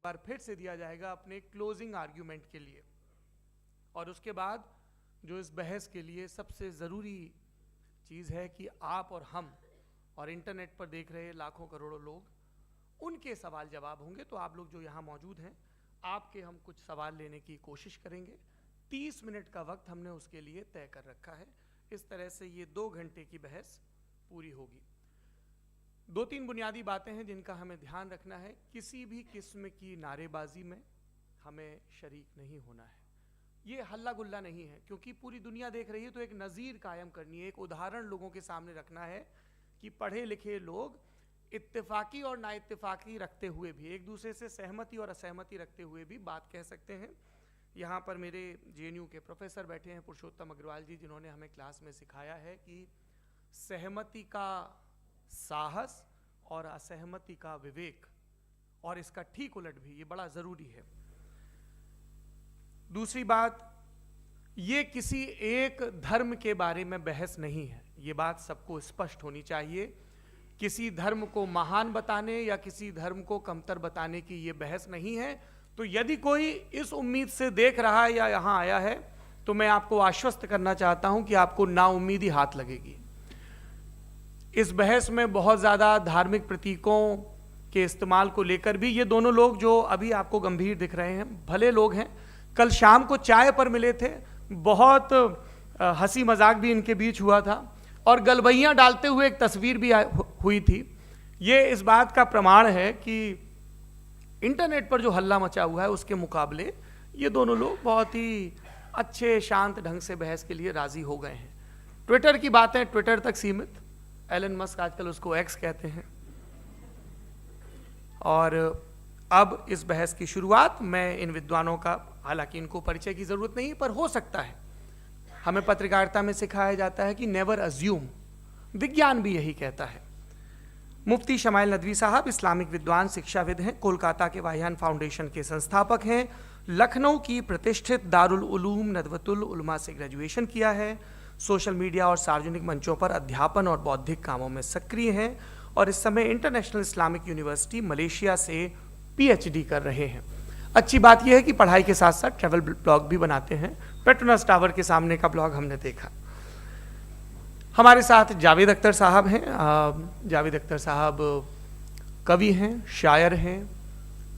बार फिर से दिया जाएगा अपने क्लोजिंग आर्ग्यूमेंट के लिए। और उसके बाद जो इस बहस के लिए सबसे ज़रूरी चीज़ है कि आप और हम और इंटरनेट पर देख रहे लाखों करोड़ों लोग, उनके सवाल जवाब होंगे। तो आप लोग जो यहाँ मौजूद हैं, आपके हम कुछ सवाल लेने की कोशिश करेंगे। 30 मिनट का वक्त हमने उसके लिए तय कर रखा है। इस तरह से ये 2 घंटे की बहस पूरी होगी। 2-3 बुनियादी बातें हैं जिनका हमें ध्यान रखना है। किसी भी किस्म की नारेबाजी में हमें शरीक नहीं होना है। ये हल्ला गुल्ला नहीं है, क्योंकि पूरी दुनिया देख रही है, तो एक नज़ीर कायम करनी है, एक उदाहरण लोगों के सामने रखना है कि पढ़े लिखे लोग इत्तेफाकी और नाइत्तेफाकी रखते हुए भी, एक दूसरे से सहमति और असहमति रखते हुए भी बात कह सकते हैं। यहाँ पर मेरे JNU के प्रोफेसर बैठे हैं, पुरुषोत्तम अग्रवाल जी, जिन्होंने हमें क्लास में सिखाया है कि सहमति का साहस और असहमति का विवेक, और इसका ठीक उलट भी, ये बड़ा ज़रूरी है। दूसरी बात, ये किसी एक धर्म के बारे में बहस नहीं है, ये बात सबको स्पष्ट होनी चाहिए। किसी धर्म को महान बताने या किसी धर्म को कमतर बताने की ये बहस नहीं है। तो यदि कोई इस उम्मीद से देख रहा है या यहाँ आया है, तो मैं आपको आश्वस्त करना चाहता हूं कि आपको नाउम्मीदी हाथ लगेगी। इस बहस में बहुत ज़्यादा धार्मिक प्रतीकों के इस्तेमाल को लेकर भी ये दोनों लोग जो अभी आपको गंभीर दिख रहे हैं, भले लोग हैं, कल शाम को चाय पर मिले थे, बहुत हंसी मजाक भी इनके बीच हुआ था, और गलबैयाँ डालते हुए एक तस्वीर भी हुई थी। ये इस बात का प्रमाण है कि इंटरनेट पर जो हल्ला मचा हुआ है उसके मुकाबले ये दोनों लोग बहुत ही अच्छे शांत ढंग से बहस के लिए राजी हो गए हैं। ट्विटर की बातें ट्विटर तक सीमित, एलन मस्क आजकल उसको एक्स कहते हैं। और अब इस बहस की शुरुआत मैं इन विद्वानों का, हालांकि इनको परिचय की जरूरत नहीं, पर हो सकता है, हमें पत्रकारिता में सिखाया जाता है कि नेवर अज्यूम, विज्ञान भी यही कहता है। मुफ्ती शमाइल नदवी साहब इस्लामिक विद्वान, शिक्षाविद हैं, कोलकाता के वाहियान फाउंडेशन के संस्थापक हैं, लखनऊ की प्रतिष्ठित दारुल उलूम नदवतुल उलमा से ग्रेजुएशन किया है, सोशल मीडिया और सार्वजनिक मंचों पर अध्यापन और बौद्धिक कामों में सक्रिय हैं, और इस समय इंटरनेशनल इस्लामिक यूनिवर्सिटी मलेशिया से PhD कर रहे हैं। अच्छी बात यह है कि पढ़ाई के साथ साथ ट्रैवल ब्लॉग भी बनाते हैं। पेट्रोनस टावर के सामने का ब्लॉग हमने देखा। हमारे साथ जावेद अख्तर साहब हैं। जावेद अख्तर साहब कवि हैं, शायर हैं,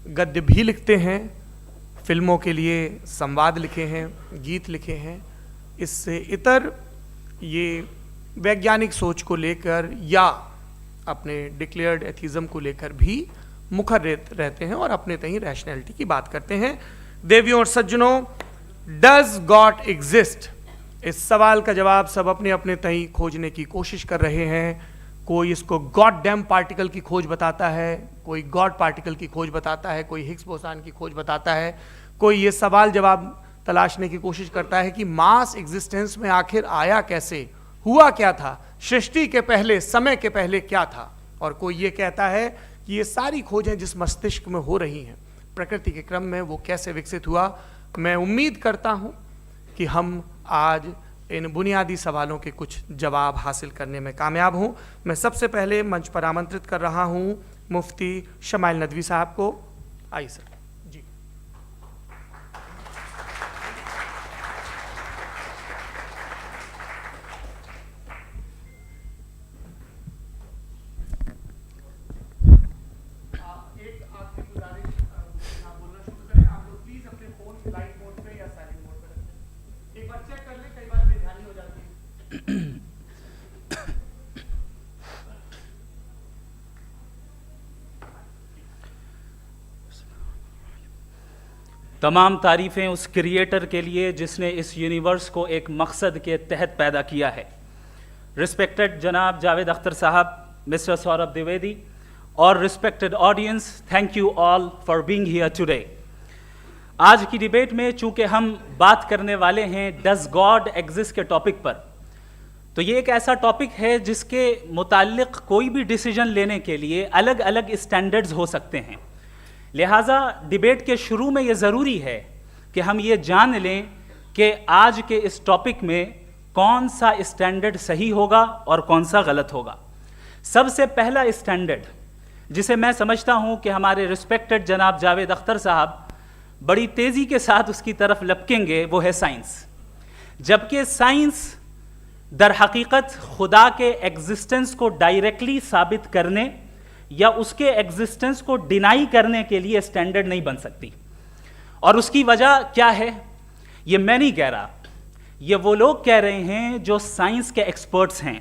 गद्य भी लिखते हैं, फिल्मों के लिए संवाद लिखे हैं, गीत लिखे हैं। इससे इतर ये वैज्ञानिक सोच को लेकर या अपने डिक्लेयर्ड एथिज्म को लेकर भी मुखर रहते हैं और अपने तहीं रैशनैलिटी की बात करते हैं। देवियों और सज्जनों, डज गॉड एग्जिस्ट? इस सवाल का जवाब सब अपने अपने तहीं खोजने की कोशिश कर रहे हैं। कोई इसको गॉड डैम पार्टिकल की खोज बताता है, कोई गॉड पार्टिकल की खोज बताता है, कोई हिग्स बोसान की खोज बताता है, कोई ये सवाल जवाब तलाशने की कोशिश करता है कि मास एग्जिस्टेंस में आखिर आया कैसे, हुआ क्या था, सृष्टि के पहले, समय के पहले क्या था। और कोई ये कहता है कि ये सारी खोजें जिस मस्तिष्क में हो रही हैं प्रकृति के क्रम में, वो कैसे विकसित हुआ। मैं उम्मीद करता हूं कि हम आज इन बुनियादी सवालों के कुछ जवाब हासिल करने में कामयाब हों। मैं सबसे पहले मंच पर आमंत्रित कर रहा हूं मुफ्ती शमाइल नदवी साहब को। आइए सर। जी, तमाम तारीफ़ें उस क्रिएटर के लिए जिसने इस यूनिवर्स को एक मकसद के तहत पैदा किया है। रिस्पेक्टेड जनाब जावेद अख्तर साहब, मिस्टर सौरभ द्विवेदी, और respected audience, thank you all for being here today. आज की डिबेट में चूंकि हम बात करने वाले हैं डज गॉड एग्जिस्ट के टॉपिक पर, तो ये एक ऐसा टॉपिक है जिसके मुताल्लिक कोई भी डिसीजन लेने के लिए अलग अलग स्टैंडर्ड्स हो सकते हैं। लिहाजा डिबेट के शुरू में ये ज़रूरी है कि हम ये जान लें कि आज के इस टॉपिक में कौन सा स्टैंडर्ड सही होगा और कौन सा गलत होगा। सबसे पहला स्टैंडर्ड जिसे मैं समझता हूं कि हमारे रिस्पेक्टेड जनाब जावेद अख्तर साहब बड़ी तेजी के साथ उसकी तरफ लपकेंगे, वो है साइंस। जबकि साइंस दर हकीकत खुदा के एग्जिस्टेंस को डायरेक्टली साबित करने या उसके एग्जिस्टेंस को डिनाई करने के लिए स्टैंडर्ड नहीं बन सकती। और उसकी वजह क्या है, ये मैं नहीं कह रहा, ये वो लोग कह रहे हैं जो साइंस के एक्सपर्ट्स हैं।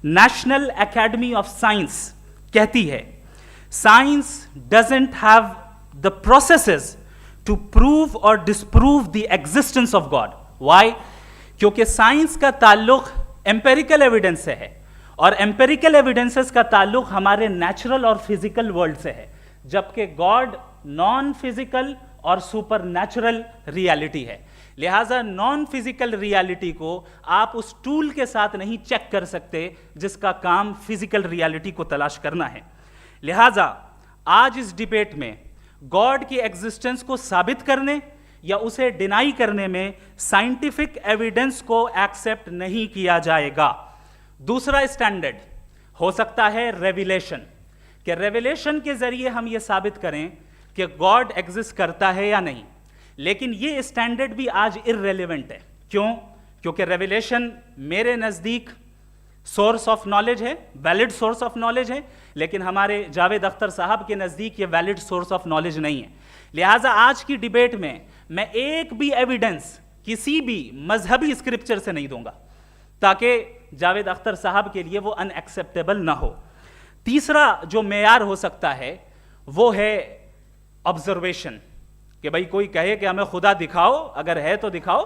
नेशनल एकेडमी ऑफ साइंस कहती है science doesn't have the processes to prove और disprove the existence of God. Why? क्योंकि साइंस का ताल्लुक एम्पेरिकल एविडेंस से है और एम्पेरिकल एविडेंसेस का ताल्लुक हमारे नेचुरल और फिजिकल वर्ल्ड से है, जबकि गॉड नॉन फिजिकल और सुपर नेचुरल रियलिटी है। लिहाजा नॉन फिजिकल रियलिटी को आप उस टूल के साथ नहीं चेक कर सकते जिसका काम फिजिकल रियलिटी को तलाश करना है। लिहाजा आज इस डिबेट में गॉड की एग्जिस्टेंस को साबित करने या उसे डिनाई करने में साइंटिफिक एविडेंस को एक्सेप्ट नहीं किया जाएगा। दूसरा स्टैंडर्ड हो सकता है रेविलेशन, कि रेविलेशन के जरिए हम यह साबित करें कि गॉड एग्जिस्ट करता है या नहीं। लेकिन यह स्टैंडर्ड भी आज इररेलेवेंट है। क्यों? क्योंकि रेविलेशन मेरे नजदीक सोर्स ऑफ नॉलेज है, वैलिड सोर्स ऑफ नॉलेज है, लेकिन हमारे जावेद अख्तर साहब के नजदीक ये वैलिड सोर्स ऑफ नॉलेज नहीं है। लिहाजा आज की डिबेट में मैं एक भी एविडेंस किसी भी मजहबी स्क्रिप्चर से नहीं दूंगा ताकि जावेद अख्तर साहब के लिए वो अनएक्सेप्टेबल ना हो। तीसरा जो मेयार हो सकता है वो है ऑब्जर्वेशन, कि भाई कोई कहे कि हमें खुदा दिखाओ, अगर है तो दिखाओ,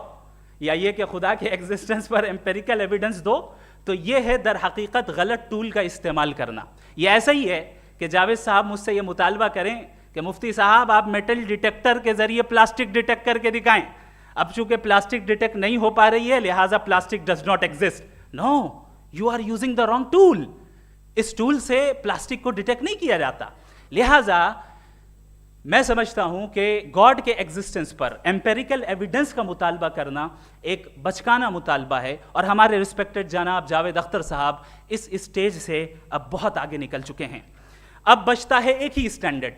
या ये कि खुदा के एग्जिस्टेंस पर एम्पेरिकल एविडेंस दो, तो ये है दर हकीकत गलत टूल का इस्तेमाल करना। ये ऐसा ही है कि जावेद साहब मुझसे ये मुतालबा करें कि मुफ्ती साहब आप मेटल डिटेक्टर के जरिए प्लास्टिक डिटेक्ट करके दिखाएं। अब चूंकि प्लास्टिक डिटेक्ट नहीं हो पा रही है लिहाजा plastic does not exist. No, you are using the wrong tool. इस टूल से प्लास्टिक को डिटेक्ट नहीं किया जाता। लिहाजा मैं समझता हूं कि गॉड के एग्जिस्टेंस पर एम्पेरिकल एविडेंस का मुतालबा करना एक बचकाना मुतालबा है और हमारे रिस्पेक्टेड जनाब जावेद अख्तर साहब इस स्टेज से अब बहुत आगे निकल चुके हैं। अब बचता है एक ही स्टैंडर्ड,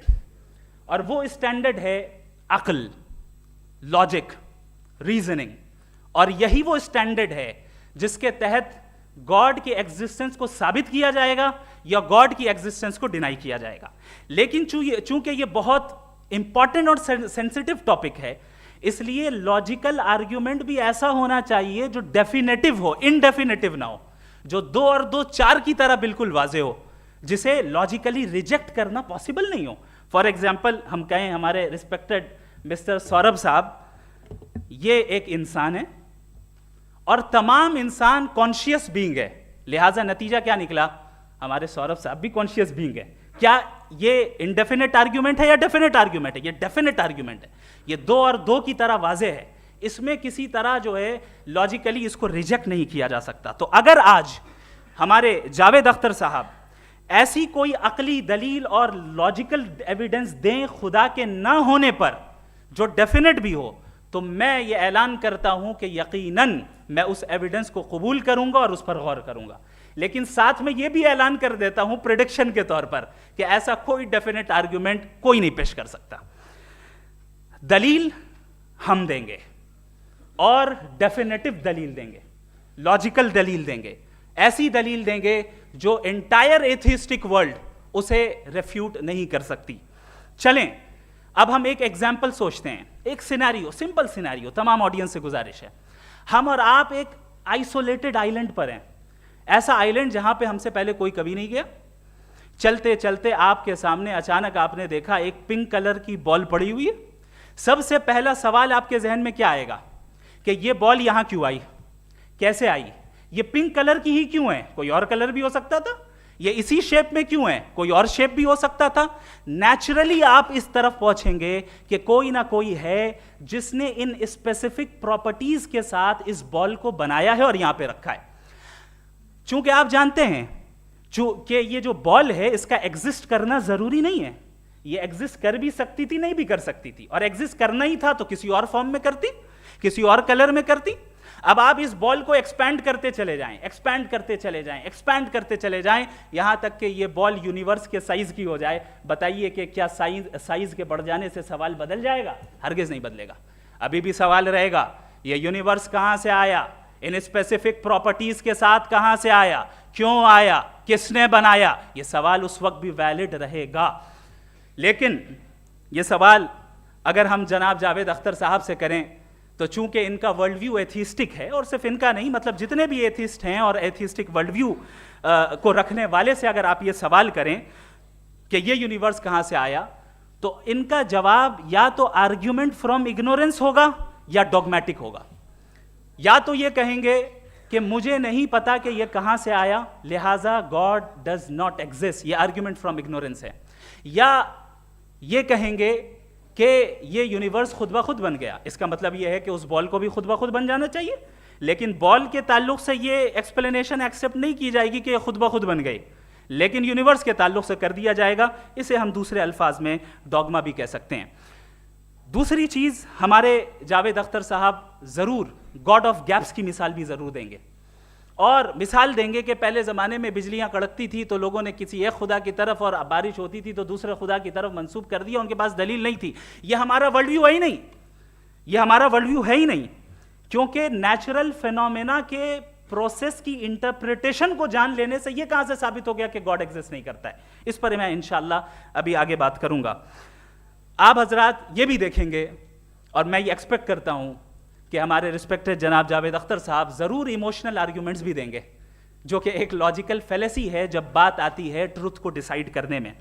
और वो स्टैंडर्ड है अक्ल, लॉजिक, रीजनिंग। और यही वो स्टैंडर्ड है जिसके तहत गॉड की एग्जिस्टेंस को साबित किया जाएगा या गॉड की एग्जिस्टेंस को डिनाई किया जाएगा। लेकिन चूंकि ये बहुत इंपॉर्टेंट और सेंसिटिव टॉपिक है, इसलिए लॉजिकल आर्ग्यूमेंट भी ऐसा होना चाहिए जो डेफिनेटिव हो, इनडेफिनेटिव ना हो, जो 2 और 2 4 की तरह बिल्कुल वाजे हो, जिसे लॉजिकली रिजेक्ट करना पॉसिबल नहीं हो। फॉर एग्जाम्पल हम कहें हमारे रिस्पेक्टेड मिस्टर सौरभ साहब, ये एक इंसान है और तमाम इंसान कॉन्शियस बीइंग है, लिहाजा नतीजा क्या निकला, हमारे सौरभ साहब भी कॉन्शियस बीइंग है। क्या ये इनडेफिनेट आर्ग्यूमेंट है या डेफिनेट आर्ग्यूमेंट है? ये डेफिनेट आर्ग्यूमेंट है। ये 2 और 2 की तरह वाजे है, इसमें किसी तरह जो है लॉजिकली इसको रिजेक्ट नहीं किया जा सकता। तो अगर आज हमारे जावेद अख्तर साहब ऐसी कोई अकली दलील और लॉजिकल एविडेंस दें खुदा के ना होने पर जो डेफिनेट भी हो, तो मैं ये ऐलान करता हूं कि यकीनन मैं उस एविडेंस को कबूल करूंगा और उस पर गौर करूंगा। लेकिन साथ में यह भी ऐलान कर देता हूं प्रेडिक्शन के तौर पर कि ऐसा कोई डेफिनेट आर्ग्यूमेंट कोई नहीं पेश कर सकता। दलील हम देंगे और डेफिनेटिव दलील देंगे, लॉजिकल दलील देंगे, ऐसी दलील देंगे जो एंटायर एथिस्टिक वर्ल्ड उसे रेफ्यूट नहीं कर सकती। चलें अब हम एक एग्जाम्पल सोचते हैं, एक सिनेरियो, सिंपल सिनेरियो, तमाम ऑडियंस से गुजारिश है, हम और आप एक आइसोलेटेड आइलैंड पर हैं, ऐसा आइलैंड जहां पे हमसे पहले कोई कभी नहीं गया। चलते चलते आपके सामने अचानक आपने देखा एक पिंक कलर की बॉल पड़ी हुई है। सबसे पहला सवाल आपके जहन में क्या आएगा कि ये बॉल यहां क्यों आई, कैसे आई, ये पिंक कलर की ही क्यों है, कोई और कलर भी हो सकता था, ये इसी शेप में क्यों है, कोई और शेप भी हो सकता था। नेचुरली आप इस तरफ पहुंचेंगे कि कोई ना कोई है जिसने इन स्पेसिफिक प्रॉपर्टीज के साथ इस बॉल को बनाया है और यहां पे रखा है। चूंकि आप जानते हैं कि ये जो बॉल है इसका एग्जिस्ट करना जरूरी नहीं है, ये एग्जिस्ट कर भी सकती थी, नहीं भी कर सकती थी, और एग्जिस्ट करना ही था तो किसी और फॉर्म में करती, किसी और कलर में करती। अब आप इस बॉल को एक्सपैंड करते चले जाएं, एक्सपैंड करते चले जाएं, एक्सपैंड करते चले जाएं, यहां तक कि ये बॉल यूनिवर्स के साइज की हो जाए। बताइए कि क्या साइज के बढ़ जाने से सवाल बदल जाएगा? हरगिज नहीं बदलेगा। अभी भी सवाल रहेगा, ये यूनिवर्स कहां से आया, इन स्पेसिफिक प्रॉपर्टीज के साथ कहां से आया, क्यों आया, किसने बनाया, ये सवाल उस वक्त भी वैलिड रहेगा। लेकिन ये सवाल अगर हम जनाब जावेद अख्तर साहब से करें तो चूंकि इनका वर्ल्ड व्यू एथिस्टिक है, और सिर्फ इनका नहीं, मतलब जितने भी एथिस्ट हैं और एथिस्टिक वर्ल्ड व्यू को रखने वाले से अगर आप ये सवाल करें कि ये यूनिवर्स कहां से आया, तो इनका जवाब या तो आर्ग्यूमेंट फ्रॉम इग्नोरेंस होगा या डॉगमेटिक होगा। या तो ये कहेंगे कि मुझे नहीं पता कि ये कहां से आया, लिहाजा गॉड डज नॉट एग्जिस्ट, ये आर्ग्यूमेंट फ्रॉम इग्नोरेंस है। या ये कहेंगे कि ये यूनिवर्स खुद ब खुद बन गया, इसका मतलब ये है कि उस बॉल को भी खुद ब खुद बन जाना चाहिए, लेकिन बॉल के ताल्लुक से ये एक्सप्लेनेशन एक्सेप्ट नहीं की जाएगी कि खुद ब खुद बन गई, लेकिन यूनिवर्स के ताल्लुक से कर दिया जाएगा। इसे हम दूसरे अल्फाज में डॉगमा भी कह सकते हैं। दूसरी चीज, हमारे जावेद अख्तर साहब जरूर गॉड ऑफ गैप्स की मिसाल भी जरूर देंगे, और मिसाल देंगे कि पहले ज़माने में बिजलियां कड़कती थी तो लोगों ने किसी एक खुदा की तरफ, और बारिश होती थी तो दूसरे खुदा की तरफ मंसूब कर दिया, उनके पास दलील नहीं थी। ये हमारा वर्ल्ड व्यू है ही नहीं, ये हमारा वर्ल्ड व्यू है ही नहीं, क्योंकि नेचुरल फिनोमेना के प्रोसेस की इंटरप्रिटेशन को जान लेने से ये कहां से साबित हो गया कि गॉड एग्जिस्ट नहीं करता है। इस पर मैं इंशाअल्लाह अभी आगे बात करूंगा। आप हजरात ये भी देखेंगे, और मैं ये एक्सपेक्ट करता हूं कि हमारे रिस्पेक्टेड जनाब जावेद अख्तर साहब जरूर इमोशनल आर्ग्यूमेंट्स भी देंगे, जो कि एक लॉजिकल फेलेसी है जब बात आती है ट्रुथ को डिसाइड करने में।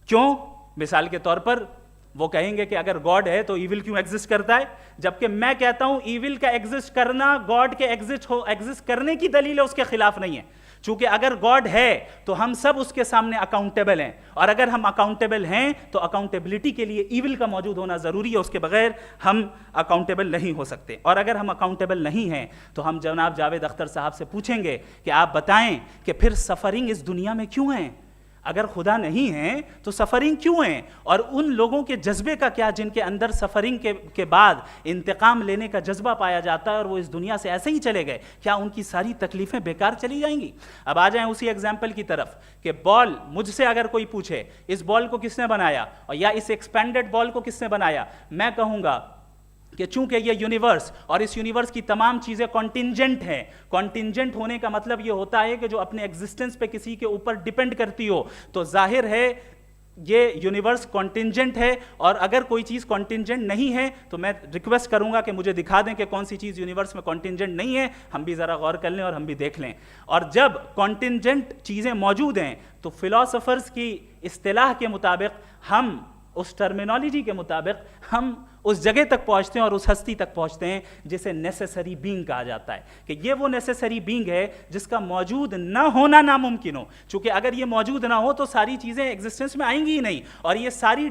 क्यों? मिसाल के तौर पर वो कहेंगे कि अगर गॉड है तो ईविल क्यों एग्जिस्ट करता है, जबकि मैं कहता हूं ईविल का एग्जिस्ट करना गॉड के एग्जिस्ट करने की दलील है, उसके खिलाफ नहीं है। चूंकि अगर गॉड है तो हम सब उसके सामने अकाउंटेबल हैं, और अगर हम अकाउंटेबल हैं तो अकाउंटेबिलिटी के लिए ईविल का मौजूद होना जरूरी है, उसके बगैर हम अकाउंटेबल नहीं हो सकते। और अगर हम अकाउंटेबल नहीं हैं तो हम जनाब जावेद अख्तर साहब से पूछेंगे कि आप बताएं कि फिर सफरिंग इस दुनिया में क्यों है? अगर खुदा नहीं है तो सफरिंग क्यों है? और उन लोगों के जज्बे का क्या जिनके अंदर सफरिंग के बाद इंतकाम लेने का जज्बा पाया जाता है और वो इस दुनिया से ऐसे ही चले गए, क्या उनकी सारी तकलीफें बेकार चली जाएंगी? अब आ जाएं उसी एग्जाम्पल की तरफ कि बॉल, मुझसे अगर कोई पूछे इस बॉल को किसने बनाया और या इस एक्सपेंडेड बॉल को किसने बनाया, मैं कहूंगा कि चूंकि ये यूनिवर्स और इस यूनिवर्स की तमाम चीजें कॉन्टिंजेंट हैं। कॉन्टिंजेंट होने का मतलब ये होता है कि जो अपने एग्जिस्टेंस पे किसी के ऊपर डिपेंड करती हो, तो जाहिर है ये यूनिवर्स कॉन्टिंजेंट है। और अगर कोई चीज कॉन्टिंजेंट नहीं है तो मैं रिक्वेस्ट करूंगा कि मुझे दिखा दें कि कौन सी चीज यूनिवर्स में कॉन्टिंजेंट नहीं है, हम भी जरा गौर कर लें और हम भी देख लें। और जब कॉन्टिंजेंट चीजें मौजूद हैं तो फिलोसोफर्स की इस्तिलाह के मुताबिक, हम उस टर्मिनोलॉजी के मुताबिक हम उस जगह तक पहुंचते हैं और उस हस्ती तक पहुंचते हैं जिसे नेसेसरी बीइंग कहा जाता है, कि ये वो नेसेसरी बीइंग है जिसका मौजूद ना होना नामुमकिन हो। क्योंकि अगर ये मौजूद ना हो तो सारी चीजें एग्जिस्टेंस में आएंगी ही नहीं, और ये सारी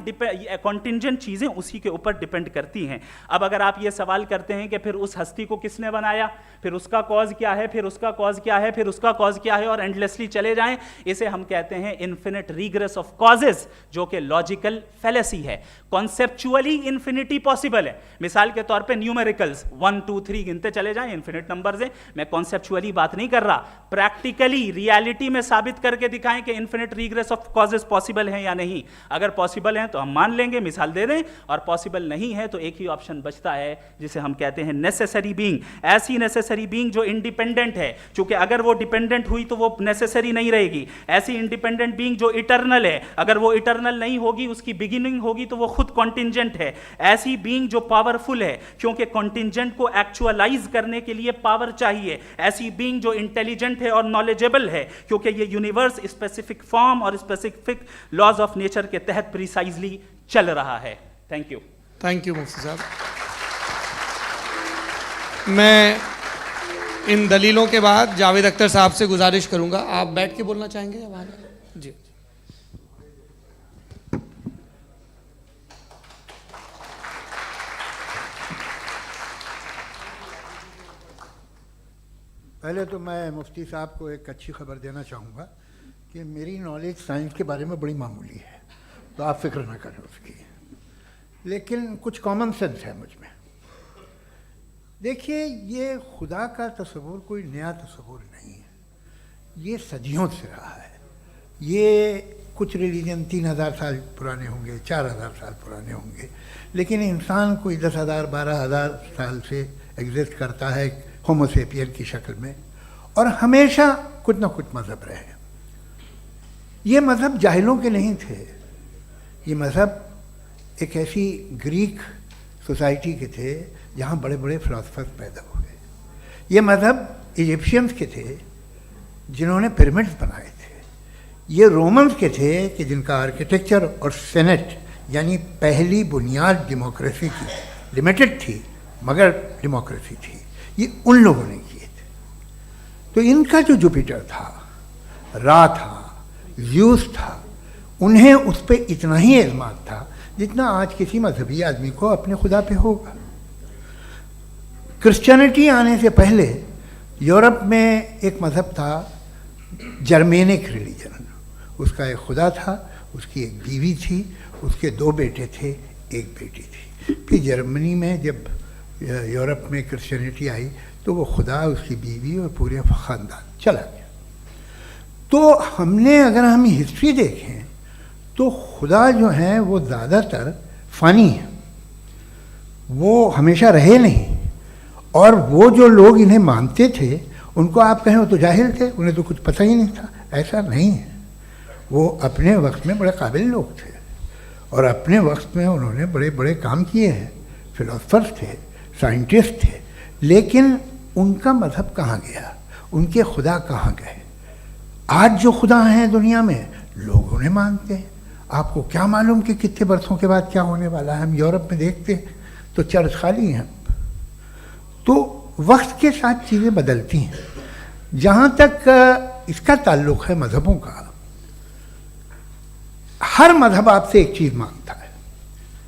कॉन्टिंजेंट चीजें उसी के ऊपर डिपेंड करती हैं। अब अगर आप ये सवाल करते हैं कि फिर उस हस्ती को किसने बनाया, फिर उसका कॉज क्या है, फिर उसका कॉज क्या है, फिर उसका कॉज क्या है, और एंडलेसली चले जाएं, इसे हम कहते हैं इन्फिनिट रिग्रेस ऑफ कॉजेज, जो कि लॉजिकल फेलेसी है। कॉन्सेप्चुअली इन्फिनिटी पॉसिबल है। मिसाल के तौर पे न्यूमेरिकल्स 1 2 3 गिनते चले जाएं, इन्फिनिट नंबर्स हैं। मैं कॉन्सेप्चुअली बात नहीं कर रहा, प्रैक्टिकली रियलिटी में साबित करके दिखाएं कि infinite regress of causes possible हैं या नहीं। अगर पॉसिबल हैं तो हम मान लेंगे, मिसाल दे दें, और पॉसिबल नहीं है तो एक ही ऑप्शन बचता है जिसे हम कहते हैं नेसेसरी बीइंग। ऐसी नेसेसरी बीइंग जो इंडिपेंडेंट है, क्योंकि अगर वो डिपेंडेंट हुई तो वो नेसेसरी नहीं रहेगी। ऐसी इंडिपेंडेंट बीइंग जो इटर्नल है, अगर वो इटर्नल नहीं होगी, उसकी बिगिनिंग होगी तो वो खुद कॉन्टिंजेंट है। ऐसी बीइंग जो पावरफुल है, क्योंकि कॉन्टिंजेंट को एक्चुअलाइज करने के लिए पावर चाहिए। ऐसी बीइंग जो इंटेलिजेंट है और नॉलेजेबल है, क्योंकि ये यूनिवर्स स्पेसिफिक फॉर्म और स्पेसिफिक लॉज ऑफ नेचर के तहत प्रिसाइजली चल रहा है। Thank you. थैंक यू मुफ्ती साहब। मैं इन दलीलों के बाद जावेद अख्तर साहब से गुजारिश करूंगा, आप बैठ के बोलना चाहेंगे या बाहर? जी। पहले तो मैं मुफ्ती साहब को एक अच्छी खबर देना चाहूँगा कि मेरी नॉलेज साइंस के बारे में बड़ी मामूली है, तो आप फिक्र ना करें उसकी, लेकिन कुछ कॉमन सेंस है मुझ में। देखिए, ये खुदा का तस्वुर कोई नया तस्वुर नहीं है, ये सदियों से रहा है। ये कुछ रिलीजन 3000 साल पुराने होंगे, 4000 साल पुराने होंगे, लेकिन इंसान कोई 10,000 12,000 साल से एग्जिस्ट करता है होमोसेपियन की शक्ल में, और हमेशा कुछ ना कुछ मज़हब रहे। ये मज़हब जाहिलों के नहीं थे, ये मज़हब एक ऐसी ग्रीक सोसाइटी के थे जहाँ बड़े बड़े फिलोसफर्स पैदा हुए। ये मज़हब इजिप्शियंस के थे जिन्होंने पिरामिड्स बनाए थे। ये रोमन्स के थे कि जिनका आर्किटेक्चर और सेनेट यानी पहली बुनियाद डेमोक्रेसी की लिमिटेड थी मगर डेमोक्रेसी थी, ये उन लोगों ने किए थे। तो इनका जो जुपिटर था, रा था, ज़्यूस था, उन्हें उस पर इतना ही एतमाद था जितना आज किसी मजहबी आदमी को अपने खुदा पे होगा। क्रिश्चियनिटी आने से पहले यूरोप में एक मज़हब था जर्मेनिक रिलीजन। उसका एक खुदा था, उसकी एक बीवी थी, उसके 2 बेटे थे, एक बेटी थी। फिर जर्मनी में जब यूरोप में क्रिश्चियनिटी आई तो वो खुदा, उसकी बीवी और पूरे ख़ानदान चला गया। तो हमने अगर हम हिस्ट्री देखें तो खुदा जो हैं वो ज़्यादातर फ़नी हैं, वो हमेशा रहे नहीं। और वो जो लोग इन्हें मानते थे उनको आप कहें वो तो जाहिल थे, उन्हें तो कुछ पता ही नहीं था, ऐसा नहीं है। वो अपने वक्त में बड़े काबिल लोग थे और अपने वक्त में उन्होंने बड़े बड़े काम किए हैं, फिलोसफर्स थे, साइंटिस्ट थे, लेकिन उनका मज़हब कहाँ गया, उनके खुदा कहाँ गए? आज जो खुदा हैं दुनिया में लोग उन्हें मानते हैं। आपको क्या मालूम कि कितने बरसों के बाद क्या होने वाला है? हम यूरोप में देखते हैं तो चर्च खाली हैं। तो वक्त के साथ चीज़ें बदलती हैं। जहाँ तक इसका ताल्लुक़ है मज़हबों का, हर मज़हब आपसे एक चीज़ मांगता है,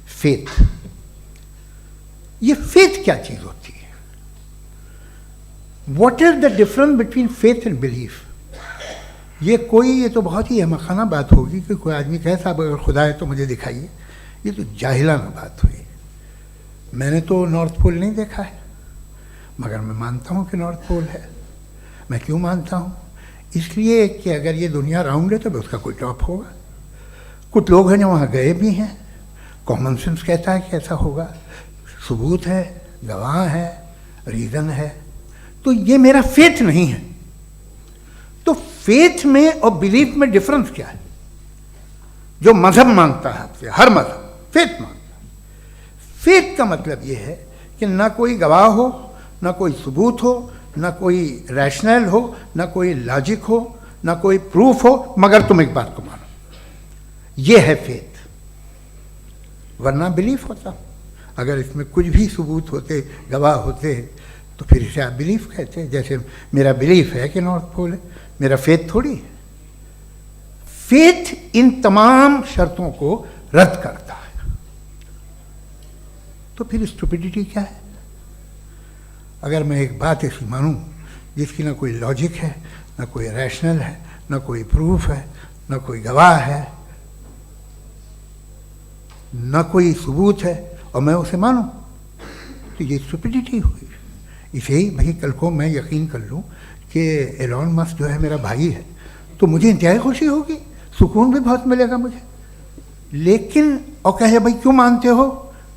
फेथ। ये फेथ क्या चीज़ होती है? What is the difference between faith and belief? ये तो बहुत ही अहमक़ाना बात होगी कि कोई आदमी कहे साहब अगर खुदा है तो मुझे दिखाइए। ये तो जाहिलाना बात हुई। मैंने तो नॉर्थ पोल नहीं देखा है, मगर मैं मानता हूँ कि नॉर्थ पोल है। मैं क्यों मानता हूँ? इसलिए कि अगर ये दुनिया राउंड है तो उसका कोई टॉप होगा। कुछ लोग हैं जो वहाँ गए भी हैं, कॉमन सेंस कहता है कि ऐसा होगा, सबूत है, गवाह है, रीज़न है। तो ये मेरा फेथ नहीं है। तो फेथ में और बिलीफ में डिफरेंस क्या है? जो मज़हब मांगता है आपसे, हर मज़हब फेथ मांगता है। फेथ का मतलब ये है कि ना कोई गवाह हो, ना कोई सबूत हो, ना कोई रैशनल हो, ना कोई लॉजिक हो, ना कोई प्रूफ हो, मगर तुम एक बात को मानो। ये है फेथ। वरना बिलीफ होता। अगर इसमें कुछ भी सबूत होते, गवाह होते, तो फिर इसे आप बिलीफ कहते। जैसे मेरा बिलीफ है कि नॉर्थ पोल है, मेरा फेथ थोड़ी है। फेथ इन तमाम शर्तों को रद्द करता है। तो फिर स्टुपिडिटी क्या है? अगर मैं एक बात ऐसी मानूं जिसकी ना कोई लॉजिक है, ना कोई रैशनल है, ना कोई प्रूफ है, ना कोई गवाह है, ना कोई सबूत है, और मैं उसे मानूं, तो ये स्टुपिडिटी हुई। इसे ही भाई कल को मैं यकीन कर लूँ कि एलॉन मस्क जो है मेरा भाई है, तो मुझे इंतहाई खुशी होगी, सुकून भी बहुत मिलेगा मुझे। लेकिन और कहे भाई क्यों मानते हो,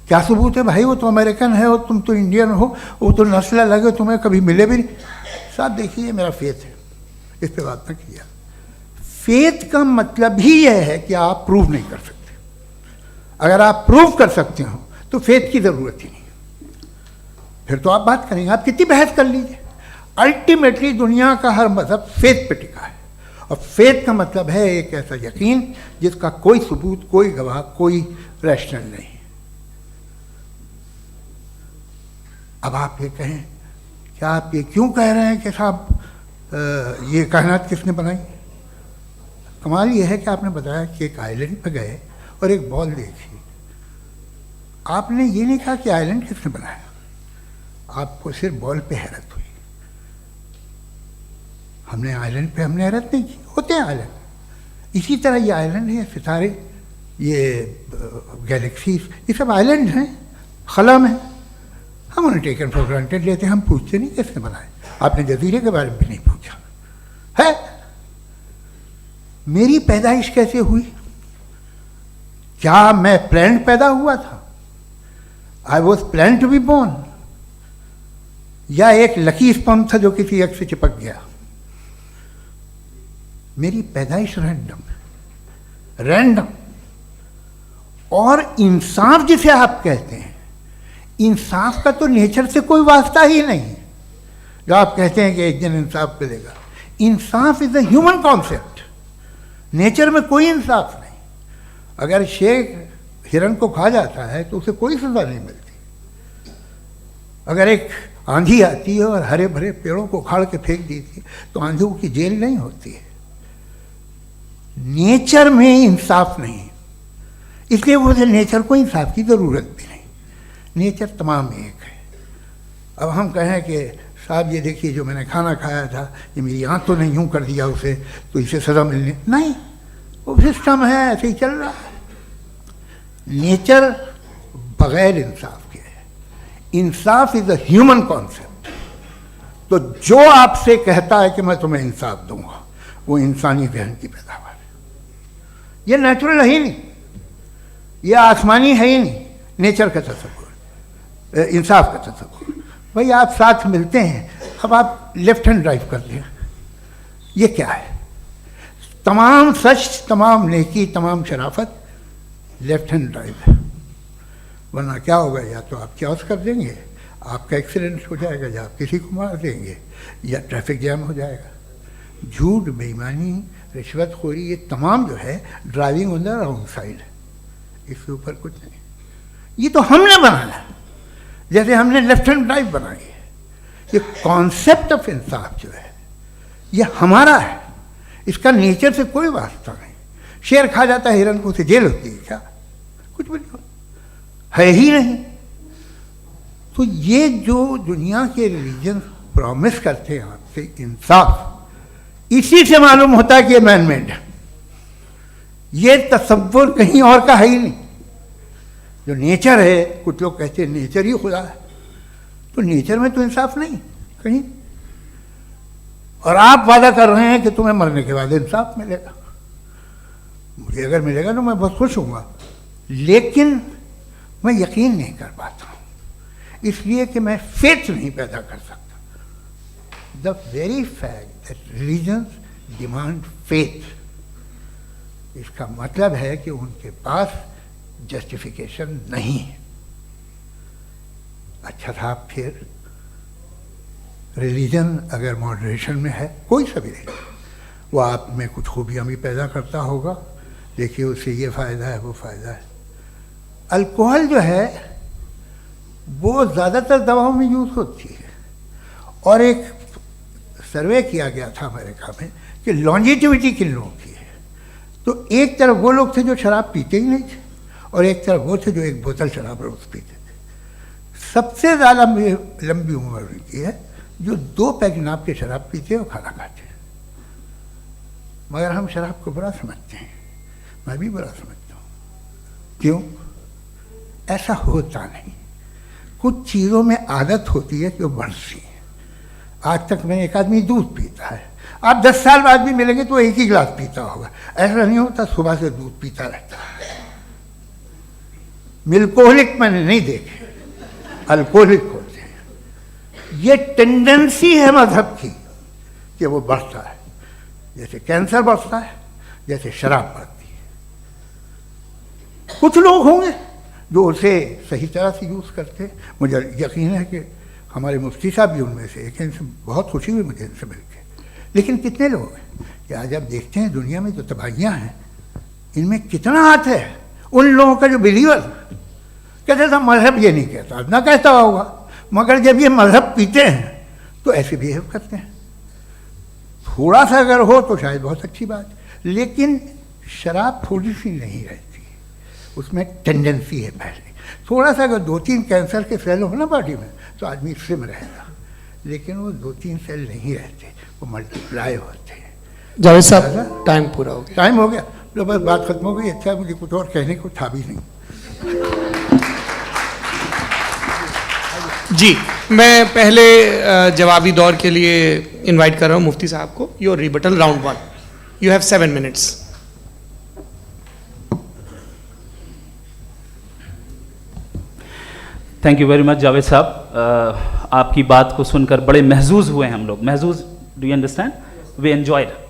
क्या सबूत है? भाई वो तो अमेरिकन है और तुम तो इंडियन हो, वो तो नस्ल अलग है, तुम्हें कभी मिले भी नहीं। साहब देखिए मेरा फेथ है, इस पर बात ना किया। फेथ का मतलब ही यह है कि आप प्रूव नहीं कर सकते। अगर आप प्रूव कर सकते हो तो फेथ की ज़रूरत ही नहीं, फिर तो आप बात करेंगे, आप कितनी बहस कर लीजिए। अल्टीमेटली दुनिया का हर मज़हब फेथ पे टिका है, और फेथ का मतलब है एक ऐसा यकीन जिसका कोई सबूत, कोई गवाह, कोई रैशनल नहीं। अब आप ये कहें, क्या आप ये क्यों कह रहे हैं कि साहब ये कायनात किसने बनाई? कमाल ये है कि आपने बताया कि एक आइलैंड पर गए और एक बॉल देखी। आपने ये नहीं कहा कि आइलैंड किसने बनाया, आपको सिर्फ बॉल पे हैरत हुई। हमने आइलैंड पे हमने हैरत नहीं की, होते हैं आइलैंड। इसी तरह ये आइलैंड है, सितारे, ये गैलेक्सीज, ये सब आइलैंड हैं, खला में। हम उन्हें टेकन फॉर ग्रांटेड लेते हैं, हम पूछते नहीं कैसे बनाए। आपने जजीरे के बारे में भी नहीं पूछा है। मेरी पैदाइश कैसे हुई? क्या मैं प्लान्ड पैदा हुआ था? I was plan to be born, या एक लकी स्पर्म था जो किसी एग से चिपक गया? मेरी पैदाइश रैंडम। और इंसाफ जिसे आप कहते हैं, इंसाफ का तो नेचर से कोई वास्ता ही नहीं। जो आप कहते हैं कि एक दिन इंसाफ मिलेगा, इंसाफ is a human concept, nature में कोई इंसाफ नहीं। अगर शेर हिरन को खा जाता है तो उसे कोई सजा नहीं मिलती। अगर एक आंधी आती है और हरे भरे पेड़ों को उखाड़ के फेंक देती है तो आंधियों की जेल नहीं होती है। नेचर में इंसाफ नहीं, इसलिए मुझे नेचर को इंसाफ की ज़रूरत भी नहीं। नेचर तमाम एक है। अब हम कहें कि साहब ये देखिए जो मैंने खाना खाया था, ये मेरी आँख तो नहीं यूँ कर दिया उसे, तो इसे सज़ा मिलनी नहीं, वो सिस्टम है, ऐसे ही चल रहा है। नेचर बगैर इंसाफ के है। इंसाफ इज अ ह्यूमन कॉन्सेप्ट। तो जो आपसे कहता है कि मैं तुम्हें इंसाफ दूंगा, वो इंसानी जहन की पैदावार है। ये नेचुरल है ही नहीं, ये आसमानी है ही नहीं। नेचर का तसव्वुर, इंसाफ का तसव्वुर। भाई आप साथ मिलते हैं, अब आप लेफ्ट हैंड ड्राइव कर लें, ये क्या है? तमाम सच, तमाम नेकी, तमाम शराफत लेफ्ट हैंड ड्राइव है। वरना क्या होगा, या तो आप क्रॉस कर देंगे, आपका एक्सीडेंट हो जाएगा, या आप किसी को मार देंगे, या ट्रैफिक जैम हो जाएगा। झूठ, बेईमानी, रिश्वतखोरी, ये तमाम जो है driving on the wrong side है। इसके ऊपर कुछ नहीं। ये तो हमने बनाया, जैसे हमने लेफ्ट हैंड ड्राइव बनाई है। ये कॉन्सेप्ट ऑफ इंसाफ जो है ये हमारा है, इसका नेचर से कोई वास्ता नहीं। शेर खा जाता है हिरन को, उसे जेल होती है क्या? कुछ भी नहीं, है ही नहीं। तो ये जो दुनिया के रिलीजन प्रॉमिस करते हैं आपसे इंसाफ, इसी से मालूम होता है कि ये मैन मेड है। ये तसव्वुर कहीं और का है ही नहीं। जो नेचर है, कुछ लोग कहते हैं नेचर ही खुदा है, तो नेचर में तो इंसाफ नहीं कहीं। और आप वादा कर रहे हैं कि तुम्हें मरने के बाद इंसाफ मिलेगा। मुझे अगर मिलेगा तो मैं बहुत खुश हूँगा, लेकिन मैं यकीन नहीं कर पाता हूँ, इसलिए कि मैं फेथ नहीं पैदा कर सकता। The very fact that religions demand faith, इसका मतलब है कि उनके पास जस्टिफिकेशन नहीं है। अच्छा था फिर रिलीजन अगर मॉडरेशन में है, कोई सा भी नहीं, वो आप में कुछ खूबियाँ भी पैदा करता होगा। देखिए उससे ये फ़ायदा है, वो फ़ायदा है। अल्कोहल जो है वो ज़्यादातर दवाओं में यूज़ होती है, और एक सर्वे किया गया था अमेरिका में कि लॉन्जिटिविटी किन लोगों की है। तो एक तरफ वो लोग थे जो शराब पीते ही नहीं थे, और एक तरफ वो थे जो एक बोतल शराब रोज़ पीते थे। सबसे ज़्यादा लंबी उम्र की है जो 2 पैक नाप के शराब पीते हैं और खाना खाते हैं। मगर हम शराब को बुरा समझते हैं, मैं भी बुरा समझता हूँ। क्यों? ऐसा होता नहीं। कुछ चीज़ों में आदत होती है कि वो बढ़ती है। आज तक में एक आदमी दूध पीता है, आप 10 साल बाद भी मिलेंगे तो एक ही गिलास पीता होगा। ऐसा नहीं होता, सुबह से दूध पीता रहता है। मिल्कोहलिक मैंने नहीं देखे, अल्कोहलिक होते हैं। ये टेंडेंसी है मजहब की कि वो बढ़ता है, जैसे कैंसर बढ़ता है, जैसे शराब बढ़ती है। कुछ लोग होंगे जो उसे सही तरह से यूज़ करते हैं। मुझे यकीन है कि हमारे मुफ्ती साहब भी उनमें से एक हैं, इनसे बहुत खुशी हुई मुझे इनसे मिलकर। लेकिन कितने लोग हैं कि आज आप देखते हैं दुनिया में जो तबाहियाँ हैं, इनमें कितना हाथ है उन लोगों का जो बिलीवर कहते था मजहब ये नहीं कहता, ना कहता होगा, मगर जब ये मजहब पीते हैं तो ऐसे बिहेव करते हैं। थोड़ा सा अगर हो तो शायद बहुत अच्छी बात, लेकिन शराब थोड़ी सी नहीं रहती, उसमें टेंडेंसी है पहले। थोड़ा सा अगर 2-3 कैंसर के सेल हो ना बॉडी में तो आदमी स्लिम रहेगा, लेकिन वो 2-3 सेल नहीं रहते, वो मल्टीप्लाई होते हैं। जावेद साहब टाइम पूरा हो गया। टाइम हो गया, तो बस बात खत्म हो गई। अच्छा, मुझे कुछ और कहने को था भी नहीं। जी, मैं पहले जवाबी दौर के लिए इनवाइट कर रहा हूँ मुफ्ती साहब को। Your rebuttal round 1, you have 7 minutes। Thank you very much Javed साहब, आपकी बात को सुनकर बड़े महजूज हुए हम लोग। महजूज, do you understand? We enjoyed.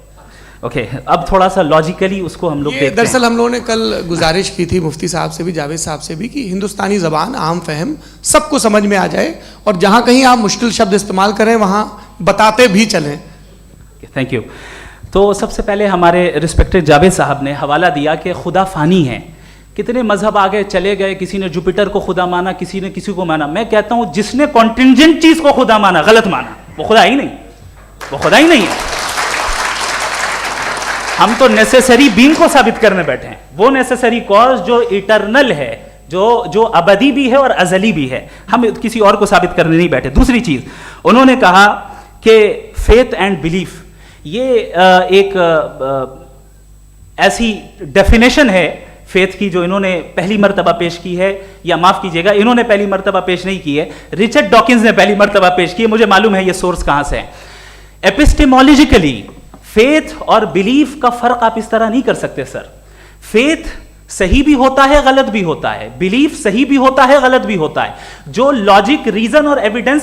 Okay, अब थोड़ा सा लॉजिकली उसको हम लोग देखते हैं। दरअसल हम लोगों ने कल गुजारिश की थी मुफ्ती साहब से भी, जावेद साहब से भी, कि हिंदुस्तानी ज़बान आम फहम सबको समझ में आ जाए और जहाँ कहीं आप मुश्किल शब्द इस्तेमाल करें वहाँ बताते भी चलें। Thank you. तो सबसे पहले हमारे रिस्पेक्टेड जावेद साहब ने हवाला दिया कि खुदा फ़ानी है। कितने मजहब आगे चले गए, किसी ने जुपिटर को खुदा माना, किसी ने किसी को माना। मैं कहता हूँ जिसने कॉन्टिंजेंट चीज़ को खुदा माना, गलत माना, वो खुदा ही नहीं, वो खुदा ही नहीं है। हम तो नेसेसरी बीइंग को साबित करने बैठे हैं, वो नेसेसरी कॉज जो इटरनल है, जो अबदी भी है और अजली भी है। हम किसी और को साबित करने नहीं बैठे। दूसरी चीज उन्होंने कहा कि फेथ एंड बिलीफ, ये एक ऐसी डेफिनेशन है फेथ की जो इन्होंने पहली मर्तबा पेश की है, या माफ कीजिएगा इन्होंने पहली मर्तबा पेश नहीं की है, रिचर्ड डॉकिंस ने पहली मर्तबा पेश की है। मुझे मालूम है ये सोर्स कहां से है। एपिस्टेमोलॉजिकली फेथ और बिलीफ का फर्क आप इस तरह नहीं कर सकते सर। फेथ सही भी होता है, गलत भी होता है, बिलीफ सही भी होता है, गलत भी होता है। जो लॉजिक, रीजन और एविडेंस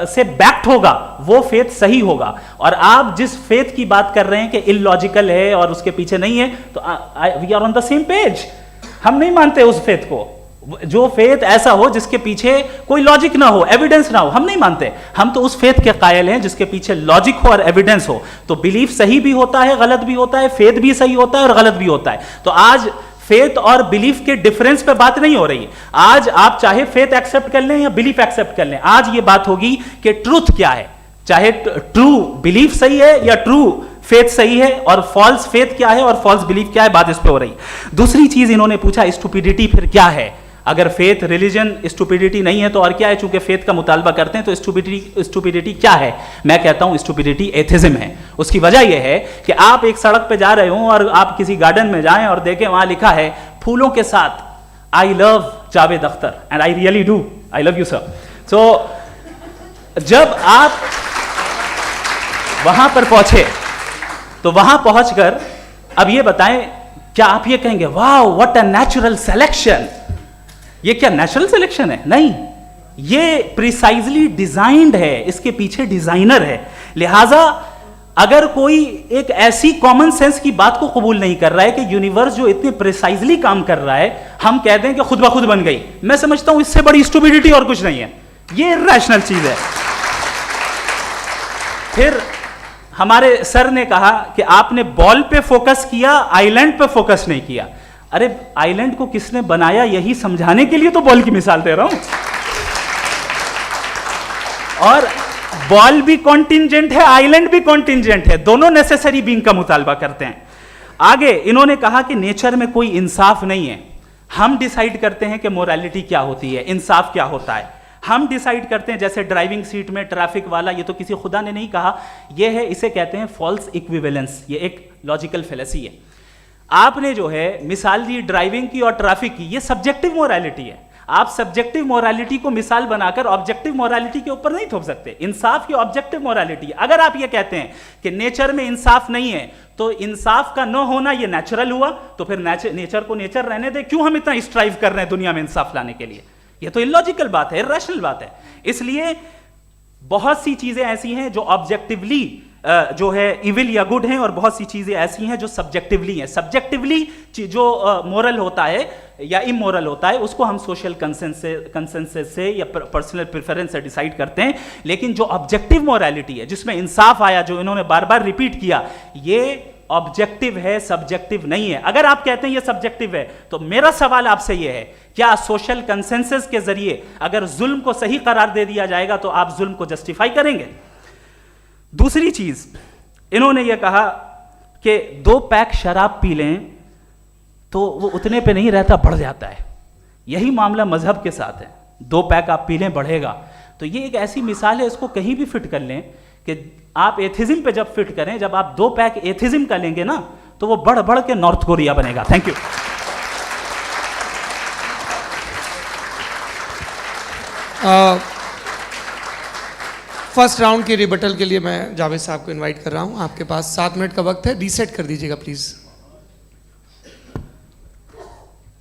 से बैक्ड होगा वो फेथ सही होगा। और आप जिस फेथ की बात कर रहे हैं कि इलॉजिकल है और उसके पीछे नहीं है, तो we are on the same page. हम नहीं मानते उस फेथ को, जो फेथ ऐसा हो जिसके पीछे कोई लॉजिक ना हो, एविडेंस ना हो, हम नहीं मानते। हम तो उस फेथ के कायल हैं जिसके पीछे लॉजिक हो और एविडेंस हो। तो बिलीफ सही भी होता है, गलत भी होता है, फेथ भी सही होता है और गलत भी होता है। तो आज फेथ और बिलीफ के डिफरेंस पे बात नहीं हो रही है। आज आप चाहे फेथ एक्सेप्ट कर लें या बिलीफ एक्सेप्ट कर लें, आज ये बात होगी कि ट्रूथ क्या है, चाहे ट्रू बिलीफ सही है या ट्रू फेथ सही है, और फॉल्स फेथ क्या है और फॉल्स बिलीफ क्या है, बात इस पे हो रही। दूसरी चीज इन्होंने पूछा, स्टुपिडिटी फिर क्या है? अगर फेथ रिलीजन स्टुपिडिटी नहीं है तो और क्या है? चूंकि फेथ का मुतालबा करते हैं तो स्टुपिडिटी क्या है? मैं कहता हूं स्टुपिडिटी एथिज्म है। उसकी वजह यह है कि आप एक सड़क पे जा रहे हो और आप किसी गार्डन में जाएं और देखें वहां लिखा है फूलों के साथ I love Javed Akhtar, and I really do, I love you sir. So जब आप वहां पर पहुंचे तो वहां पहुंचकर अब ये बताएं, क्या आप ये कहेंगे वाह व्हाट अ नेचुरल सिलेक्शन? ये क्या नेचुरल सिलेक्शन है? नहीं, ये प्रिसाइजली डिजाइंड है, इसके पीछे डिजाइनर है। लिहाजा अगर कोई एक ऐसी कॉमन सेंस की बात को कबूल नहीं कर रहा है कि यूनिवर्स जो इतने प्रिसाइजली काम कर रहा है, हम कह दें कि खुद ब खुद बन गई, मैं समझता हूं इससे बड़ी स्टुपिडिटी और कुछ नहीं है। ये इरैशनल चीज है। फिर हमारे सर ने कहा कि आपने बॉल पे फोकस किया, आइलैंड पे फोकस नहीं किया। अरे आइलैंड को किसने बनाया यही समझाने के लिए तो बॉल की मिसाल दे रहा हूं। और बॉल भी कॉन्टिंजेंट है, आइलैंड भी कॉन्टिंजेंट है, दोनों नेसेसरी बीइंग का मुतालबा करते हैं। आगे इन्होंने कहा कि नेचर में कोई इंसाफ नहीं है। हम डिसाइड करते हैं कि मोरालिटी क्या होती है, इंसाफ क्या होता है। हम डिसाइड करते हैं, जैसे ड्राइविंग सीट में ट्रैफिक वाला, ये तो किसी खुदा ने नहीं कहा, ये है, इसे कहते हैं फॉल्स इक्विवेलेंस। ये एक लॉजिकल फेलेसी है। आपने जो है मिसाल दी ड्राइविंग की और ट्रैफिक की, ये सब्जेक्टिव मोरालिटी है। आप सब्जेक्टिव मोरालिटी को मिसाल बनाकर ऑब्जेक्टिव मोरालिटी के ऊपर नहीं थोप सकते। इंसाफ की ऑब्जेक्टिव मोरालिटी है। अगर आप ये कहते हैं कि नेचर में इंसाफ नहीं है, तो इंसाफ का न होना ये नेचुरल हुआ, तो फिर नेचर को नेचर रहने दे। क्यों हम इतना स्ट्राइव कर रहे हैं दुनिया में इंसाफ लाने के लिए? ये तो इलॉजिकल बात है, इरैशनल बात है। इसलिए बहुत सी चीजें ऐसी हैं जो ऑब्जेक्टिवली जो है इविल या गुड हैं, और बहुत सी चीजें ऐसी हैं जो सब्जेक्टिवली हैं। सब्जेक्टिवली जो मोरल होता है या इमोरल होता है, उसको हम सोशल कंसेंसस से या पर्सनल प्रेफरेंस से डिसाइड करते हैं। लेकिन जो ऑब्जेक्टिव मोरालिटी है, जिसमें इंसाफ आया, जो इन्होंने बार बार रिपीट किया, ये ऑब्जेक्टिव है, सब्जेक्टिव नहीं है। अगर आप कहते हैं ये सब्जेक्टिव है, तो मेरा सवाल आपसे ये है, क्या सोशल कंसेंसस के जरिए अगर जुल्म को सही करार दे दिया जाएगा तो आप जुल्म को जस्टिफाई करेंगे? दूसरी चीज इन्होंने ये कहा कि 2 पैक शराब पी लें तो वो उतने पे नहीं रहता, बढ़ जाता है। यही मामला मजहब के साथ है। 2 पैक आप पी लें, बढ़ेगा। तो ये एक ऐसी मिसाल है, इसको कहीं भी फिट कर लें कि आप एथिज्म पे जब फिट करें, जब आप 2 पैक एथिज्म का लेंगे ना, तो वो बढ़ बढ़ के नॉर्थ कोरिया बनेगा। Thank you. फर्स्ट राउंड के रिबटल के लिए मैं जावेद साहब को इनवाइट कर रहा हूं। आपके पास 7 मिनट का वक्त है, रीसेट कर दीजिएगा प्लीज़।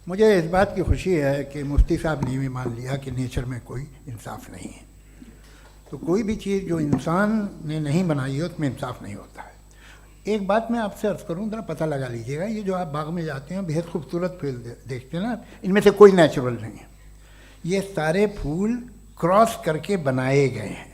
मुझे इस बात की खुशी है कि मुफ्ती साहब ने भी मान लिया कि नेचर में कोई इंसाफ नहीं है। तो कोई भी चीज़ जो इंसान ने नहीं बनाई है उसमें इंसाफ नहीं होता है। एक बात मैं आपसे अर्ज़ करूँ, ज़रा पता लगा लीजिएगा, ये जो आप बाग में जाते हैं बेहद खूबसूरत फूल देखते हैं ना, इनमें से कोई नेचुरल नहीं है। ये सारे फूल क्रॉस करके बनाए गए हैं।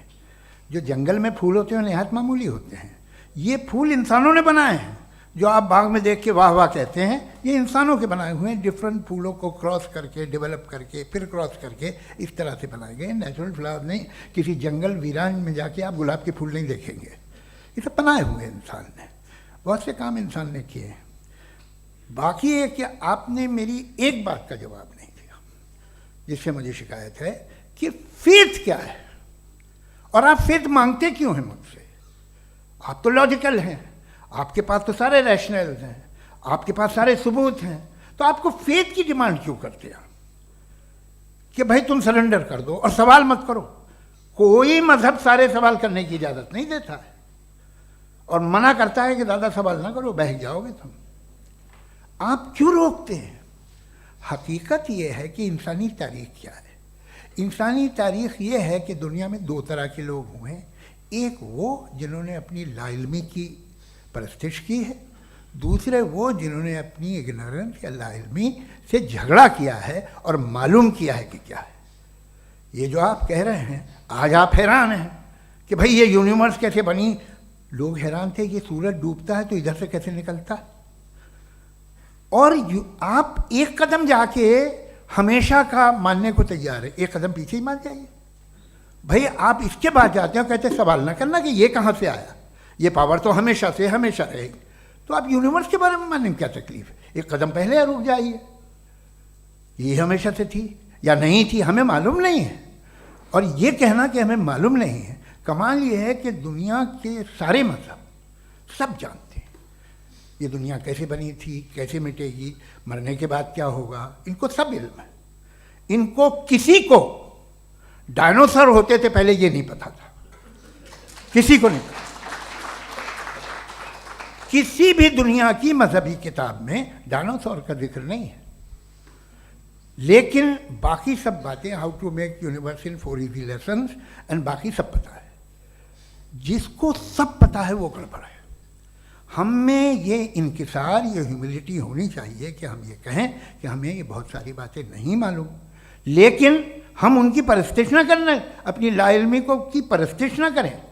जो जंगल में फूल होते हैं नहायत मामूली होते हैं, ये फूल इंसानों ने बनाए हैं। जो आप बाग में देख के वाह वाह कहते हैं, ये इंसानों के बनाए हुए हैं। डिफरेंट फूलों को क्रॉस करके, डेवलप करके, फिर क्रॉस करके इस तरह से बनाए गए। नेचुरल फ्लावर नहीं। किसी जंगल वीरान में जाके आप गुलाब के फूल नहीं देखेंगे। ये सब बनाए हुए इंसान ने, बहुत से काम इंसान ने किए हैं। बाकी है कि आपने मेरी एक बात का जवाब नहीं दिया, जिससे मुझे शिकायत है कि फेथ क्या है और आप फेथ मांगते क्यों हैं मुझसे। आप तो लॉजिकल हैं, आपके पास तो सारे रैशनल्स हैं, आपके पास सारे सबूत हैं, तो आपको फेथ की डिमांड क्यों करते हैं कि भाई तुम सरेंडर कर दो और सवाल मत करो। कोई मजहब सारे सवाल करने की इजाज़त नहीं देता है और मना करता है कि ज़्यादा सवाल ना करो, बह जाओगे तुम। आप क्यों रोकते हैं? हकीकत यह है कि इंसानी तारीख क्या है। इंसानी तारीख ये है कि दुनिया में 2 तरह के लोग हुए हैं। एक वो जिन्होंने अपनी लाइल्मी की परस्तिश की है, दूसरे वो जिन्होंने अपनी इग्नोरेंस या लाइल्मी से झगड़ा किया है और मालूम किया है कि क्या है। ये जो आप कह रहे हैं, आज आप हैरान हैं कि भाई ये यूनिवर्स कैसे बनी। लोग हैरान थे कि सूरज डूबता है तो इधर से कैसे निकलता। और आप एक कदम जाके हमेशा का मानने को तैयार है, एक कदम पीछे ही मान जाइए। भाई आप इसके बाद जाते हो, कहते सवाल ना करना कि ये कहाँ से आया, ये पावर तो हमेशा से हमेशा रहेगी। तो आप यूनिवर्स के बारे में मानने में क्या तकलीफ है? एक कदम पहले रुक जाइए, ये हमेशा से थी या नहीं थी हमें मालूम नहीं है। और ये कहना कि हमें मालूम नहीं है, कमाल ये है कि दुनिया के सारे मजहब सब जानते हैं ये दुनिया कैसे बनी थी, कैसे मिटेगी, मरने के बाद क्या होगा, इनको सब इल्म है। इनको किसी को डायनासोर होते थे पहले ये नहीं पता था, किसी को नहीं पता। किसी भी दुनिया की मजहबी किताब में डायनासोर का जिक्र नहीं है। लेकिन बाकी सब बातें, how to make universe in 4 easy lessons and बाकी सब पता है। जिसको सब पता है वो गड़बड़ है। हम में ये इंकिसार, ये ह्यूमिलिटी होनी चाहिए कि हम ये कहें कि हमें ये बहुत सारी बातें नहीं मालूम, लेकिन हम उनकी परस्तिश ना करें, अपनी लाइल्मी को की परस्तिश ना करें,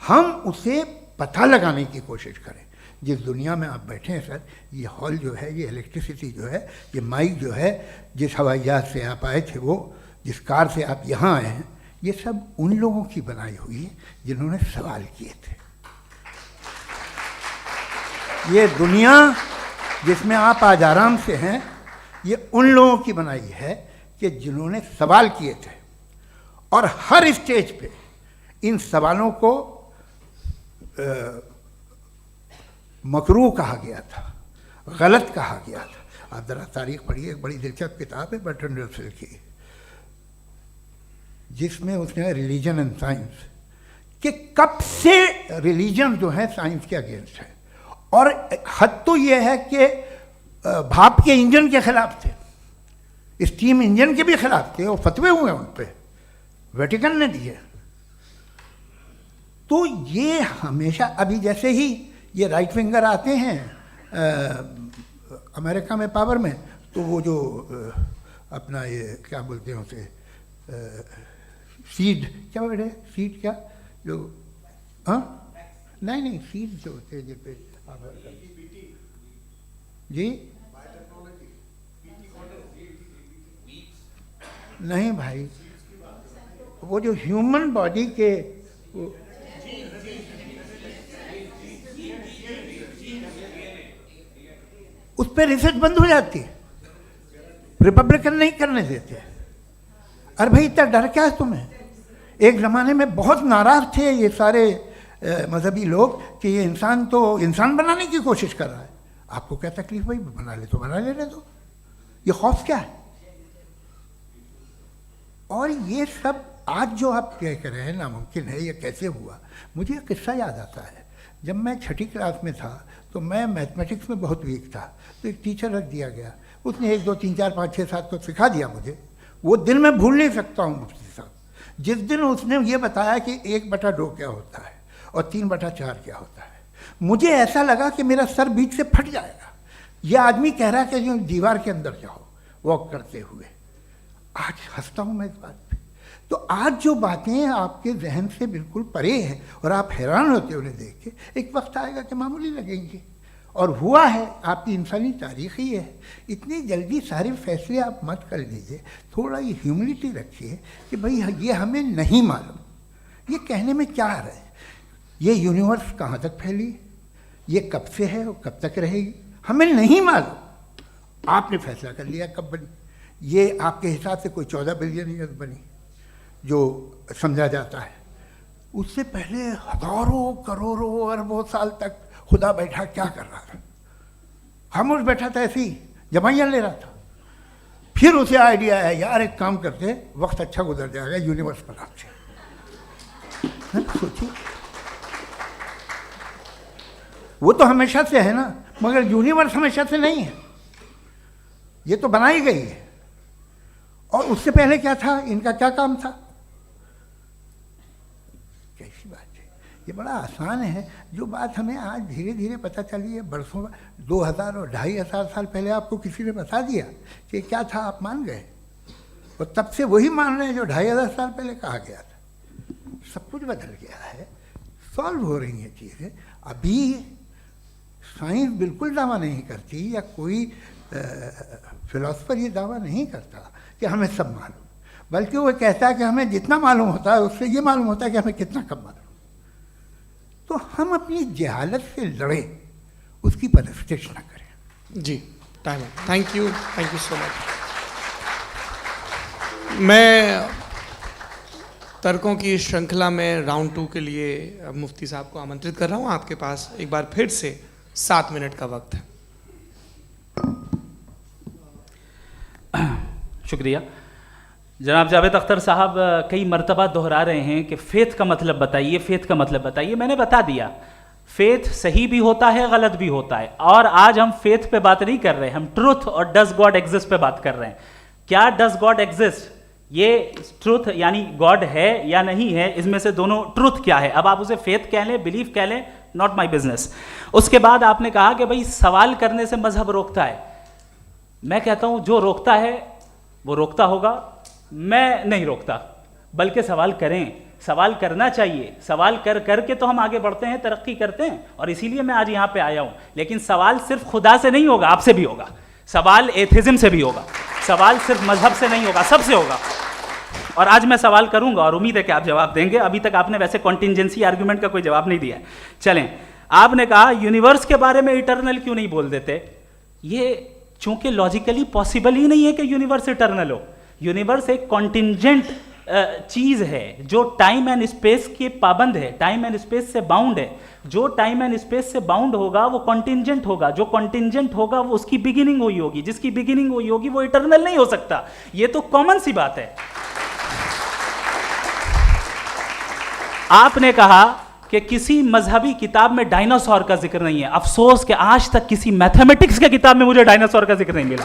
हम उसे पता लगाने की कोशिश करें। जिस दुनिया में आप बैठे हैं सर, ये हॉल जो है, ये इलेक्ट्रिसिटी जो है, ये माइक जो है, जिस हवाई जहाज से आप आए थे, वो जिस कार से आप यहाँ आए हैं, ये सब उन लोगों की बनाई हुई है जिन्होंने सवाल किए थे। ये दुनिया जिसमें आप आज आराम से हैं, ये उन लोगों की बनाई है कि जिन्होंने सवाल किए थे। और हर स्टेज पे इन सवालों को मकरूह कहा गया था, गलत कहा गया था। आप ज़रा तारीख पढ़िए, एक बड़ी दिलचस्प किताब है बर्ट्रैंड रसेल की, जिसमें उसने रिलीजन एंड साइंस कि कब से रिलीजन जो है साइंस के अगेंस्ट है। और हद तो ये है कि भाप के इंजन के खिलाफ थे, स्टीम इंजन के भी खिलाफ थे, और फतवे हुए उन पर, वेटिकन ने दिए। तो ये हमेशा, अभी जैसे ही ये राइट विंगर आते हैं अमेरिका में पावर में, तो वो जो अपना ये क्या बोलते हैं उसे, सीड क्या बोलते हैं, सीड क्या जो, हाँ नहीं सीड जो होते हैं जिस पे जी नहीं भाई, वो जो ह्यूमन बॉडी के उस पर रिसर्च बंद हो जाती है, रिपब्लिकन नहीं करने देते। अरे भाई इतना डर क्या है तुम्हें? एक ज़माने में बहुत नाराज़ थे ये सारे मजहबी लोग कि ये इंसान तो इंसान बनाने की कोशिश कर रहा है। आपको क्या तकलीफ भाई, बना ले तो बना लेने दो, ये खौफ क्या है? और ये सब आज जो आप कह रहे हैं नामुमकिन है, ये कैसे हुआ, मुझे एक किस्सा याद आता है। जब मैं 6ठी क्लास में था तो मैं मैथमेटिक्स में बहुत वीक था, तो एक टीचर रख दिया गया, उसने 1 2 3 4 5 6 7 को सिखा दिया मुझे। वो दिन मैं भूल नहीं सकता हूँ मुफ्ती साहब, जिस दिन उसने ये बताया कि 1/2 क्या होता है और 3/4 क्या होता है, मुझे ऐसा लगा कि मेरा सर बीच से फट जाएगा। ये आदमी कह रहा है कि जो दीवार के अंदर जाओ वॉक करते हुए। आज हंसता हूँ मैं इस बात पे। तो आज जो बातें आपके जहन से बिल्कुल परे हैं और आप हैरान होते उन्हें देख के, एक वक्त आएगा कि मामूली लगेंगे। और हुआ है, आपकी इंसानी तारीख ही है। इतनी जल्दी सारे फैसले आप मत कर लीजिए, थोड़ा ये ह्यूमिलिटी रखिए कि भाई ये हमें नहीं मालूम। ये कहने में क्या आ रहा है, ये यूनिवर्स कहाँ तक फैली, ये कब से है और कब तक रहेगी, हमें नहीं मालूम। आपने फैसला कर लिया कब बनी। ये आपके हिसाब से कोई 14 बिलियन ईयर्स बनी जो समझा जाता है। उससे पहले हजारों करोड़ों अरबों साल तक खुदा बैठा क्या कर रहा था? खामोश बैठा था, ऐसे ही जमाइयाँ ले रहा था। फिर उसे आइडिया आया, यार एक काम करते, वक्त अच्छा गुजर जाएगा, यूनिवर्स पर आपसे सोचिए। वो तो हमेशा से है ना, मगर यूनिवर्स हमेशा से नहीं है, ये तो बनाई गई है। और उससे पहले क्या था, इनका क्या काम था? कैसी बात है, ये बड़ा आसान है। जो बात हमें आज धीरे धीरे पता चली है, बरसों 2000 और 2500 साल पहले आपको किसी ने बता दिया कि क्या था, आप मान गए, और तब से वही मान रहे हैं जो 2500 साल पहले कहा गया था। सब कुछ बदल गया है, सॉल्व हो रही हैं चीज़ें। अभी साइंस बिल्कुल दावा नहीं करती, या कोई फिलोसफर ये दावा नहीं करता कि हमें सब मालूम, बल्कि वो कहता है कि हमें जितना मालूम होता है उससे ये मालूम होता है कि हमें कितना कम मालूम। तो हम अपनी जहालत से लड़ें, उसकी परस्तिश न करें। जी, टाइम है। Thank you so much. मैं तर्कों की श्रृंखला में राउंड 2 के लिए मुफ्ती साहब को आमंत्रित कर रहा हूँ। आपके पास एक बार फिर से 7 मिनट का वक्त है। शुक्रिया। जनाब जावेद अख्तर साहब कई मर्तबा दोहरा रहे हैं कि फ़ेथ का मतलब बताइए, फ़ेथ का मतलब बताइए। मैंने बता दिया, फ़ेथ सही भी होता है, गलत भी होता है। और आज हम फ़ेथ पे बात नहीं कर रहे, हम ट्रुथ और डज गॉड एग्जिस्ट पे बात कर रहे हैं। क्या डज गॉड एग्जिस्ट, ये ट्रुथ यानी गॉड है या नहीं है, इसमें से दोनों ट्रुथ क्या है। अब आप उसे फेथ कह लें, बिलीफ कह लें, नॉट माई बिजनेस। उसके बाद आपने कहा कि भाई सवाल करने से मजहब रोकता है। मैं कहता हूं जो रोकता है वो रोकता होगा, मैं नहीं रोकता, बल्कि सवाल करें, सवाल करना चाहिए। सवाल कर करके तो हम आगे बढ़ते हैं, तरक्की करते हैं, और इसीलिए मैं आज यहां पे आया हूं। लेकिन सवाल सिर्फ खुदा से नहीं होगा, आपसे भी होगा। सवाल एथिज्म से भी होगा, सवाल सिर्फ मजहब से नहीं होगा, सबसे होगा। और आज मैं सवाल करूंगा और उम्मीद है कि आप जवाब देंगे। अभी तक आपने वैसे कॉन्टिंजेंसी आर्गुमेंट का कोई जवाब नहीं दिया है। चलें, आपने कहा यूनिवर्स के बारे में इटर्नल क्यों नहीं बोल देते। ये चूंकि लॉजिकली पॉसिबल ही नहीं है कि यूनिवर्स इटर्नल हो। यूनिवर्स एक कॉन्टिंजेंट चीज है जो टाइम एंड स्पेस के पाबंद है, टाइम एंड स्पेस से बाउंड है। जो टाइम एंड स्पेस से बाउंड होगा वो कॉन्टिंजेंट होगा, जो कॉन्टिंजेंट होगा वो उसकी बिगिनिंग हुई होगी, जिसकी बिगिनिंग हुई होगी वो इटर्नल नहीं हो सकता। ये तो कॉमन सी बात है। आपने कहा कि किसी मजहबी किताब में डायनासोर का जिक्र नहीं है। अफसोस कि आज तक किसी मैथमेटिक्स के किताब में मुझे डायनासोर का जिक्र नहीं मिला।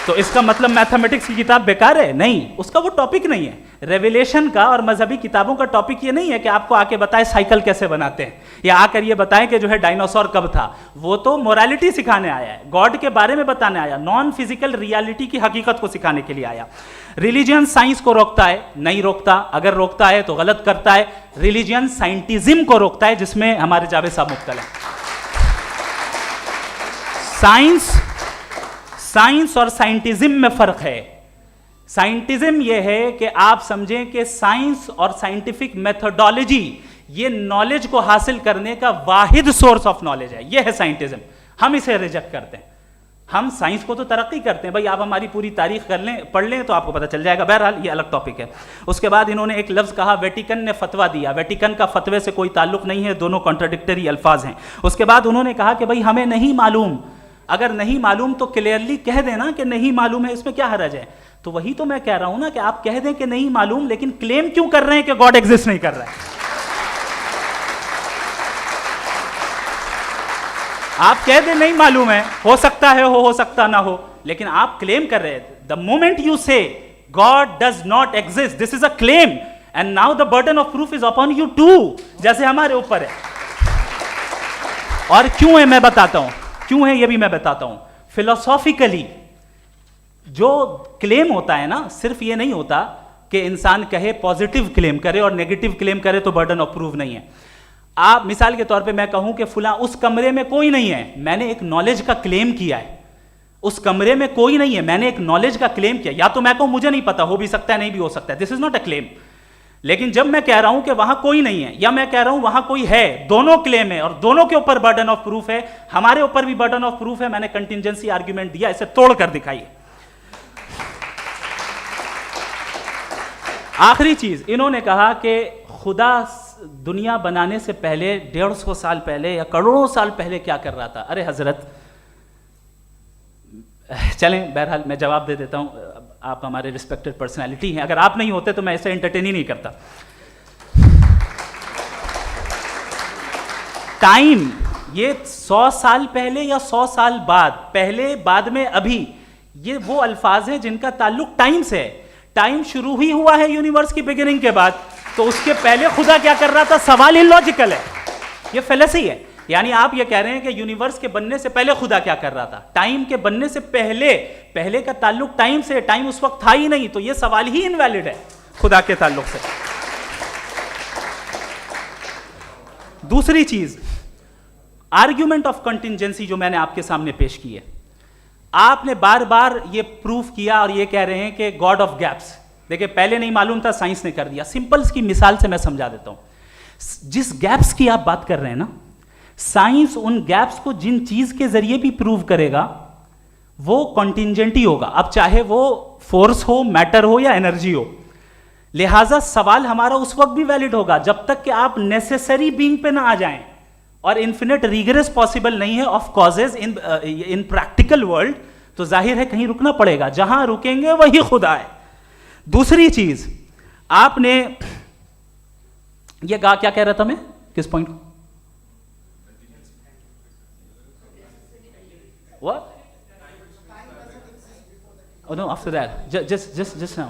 तो इसका मतलब मैथमेटिक्स की किताब बेकार है? नहीं, उसका वो टॉपिक नहीं है। रेवलेशन का और मजहबी किताबों का टॉपिक ये नहीं है कि आपको आके बताए साइकिल कैसे बनाते हैं, या आकर ये बताएं कि जो है डायनासोर कब था। वो तो मोरालिटी सिखाने आया है, गॉड के बारे में बताने आया, नॉन फिजिकल रियलिटी की हकीकत को सिखाने के लिए आया। रिलीजियन साइंस को रोकता है? नहीं रोकता। अगर रोकता है तो गलत करता है। रिलीजियन साइंटिज्म को रोकता है, जिसमें हमारे जावेद साहब मुब्तला हैं। साइंस और साइंटिज्म में फर्क है। साइंटिज्म यह है कि आप समझें कि साइंस और साइंटिफिक मेथोडोलॉजी ये नॉलेज को हासिल करने का वाहिद सोर्स ऑफ नॉलेज है। यह है साइंटिज्म। हम इसे रिजेक्ट करते हैं। हम साइंस को तो तरक्की करते हैं, भाई आप हमारी पूरी तारीख कर लें, पढ़ लें तो आपको पता चल जाएगा। बहरहाल ये अलग टॉपिक है। उसके बाद इन्होंने एक लफ्ज़ कहा, वेटिकन ने फतवा दिया। वेटिकन का फतवे से कोई ताल्लुक नहीं है, दोनों कॉन्ट्राडिक्टरी अल्फाज हैं। उसके बाद उन्होंने कहा कि भाई हमें नहीं मालूम। अगर नहीं मालूम तो क्लियरली कह देना कि नहीं मालूम है, इसमें क्या हरज है। तो वही तो मैं कह रहा हूं ना कि आप कह दें कि नहीं मालूम, लेकिन क्लेम क्यों कर रहे हैं कि गॉड एग्जिस्ट नहीं कर रहा है? आप कह दें नहीं मालूम है, हो सकता है हो सकता ना हो, लेकिन आप क्लेम कर रहे हैं। The moment you say God does not exist, this is a claim, and now the burden of proof is upon you too, जैसे हमारे ऊपर है। और क्यों है मैं बताता हूं, क्यों है ये भी मैं बताता हूं। फिलोसॉफिकली जो क्लेम होता है ना, सिर्फ ये नहीं होता कि इंसान कहे पॉजिटिव क्लेम करे और नेगेटिव क्लेम करे तो बर्डन ऑफ प्रूफ नहीं है। आप मिसाल के तौर पे मैं कहूं कि फुला उस कमरे में कोई नहीं है, मैंने एक नॉलेज का क्लेम किया है। उस कमरे में कोई नहीं है, मैंने एक नॉलेज का क्लेम किया। या तो मैं कहूं मुझे नहीं पता, हो भी सकता है नहीं भी हो सकता है, this is not a claim. लेकिन जब मैं कह रहा हूं कि वहां कोई नहीं है या मैं कह रहा हूं वहां कोई है, दोनों क्लेम है और दोनों के ऊपर बर्डन ऑफ प्रूफ है। हमारे ऊपर भी बर्डन ऑफ प्रूफ है, मैंने कंटिजेंसी आर्ग्यूमेंट दिया, इसे तोड़कर दिखाइए। आखिरी चीज, इन्होंने कहा कि खुदा दुनिया बनाने से पहले 150 साल पहले या करोड़ों साल पहले क्या कर रहा था। अरे हजरत, चलें बहरहाल मैं जवाब दे देता हूं, आप हमारे रिस्पेक्टेड पर्सनालिटी हैं, अगर आप नहीं होते तो मैं ऐसे एंटरटेन ही नहीं करता। टाइम, ये 100 साल पहले या 100 साल बाद, पहले बाद में अभी, ये वो अल्फाज हैं जिनका ताल्लुक टाइम से है। टाइम शुरू ही हुआ है यूनिवर्स की बिगिनिंग के बाद, तो उसके पहले खुदा क्या कर रहा था? सवाल इलॉजिकल है, ये फेलेसी है। यानी आप ये कह रहे हैं कि यूनिवर्स के बनने से पहले खुदा क्या कर रहा था? टाइम के बनने से पहले, पहले का ताल्लुक टाइम से, टाइम उस वक्त था ही नहीं, तो ये सवाल ही इनवैलिड है खुदा के ताल्लुक से। दूसरी चीज, आर्ग्यूमेंट ऑफ कंटिजेंसी जो मैंने आपके सामने पेश की है, आपने बार बार ये प्रूफ किया और ये कह रहे हैं कि गॉड ऑफ गैप्स। देखिए, पहले नहीं मालूम था, साइंस ने कर दिया। सिंपल्स की मिसाल से मैं समझा देता हूं। जिस गैप्स की आप बात कर रहे हैं ना, साइंस उन गैप्स को जिन चीज के जरिए भी प्रूव करेगा वो कॉन्टिंजेंट ही होगा, अब चाहे वो फोर्स हो, मैटर हो या एनर्जी हो। लिहाजा सवाल हमारा उस वक्त भी वैलिड होगा जब तक कि आप नेसेसरी बीइंग पे ना आ जाएं, और इन्फिनिट रिगरेस पॉसिबल नहीं है of causes in practical world, तो जाहिर है कहीं रुकना पड़ेगा, जहां रुकेंगे वही खुदा है। दूसरी चीज, आपने ये कहा, क्या कह रहा था मैं, किस पॉइंट को? What? Oh no, after that, just now.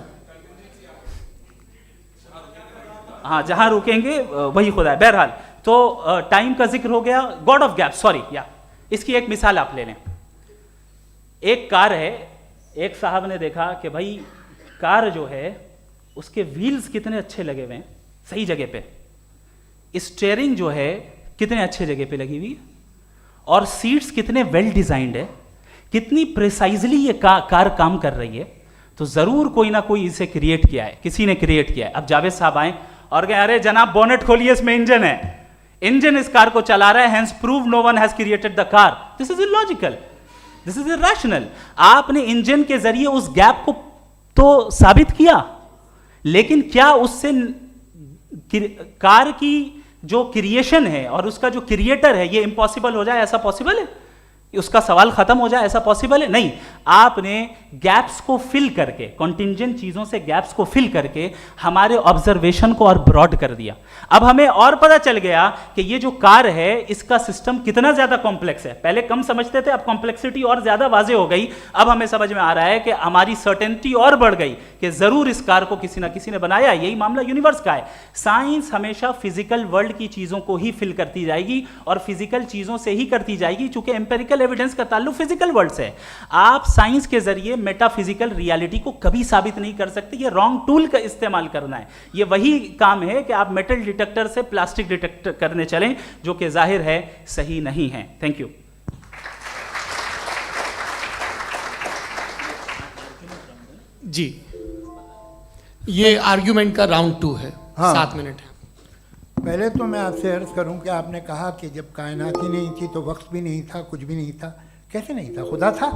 हाँ, जहां रुकेंगे वही खुदा है। बहरहाल, तो टाइम का जिक्र हो गया, गॉड ऑफ गैप, सॉरी, या इसकी एक मिसाल आप ले लें। एक कार है, एक साहब ने देखा कि भाई कार जो है उसके व्हील्स कितने अच्छे लगे हुए हैं, सही जगह पे, स्टीयरिंग जो है कितने अच्छे जगह पे लगी हुई है, और सीट्स कितने वेल डिजाइंड है, कितनी प्रिसाइजली ये कार काम कर रही है, तो जरूर कोई ना कोई इसे क्रिएट किया है, किसी ने क्रिएट किया है। अब जावेद साहब आए और कहे, अरे जनाब बोनेट खोलिए, इसमें इंजन है, इंजन इस कार को चला रहा है, hence prove no one has created the car. This is illogical, this is irrational. आपने इंजन के जरिए उस गैप को तो साबित किया, लेकिन क्या उससे कार की जो क्रिएशन है और उसका जो क्रिएटर है ये इम्पॉसिबल हो जाए? ऐसा पॉसिबल है? उसका सवाल खत्म हो जाए, ऐसा पॉसिबल है? नहीं। आपने गैप्स को फिल करके, कॉन्टिंजेंट चीजों से गैप्स को फिल करके हमारे ऑब्जर्वेशन को और ब्रॉड कर दिया। अब हमें और पता चल गया कि ये जो कार है इसका सिस्टम कितना ज्यादा कॉम्प्लेक्स है। पहले कम समझते थे, अब कॉम्प्लेक्सिटी और ज्यादा वाजे हो गई। अब हमें समझ में आ रहा है कि हमारी सर्टेनिटी और बढ़ गई कि जरूर इस कार को किसी ना किसी ने बनाया। यही मामला यूनिवर्स का है। साइंस हमेशा फिजिकल वर्ल्ड की चीजों को ही फिल करती जाएगी और फिजिकल चीजों से ही करती जाएगी, चूंकि एम्पेरिकल एविडेंस का ताल्लुक फिजिकल वर्ल्ड से है। आप साइंस के जरिए मेटाफिजिकल रियलिटी को कभी साबित नहीं कर सकते। ये रॉन्ग टूल का इस्तेमाल करना है। ये वही काम है कि आप मेटल डिटेक्टर से प्लास्टिक डिटेक्टर करने चलें, जो कि जाहिर है सही नहीं है। Thank you. जी, ये आर्ग्यूमेंट का राउंड 2 है। हाँ। 7 मिनट है। पहले तो मैं आपसे अर्ज करूं कि आपने कहा कि जब कायनात ही नहीं थी तो वक्त भी नहीं था, कुछ भी नहीं था। कैसे नहीं था? खुदा था।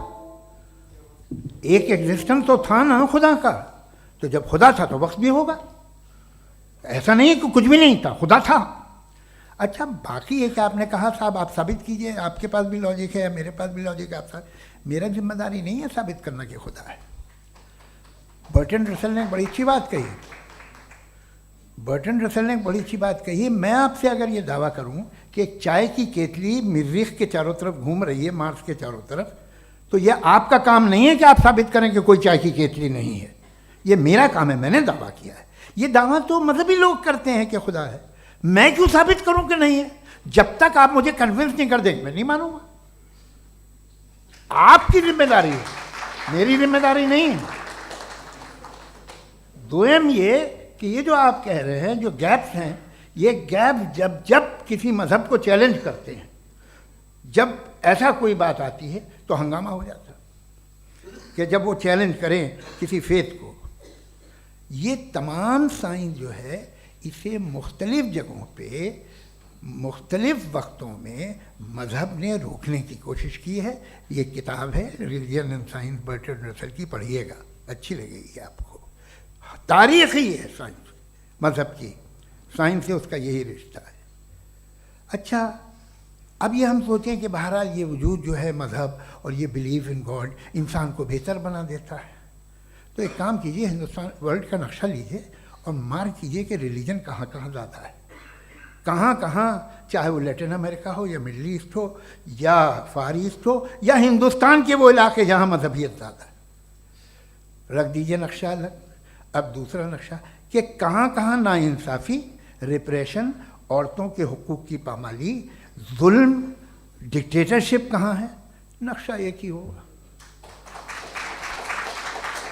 एक एग्जिस्टेंस तो था ना खुदा का। तो जब खुदा था तो वक्त भी होगा। ऐसा नहीं है कि कुछ भी नहीं था, खुदा था। अच्छा, बाकी एक आपने कहा साहब आप साबित कीजिए, आपके पास भी लॉजिक है या मेरे पास भी लॉजिक है। आप मेरा जिम्मेदारी नहीं है साबित करना कि खुदा है। बर्टन रसल ने एक बड़ी अच्छी बात कही। बर्टन रसल ने एक बड़ी अच्छी बात कही। मैं आपसे अगर ये दावा करूं कि एक चाय की केतली मरीख के चारों तरफ घूम रही है, मार्स के चारों तरफ, तो ये आपका काम नहीं है कि आप साबित करें कि कोई चाय की केतली नहीं है। ये मेरा काम है, मैंने दावा किया है। ये दावा तो मजहबी लोग करते हैं कि खुदा है, मैं क्यों साबित करूं कि नहीं है? जब तक आप मुझे कन्विंस नहीं कर देंगे मैं नहीं मानूंगा। आपकी जिम्मेदारी है, मेरी जिम्मेदारी नहीं है। दोयम ये कि ये जो आप कह रहे हैं, जो गैप्स हैं, ये गैप जब जब किसी मजहब को चैलेंज करते हैं, जब ऐसा कोई बात आती है तो हंगामा हो जाता है कि जब वो चैलेंज करें किसी फेथ को। ये तमाम साइंस जो है इसे मुख्तलिफ जगहों पे मुख्तलिफ वक्तों में मज़हब ने रोकने की कोशिश की है। ये किताब है religion and science Burton Russell की, पढ़िएगा, अच्छी लगेगी आपको। तारीख़ ही है साइंस, मज़हब की साइंस से उसका यही रिश्ता है। अच्छा, अब ये हम सोचें कि बहरहाल ये वजूद जो है मज़हब और ये बिलीव इन गॉड इंसान को बेहतर बना देता है, तो एक काम कीजिए, हिंदुस्तान वर्ल्ड का नक्शा लीजिए और मार्क कीजिए कि रिलीजन कहाँ कहाँ ज़्यादा है, कहाँ कहाँ, चाहे वो लैटिन अमेरिका हो या मिडल ईस्ट हो या फार ईस्ट हो या हिंदुस्तान के वो इलाके जहाँ मजहबियत ज़्यादा है। रख दीजिए नक्शा अलग। अब दूसरा नक्शा कि कहाँ कहाँ नाइंसाफ़ी, रिप्रेशन, औरतों के हुकूक की पामाली, जुल्म, डिक्टेटरशिप कहाँ है, नक्शा एक ही होगा।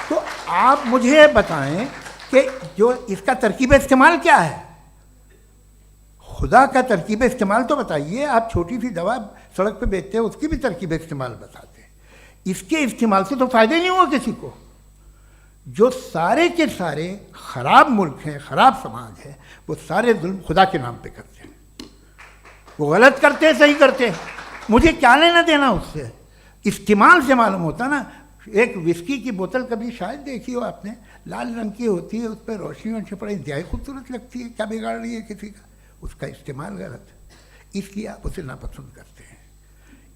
तो आप मुझे बताएं कि जो इसका तरकीब इस्तेमाल क्या है, खुदा का तरकीब इस्तेमाल तो बताइए। आप छोटी सी दवा सड़क पे बेचते हैं, उसकी भी तरकीब इस्तेमाल बताते हैं। इसके इस्तेमाल से तो फ़ायदा ही नहीं हुआ किसी को। जो सारे के सारे ख़राब मुल्क हैं, ख़राब समाज है, वो सारे जुल्म खुदा के नाम पे करते हैं। वो गलत करते हैं, सही करते हैं, मुझे क्या लेना देना उससे। इस्तेमाल से मालूम होता ना। एक विस्की की बोतल कभी शायद देखी हो आपने, लाल रंग की होती है, उस पर रोशनी वोशनी पड़े, इंतहाई खूबसूरत लगती है, क्या बिगाड़ रही है किसी का? उसका इस्तेमाल गलत है, इसलिए आप उसे नापसंद करते हैं।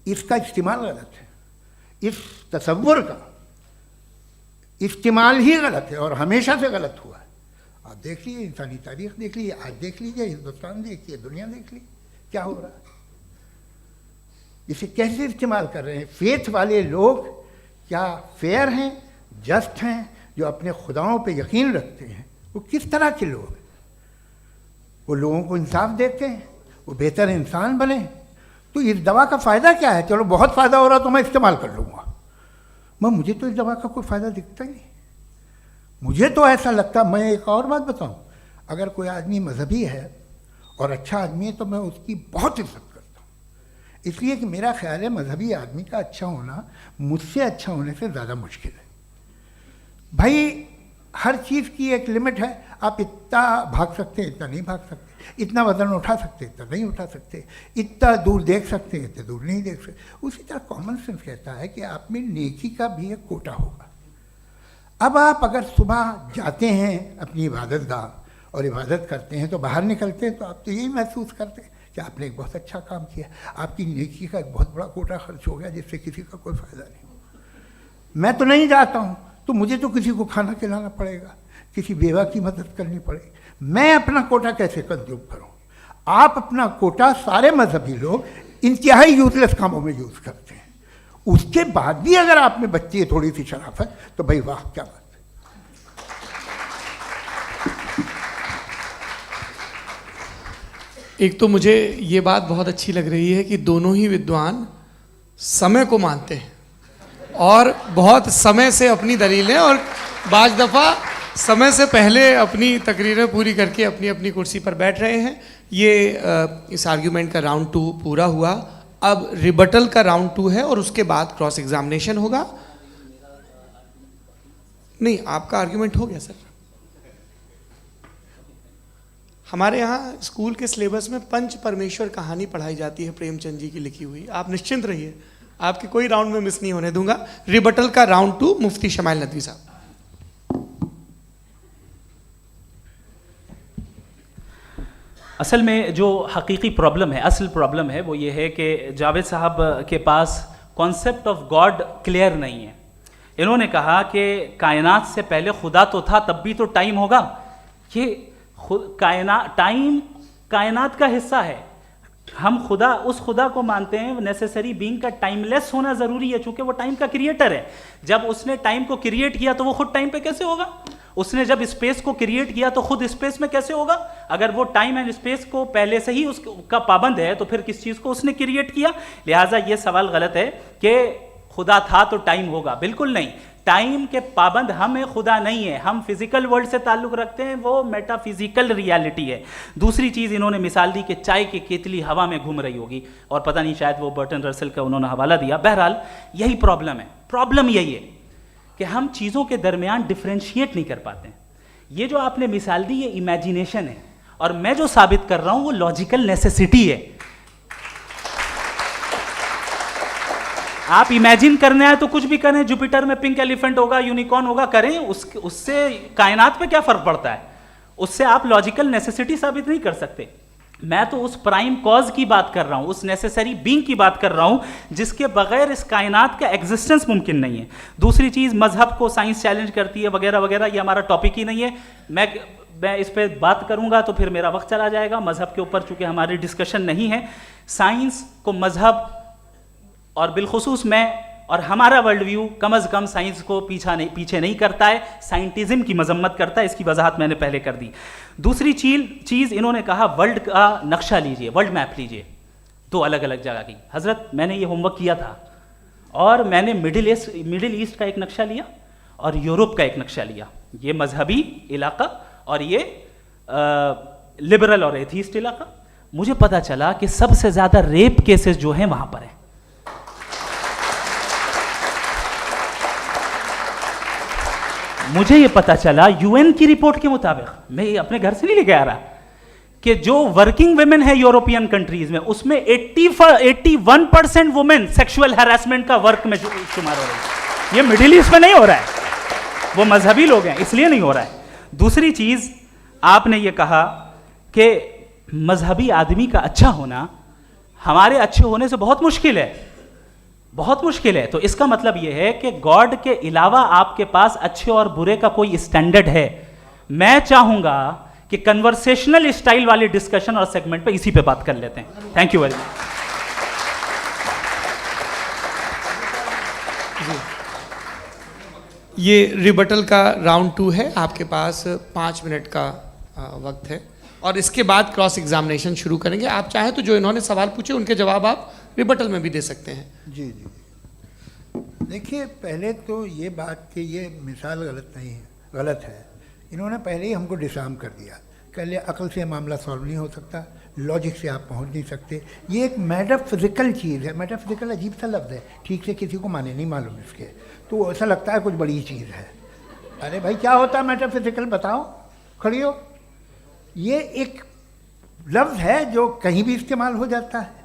इसका इस्तेमाल गलत है, इस तसव्वुर का इस्तेमाल ही गलत है और हमेशा से गलत हुआ है। आप देख लीजिए, इंसानी तारीख देख लीजिए, आज देख लीजिए, हिंदुस्तान देखिए, दुनिया देख लीजिए, क्या हो रहा है। इसे कैसे इस्तेमाल कर रहे हैं? फेथ वाले लोग क्या फेयर हैं, जस्ट हैं, जो अपने खुदाओं पे यकीन रखते हैं, वो किस तरह के लोग हैं? वो लोगों को इंसाफ देते हैं, वो बेहतर इंसान बने। तो इस दवा का फ़ायदा क्या है? चलो बहुत फ़ायदा हो रहा तो मैं इस्तेमाल कर लूँगा, मैं मुझे तो इस दवा का कोई फ़ायदा दिखता ही नहीं। मुझे तो ऐसा लगता, मैं एक और बात बताऊँ, अगर कोई आदमी मजहबी है और अच्छा आदमी है तो मैं उसकी बहुत इज्जत करता हूँ, इसलिए कि मेरा ख्याल है मजहबी आदमी का अच्छा होना मुझसे अच्छा होने से ज़्यादा मुश्किल है। भाई हर चीज़ की एक लिमिट है। आप इतना भाग सकते हैं, इतना नहीं भाग सकते, इतना वज़न उठा सकते, इतना नहीं उठा सकते, इतना दूर देख सकते हैं, इतना दूर नहीं देख सकते। उसी तरह कॉमन सेंस कहता है कि आप में नेकी का भी एक कोटा होगा। अब आप अगर सुबह जाते हैं अपनी इबादत गाह और इबादत करते हैं तो बाहर निकलते हैं तो आप तो यही महसूस करते हैं कि आपने एक बहुत अच्छा काम किया, आपकी नेकी का एक बहुत बड़ा कोटा खर्च हो गया जिससे किसी का कोई फ़ायदा नहीं। मैं तो नहीं जाता हूँ तो मुझे तो किसी को खाना खिलाना पड़ेगा, किसी बेवा की मदद करनी पड़ेगी, मैं अपना कोटा कैसे कंज्यूम करूँ? आप अपना कोटा, सारे मजहबी लोग इंतहाई यूजलेस कामों में यूज़ करते हैं। उसके बाद भी अगर आप में बच्ची है थोड़ी सी शराफत तो भाई वाह क्या बात है। एक तो मुझे ये बात बहुत अच्छी लग रही है कि दोनों ही विद्वान समय को मानते हैं और बहुत समय से अपनी दलीलें और बाज़ दफ़ा समय से पहले अपनी तकरीरें पूरी करके अपनी अपनी कुर्सी पर बैठ रहे हैं। ये इस आर्ग्यूमेंट का राउंड 2 पूरा हुआ। अब रिबटल का राउंड 2 है और उसके बाद क्रॉस एग्जामिनेशन होगा। नहीं, आपका आर्ग्यूमेंट हो गया सर। हमारे यहाँ स्कूल के सिलेबस में पंच परमेश्वर कहानी पढ़ाई जाती है, प्रेमचंद जी की लिखी हुई। आप निश्चिंत रहिए, आपके कोई राउंड में मिस नहीं होने दूंगा। रिबटल का राउंड 2, मुफ्ती शमाइल नदवी साहब। असल में जो हकीकी प्रॉब्लम है, असल प्रॉब्लम है, वो ये है कि जावेद साहब के पास कॉन्सेप्ट ऑफ गॉड क्लियर नहीं है। इन्होंने कहा कि कायनात से पहले खुदा तो था, तब भी तो टाइम होगा। ये टाइम कायनात का हिस्सा है। हम खुदा, उस खुदा को मानते हैं, नेसेसरी बीइंग का टाइमलेस होना जरूरी है, चूंकि वो टाइम का क्रिएटर है। जब उसने टाइम को क्रिएट किया तो वो खुद टाइम पे कैसे होगा? उसने जब स्पेस को क्रिएट किया तो खुद स्पेस में कैसे होगा? अगर वो टाइम एंड स्पेस को पहले से ही उसका पाबंद है तो फिर किस चीज को उसने क्रिएट किया? लिहाजा ये सवाल गलत है कि खुदा था तो टाइम होगा। बिल्कुल नहीं, टाइम के पाबंद हम हैं, खुदा नहीं है। हम फिजिकल वर्ल्ड से ताल्लुक रखते हैं, वो मेटाफिजिकल रियलिटी है। दूसरी चीज इन्होंने मिसाल दी कि चाय की केतली हवा में घूम रही होगी, और पता नहीं शायद वो बर्टन रसल का उन्होंने हवाला दिया। बहरहाल यही प्रॉब्लम है। प्रॉब्लम यही है कि हम चीजों के दरमियान डिफरेंशिएट नहीं कर पाते। ये जो आपने मिसाल दी ये इमेजिनेशन है, और मैं जो साबित कर रहा हूं वो लॉजिकल नेसेसिटी है। आप इमेजिन करने आए तो कुछ भी करें, जुपिटर में पिंक एलिफेंट होगा, यूनिकॉर्न होगा, करें, उससे कायनात पे क्या फर्क पड़ता है? उससे आप लॉजिकल नेसेसिटी साबित नहीं कर सकते। मैं तो उस प्राइम कॉज की बात कर रहा हूं, उस नेसेसरी बीइंग की बात कर रहा हूं जिसके बगैर इस कायनात का एग्जिस्टेंस मुमकिन नहीं है। दूसरी चीज, मजहब को साइंस चैलेंज करती है वगैरह वगैरह, ये हमारा टॉपिक ही नहीं है। मैं इस पे बात करूंगा तो फिर मेरा वक्त चला जाएगा। मजहब के ऊपर चूंकि हमारी डिस्कशन नहीं है, साइंस को मजहब और बिलखुसूस मैं और हमारा वर्ल्ड व्यू कम अज़ कम साइंस को पीछे नहीं करता है, साइंटिज्म की मजम्मत करता है। इसकी वजाहत मैंने पहले कर दी। दूसरी चीज़ इन्होंने कहा वर्ल्ड का नक्शा लीजिए, वर्ल्ड मैप लीजिए, दो अलग अलग जगह की। हजरत, मैंने ये होमवर्क किया था और मैंने मिडिल ईस्ट का एक नक्शा लिया और यूरोप का एक नक्शा लिया। ये मजहबी इलाका और ये लिबरल और एथीस्ट इलाका। मुझे पता चला कि सबसे ज़्यादा रेप केसेस जो हैं वहाँ पर हैं। मुझे ये पता चला यूएन की रिपोर्ट के मुताबिक, मैं ये अपने घर से नहीं लेके आ रहा, कि जो वर्किंग वुमेन है यूरोपियन कंट्रीज में, उसमें 81% वुमेन सेक्सुअल हैरेसमेंट का वर्क में शुमार हो रही है। ये मिडिल ईस्ट में नहीं हो रहा है, वो मजहबी लोग हैं इसलिए नहीं हो रहा है। दूसरी चीज, आपने ये कहा कि मजहबी आदमी का अच्छा होना हमारे अच्छे होने से बहुत मुश्किल है, बहुत मुश्किल है। तो इसका मतलब यह है कि गॉड के अलावा आपके पास अच्छे और बुरे का कोई स्टैंडर्ड है। मैं चाहूंगा कि कन्वर्सेशनल स्टाइल वाली डिस्कशन और सेगमेंट पे इसी पे बात कर लेते हैं। Thank you very much. ये रिबटल का राउंड 2 है। आपके पास 5 मिनट का वक्त है और इसके बाद क्रॉस एग्जामिनेशन शुरू करेंगे। आप चाहें तो जो इन्होंने सवाल पूछे उनके जवाब आप रिबटल में भी दे सकते हैं। जी जी, देखिए, पहले तो ये बात कि ये मिसाल गलत नहीं है, गलत है। इन्होंने पहले ही हमको डिसार्म कर दिया। कह लिया अकल से मामला सॉल्व नहीं हो सकता, लॉजिक से आप पहुंच नहीं सकते। ये एक मेटाफिजिकल चीज़ है। मेटाफिजिकल अजीब सा लफ्ज़ है, ठीक से किसी को माने नहीं मालूम इसके, तो ऐसा लगता है कुछ बड़ी चीज़ है। अरे भाई, क्या होता है मेटाफिजिकल, बताओ, खड़ी हो। ये एक लफ्ज़ है जो कहीं भी इस्तेमाल हो जाता है।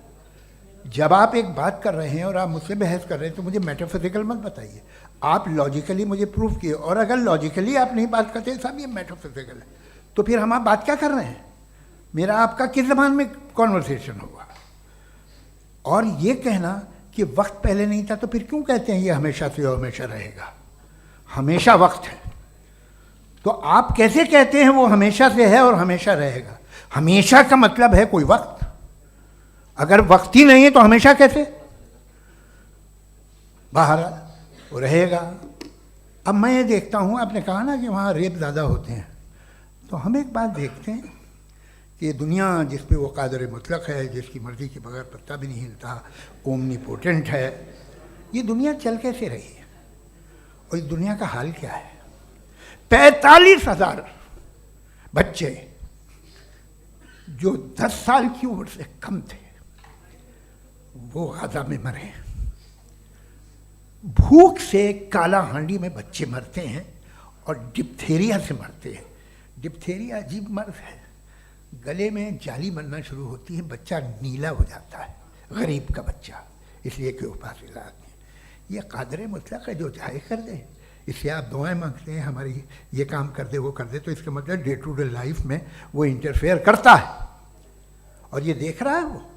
जब आप एक बात कर रहे हैं और आप मुझसे बहस कर रहे हैं तो मुझे मेटाफिजिकल मत बताइए, आप लॉजिकली मुझे प्रूफ किए। और अगर लॉजिकली आप नहीं बात करते साहब ये मेटाफिजिकल है, तो फिर हम आप बात क्या कर रहे हैं? मेरा आपका किस ज़बान में कॉन्वर्सेशन होगा? और ये कहना कि वक्त पहले नहीं था, तो फिर क्यों कहते हैं ये हमेशा से और हमेशा रहेगा? हमेशा वक्त है, तो आप कैसे कहते हैं वो हमेशा से है और हमेशा रहेगा? हमेशा का मतलब है कोई वक्त, अगर वक्त ही नहीं है तो हमेशा कैसे? बाहर वो रहेगा। अब मैं ये देखता हूँ, आपने कहा ना कि वहाँ रेप ज़्यादा होते हैं, तो हम एक बात देखते हैं कि दुनिया जिस पे वो कादर मुतलक है, जिसकी मर्ज़ी के बगैर पत्ता भी नहीं हिलता, ओमनीपोटेंट है, ये दुनिया चल कैसे रही है? और इस दुनिया का हाल क्या है? 45,000 बच्चे जो 10 साल की उम्र से कम थे वो गाजा में मरे। भूख से काला हांडी में बच्चे मरते हैं और डिप्थेरिया से मरते हैं। डिप्थेरिया अजीब मर्ज है, गले में जाली बनना शुरू होती है, बच्चा नीला हो जाता है, गरीब का बच्चा, इसलिए कि वो पास इलाज नहीं। ये कादर मुतलक है जो चाहे कर दे, इससे आप दुआएं मांगते हैं हमारी ये काम कर दे वो कर दे, तो इसका मतलब डे टू डे लाइफ में वो इंटरफेयर करता है और ये देख रहा है वो।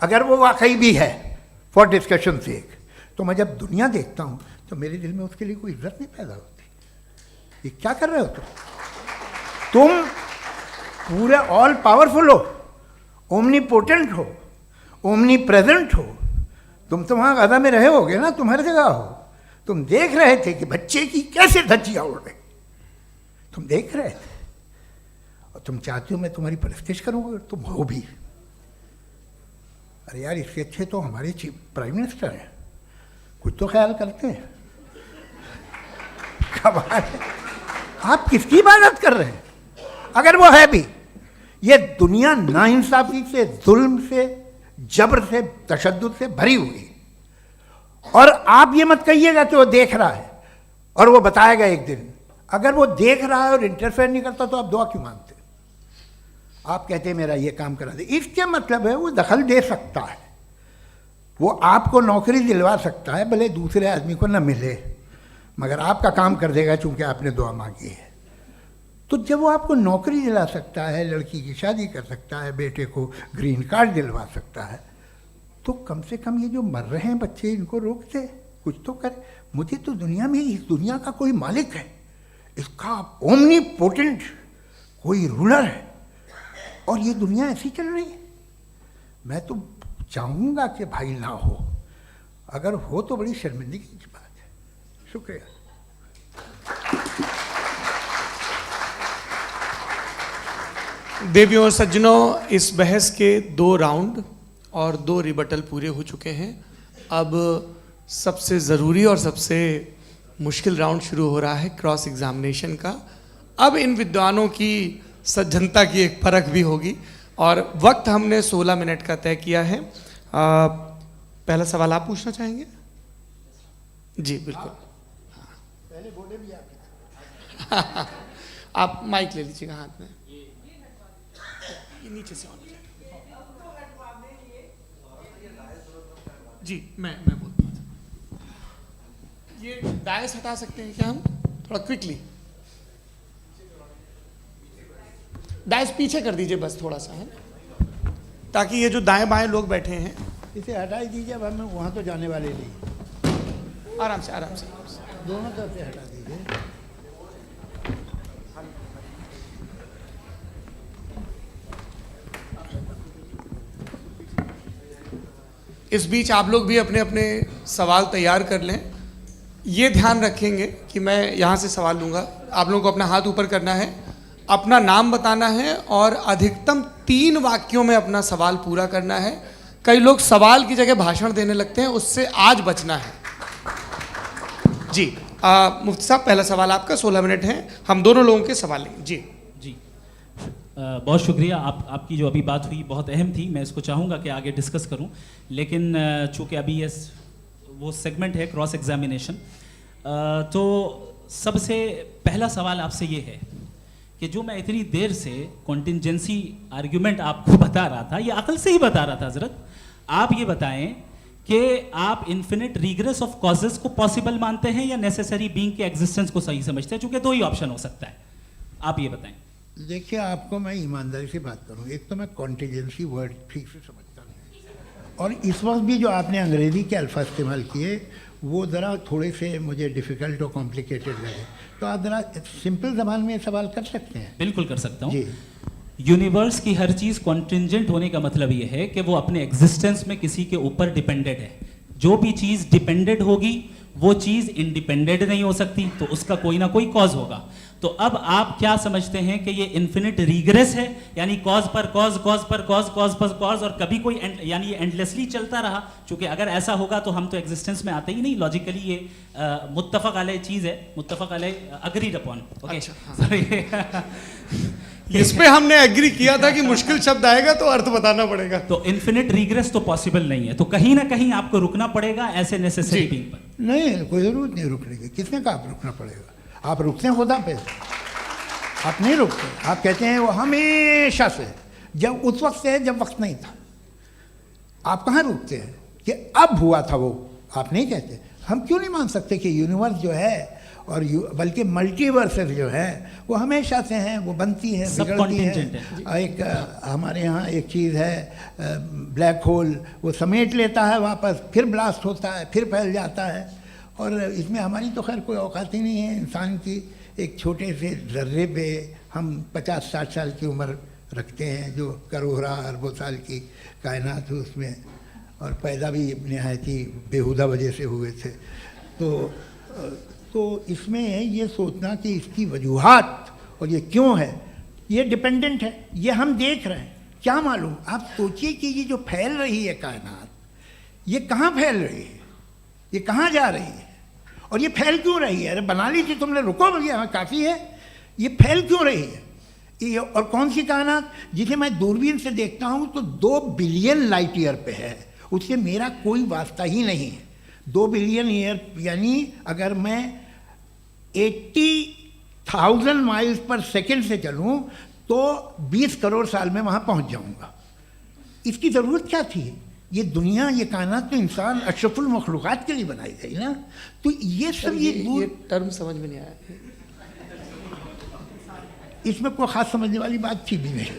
अगर वो वाकई भी है फॉर डिस्कशन सेक, तो मैं जब दुनिया देखता हूँ तो मेरे दिल में उसके लिए कोई इज्जत नहीं पैदा होती। ये क्या कर रहे हो तुम पूरे ऑल पावरफुल हो, ओमनीपोटेंट हो, ओमनी प्रेजेंट हो। तुम तो वहाँ गादा में रहे होगे ना, तुम हर जगह हो। तुम देख रहे थे कि बच्चे की कैसे धज्जियाँ उड़ रही, तुम देख रहे थे, और तुम चाहते हो मैं तुम्हारी परस्तिश करूँगा, तुम हो भी। अरे यार, इसके अच्छे तो हमारे चीफ प्राइम मिनिस्टर हैं, कुछ तो ख्याल करते हैं। कमाल है, आप किसकी इबादत कर रहे हैं? अगर वो है भी, ये दुनिया नाइंसाफी से, जुल्म से, जबर से, तशद्दुद से भरी हुई। और आप ये मत कहिएगा कि वो देख रहा है और वो बताएगा एक दिन। अगर वो देख रहा है और इंटरफेयर नहीं करता तो आप दुआ क्यों मांगते? आप कहते हैं मेरा ये काम करा दे, इसके मतलब है वो दखल दे सकता है, वो आपको नौकरी दिलवा सकता है, भले दूसरे आदमी को न मिले, मगर आपका काम कर देगा चूंकि आपने दुआ मांगी है। तो जब वो आपको नौकरी दिला सकता है, लड़की की शादी कर सकता है, बेटे को ग्रीन कार्ड दिलवा सकता है, तो कम से कम ये जो मर रहे हैं बच्चे, इनको रोक दे, कुछ तो करे। मुझे तो दुनिया में, इस दुनिया का कोई मालिक है, इसका ओमनीपोटेंट कोई रूलर है, और ये दुनिया ऐसी चल रही है। मैं तो चाहूँगा कि भाई ना हो, अगर हो तो बड़ी शर्मिंदगी की बात है। शुक्रिया। देवियों और सज्जनों, इस बहस के 2 राउंड और 2 रिबटल पूरे हो चुके हैं। अब सबसे ज़रूरी और सबसे मुश्किल राउंड शुरू हो रहा है, क्रॉस एग्जामिनेशन का। अब इन विद्वानों की सज्जनता की एक परख भी होगी, और वक्त हमने 16 मिनट का तय किया है। पहला सवाल आप पूछना चाहेंगे? जी बिल्कुल। पहले बोले भी आप आप माइक ले लीजिएगा हाथ में, ये नीचे से ऑन कीजिए। जी मैं बोलता हूँ, ये डायस हटा सकते हैं क्या हम थोड़ा क्विकली? डायस पीछे कर दीजिए बस थोड़ा सा, है, ताकि ये जो दाएं बाएं लोग बैठे हैं, इसे हटा ही दीजिए। अब हमें वहाँ तो जाने वाले नहीं, आराम से आराम से आराम से। दोनों तरफ से हटा दीजिए। इस बीच आप लोग भी अपने अपने सवाल तैयार कर लें। ये ध्यान रखेंगे कि मैं यहाँ से सवाल लूँगा, आप लोगों को अपना हाथ ऊपर करना है, अपना नाम बताना है, और अधिकतम 3 वाक्यों में अपना सवाल पूरा करना है। कई लोग सवाल की जगह भाषण देने लगते हैं, उससे आज बचना है। जी मुफ्ती साहब, पहला सवाल आपका, 16 मिनट हैं, हम दोनों लोगों के सवाल लेंगे। जी जी बहुत शुक्रिया। आपकी जो अभी बात हुई बहुत अहम थी, मैं इसको चाहूँगा कि आगे डिस्कस करूँ, लेकिन चूँकि अभी ये वो सेगमेंट है क्रॉस एग्जामिनेशन, तो सबसे पहला सवाल आपसे ये है कि जो मैं इतनी देर से कॉन्टिंजेंसी आर्ग्यूमेंट आपको बता रहा था, ये अकल से ही बता रहा था हजरत, आप ये बताएं कि आप इन्फिनिट रिग्रेस ऑफ कॉजेस को पॉसिबल मानते हैं या नेसेसरी बीइंग के एग्जिस्टेंस को सही समझते हैं, चूंकि 2 ही ऑप्शन हो सकता है, आप ये बताएं। देखिए, आपको मैं ईमानदारी से बात करूँ, एक तो मैं कॉन्टिजेंसी वर्ड ठीक से समझता नहीं, और इस वक्त भी जो आपने अंग्रेज़ी के अल्फाज इस्तेमाल किए वो ज़रा थोड़े से मुझे डिफ़िकल्ट और कॉम्प्लिकेटेड लगे, तो आप ज़रा सिंपल ज़बान में सवाल कर सकते हैं? बिल्कुल कर सकता हूँ जी। यूनिवर्स की हर चीज़ कॉन्टिंजेंट होने का मतलब ये है कि वो अपने एग्जिस्टेंस में किसी के ऊपर डिपेंडेड है। जो भी चीज़ डिपेंडेड होगी वो चीज़ इंडिपेंडेंट नहीं हो सकती, तो उसका कोई ना कोई कॉज होगा। तो अब आप क्या समझते हैं कि ये इन्फिनिट रिग्रेस है, यानी कॉज पर कॉज, कॉज पर कॉज, कॉज पर कॉज, और कभी कोई यानी ये एंडलेसली चलता रहा? क्योंकि अगर ऐसा होगा तो हम तो एग्जिस्टेंस में आते ही नहीं, लॉजिकली ये मुत्तफक अलैह चीज़ है, मुत्तफक अलैह अग्रीड अपॉन। इस पे हमने एग्री किया था कि मुश्किल शब्द आएगा तो अर्थ बताना पड़ेगा। तो इन्फिनिट रिग्रेस तो पॉसिबल नहीं है, तो कहीं ना कहीं आपको रुकना पड़ेगा ऐसे नेसेसरी बीइंग पर। नहीं, कोई ज़रूरत नहीं रुकने की। किसने कहा आप रुकना पड़ेगा? आप रुकते हैं खुदा पे, आप नहीं रुकते। आप कहते हैं वो हमेशा से, जब उस वक्त से जब वक्त नहीं था। आप कहाँ रुकते हैं कि अब हुआ था वो? आप नहीं कहते। हम क्यों नहीं मान सकते कि यूनिवर्स जो है और बल्कि मल्टीवर्सेस जो है वो हमेशा से हैं, वो बनती है, बिगड़ती है। एक हमारे यहाँ एक चीज़ है ब्लैक होल, वो समेट लेता है वापस, फिर ब्लास्ट होता है, फिर फैल जाता है। और इसमें हमारी तो खैर कोई औकात ही नहीं है। इंसान की एक छोटे से ज़र्रे पे हम 50-60 साल की उम्र रखते हैं, जो करोड़ों अरबों साल की कायनात है उसमें, और पैदा भी नहायत ही बेहुदा वजह से हुए थे। तो इसमें ये सोचना कि इसकी वजूहात और ये क्यों है, ये डिपेंडेंट है, ये हम देख रहे हैं, क्या मालूम। आप सोचिए कि ये जो फैल रही है कायनात, ये कहाँ फैल रही है, ये कहाँ जा रही है, और ये फैल क्यों रही है। अरे बना ली थी तुमने, रुको भैया, काफ़ी है। ये फैल क्यों रही है, ये और कौन सी कायनात जिसे मैं दूरबीन से देखता हूँ तो 2 बिलियन लाइट ईयर पे है, उससे मेरा कोई वास्ता ही नहीं है। 2 बिलियन ईयर यानी अगर मैं 80,000 माइल्स पर सेकेंड से चलूँ तो 20 करोड़ साल में वहाँ पहुँच जाऊँगा। इसकी ज़रूरत क्या थी। ये दुनिया, ये कायनात तो इंसान अशरफुल मखलूक़ात के लिए बनाई गई ना। तो ये सब ये टर्म समझ में नहीं आया, इसमें कोई ख़ास समझने वाली बात थी भी नहीं।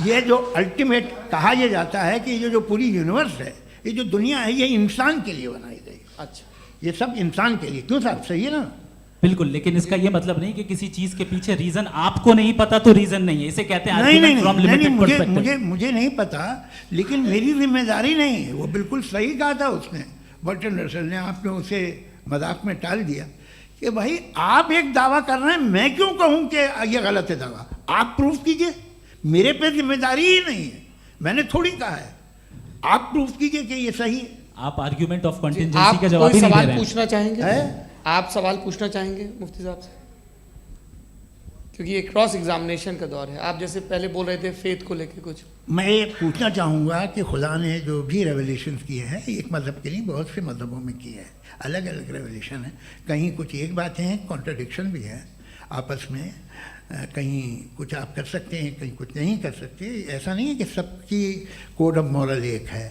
ये जो अल्टीमेट कहा यह जाता है कि ये जो पूरी यूनिवर्स है, ये जो दुनिया है, ये इंसान के लिए बनाई गई। अच्छा, ये सब इंसान के लिए। क्यों साहब, सही है ना। बिल्कुल, लेकिन इसका ये मतलब नहीं कि किसी चीज के पीछे रीजन आपको नहीं पता तो रीजन नहीं है, इसे कहते हैं नहीं, from limited perspective। मुझे नहीं पता, लेकिन मेरी जिम्मेदारी नहीं है। वो बिल्कुल सही कहा था उसने, बर्टन रसल ने। आपने उसे मजाक में टाल दिया कि भाई आप एक दावा कर रहे हैं, मैं क्यों कहूँ कि ये गलत है दावा। आप प्रूफ कीजिए, मेरे पे जिम्मेदारी ही नहीं है, मैंने थोड़ी कहा है। आप प्रूफ कीजिए कि ये सही है। आप आर्ग्यूमेंट ऑफ कॉन्टिजेंसी आप का जवाब कोई ही नहीं दे सवाल रहे हैं। पूछना चाहेंगे? है? आप सवाल पूछना चाहेंगे मुफ्ती साहब से, क्योंकि ये क्रॉस एग्जामिनेशन का दौर है। आप जैसे पहले बोल रहे थे फेथ को लेके कुछ। मैं ये पूछना चाहूँगा कि खुदा ने जो भी रेवलेशन किए हैं, एक मज़हब के लिए बहुत से मज़हबों में किए हैं, अलग अलग रेवलेशन है। कहीं कुछ एक बातें हैं, कॉन्ट्रडिक्शन भी है आपस में, कहीं कुछ आप कर सकते हैं, कहीं कुछ नहीं कर सकते। ऐसा नहीं है कि सबकी कोड ऑफ मॉरल एक है।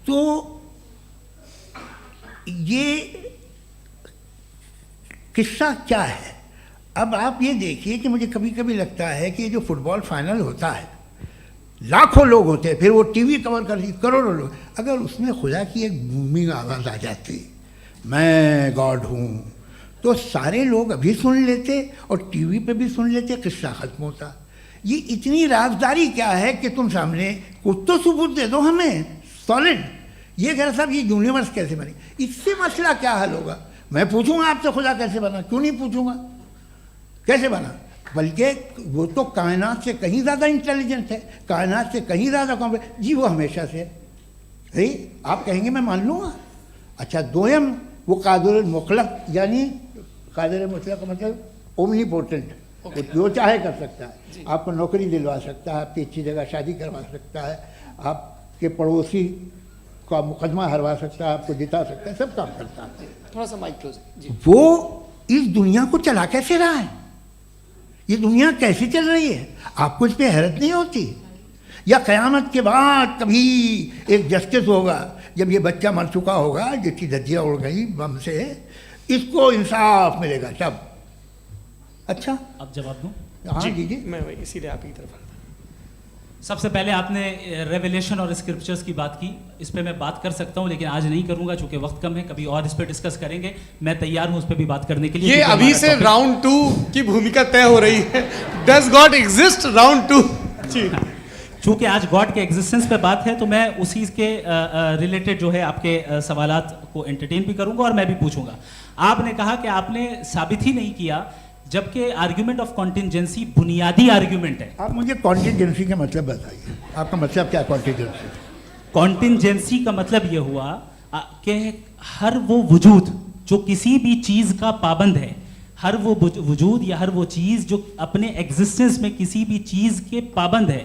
तो ये किस्सा क्या है। अब आप ये देखिए कि मुझे कभी कभी लगता है कि जो फुटबॉल फाइनल होता है, लाखों लोग होते हैं, फिर वो टीवी कवर कर, करोड़ों लोग, अगर उसमें खुदा की एक बूमिंग आवाज़ आ जाती, मैं गॉड हूँ, तो सारे लोग अभी सुन लेते और टीवी पे भी सुन लेते, किस्सा ख़त्म होता। ये इतनी राजदारी क्या है कि तुम सामने कुछ तो सबूत दे दो हमें सॉलिड। ये कह साहब ये यूनिवर्स कैसे बनी, इससे मसला क्या हल होगा। मैं पूछूंगा आपसे खुदा कैसे बना, क्यों नहीं पूछूंगा कैसे बना, बल्कि वो तो कायनात से कहीं ज़्यादा इंटेलिजेंट है, कायनात से कहीं ज़्यादा कॉम्प्लेक्स। जी वो हमेशा से है, आप कहेंगे मैं मान लूँगा। अच्छा, दोयम वो कादिर मुतलक, यानी कादिर मुतलक का मतलब ओमनीपोटेंट, वो जो चाहे कर सकता है। आपको नौकरी दिलवा सकता है, आपकी अच्छी जगह शादी करवा सकता है, आपके पड़ोसी का मुकदमा हरवा सकता है, आपको जिता सकता है, सब काम करता है। थोड़ा सा माइक क्लोज जी। वो इस दुनिया को चला कैसे रहा है, ये दुनिया कैसे चल रही है, आपको इस पर हैरत नहीं होती। या क़यामत के बाद कभी एक जस्टिस होगा, जब ये बच्चा मर चुका होगा, जिसकी धज्जियाँ उड़ गई बम से, इसको इंसाफ मिलेगा तब। अच्छा, अब जवाब दूं? हाँ जी, मैं इसीलिए आप की तरफ। सबसे पहले आपने रेवलेशन और स्क्रिप्चर्स की बात की, इस पे मैं बात कर सकता हूं, लेकिन आज नहीं करूंगा चूंकि वक्त कम है, कभी और इस पे डिस्कस करेंगे। मैं तैयार हूं उस पे भी बात करने के लिए। ये अभी से राउंड 2 की भूमिका तय हो रही है। डज गॉड एग्जिस्ट राउंड 2 जी। चूंकि आज गॉड के एग्जिस्टेंस पे बात है, तो मैं उसी के रिलेटेड जो है आपके सवालात को एंटरटेन भी करूंगा और मैं भी पूछूंगा। आपने कहा कि आपने साबित ही नहीं किया, जबकि आर्ग्यूमेंट ऑफ कॉन्टिजेंसी बुनियादी आर्ग्यूमेंट है। आप मुझे कॉन्टिजेंसी का मतलब बताइए, आपका मतलब क्या है कॉन्टिजेंसी? कॉन्टिजेंसी का मतलब यह हुआ कि हर वो वजूद जो किसी भी चीज़ का पाबंद है, हर वो वजूद या हर वो चीज़ जो अपने एग्जिस्टेंस में किसी भी चीज़ के पाबंद है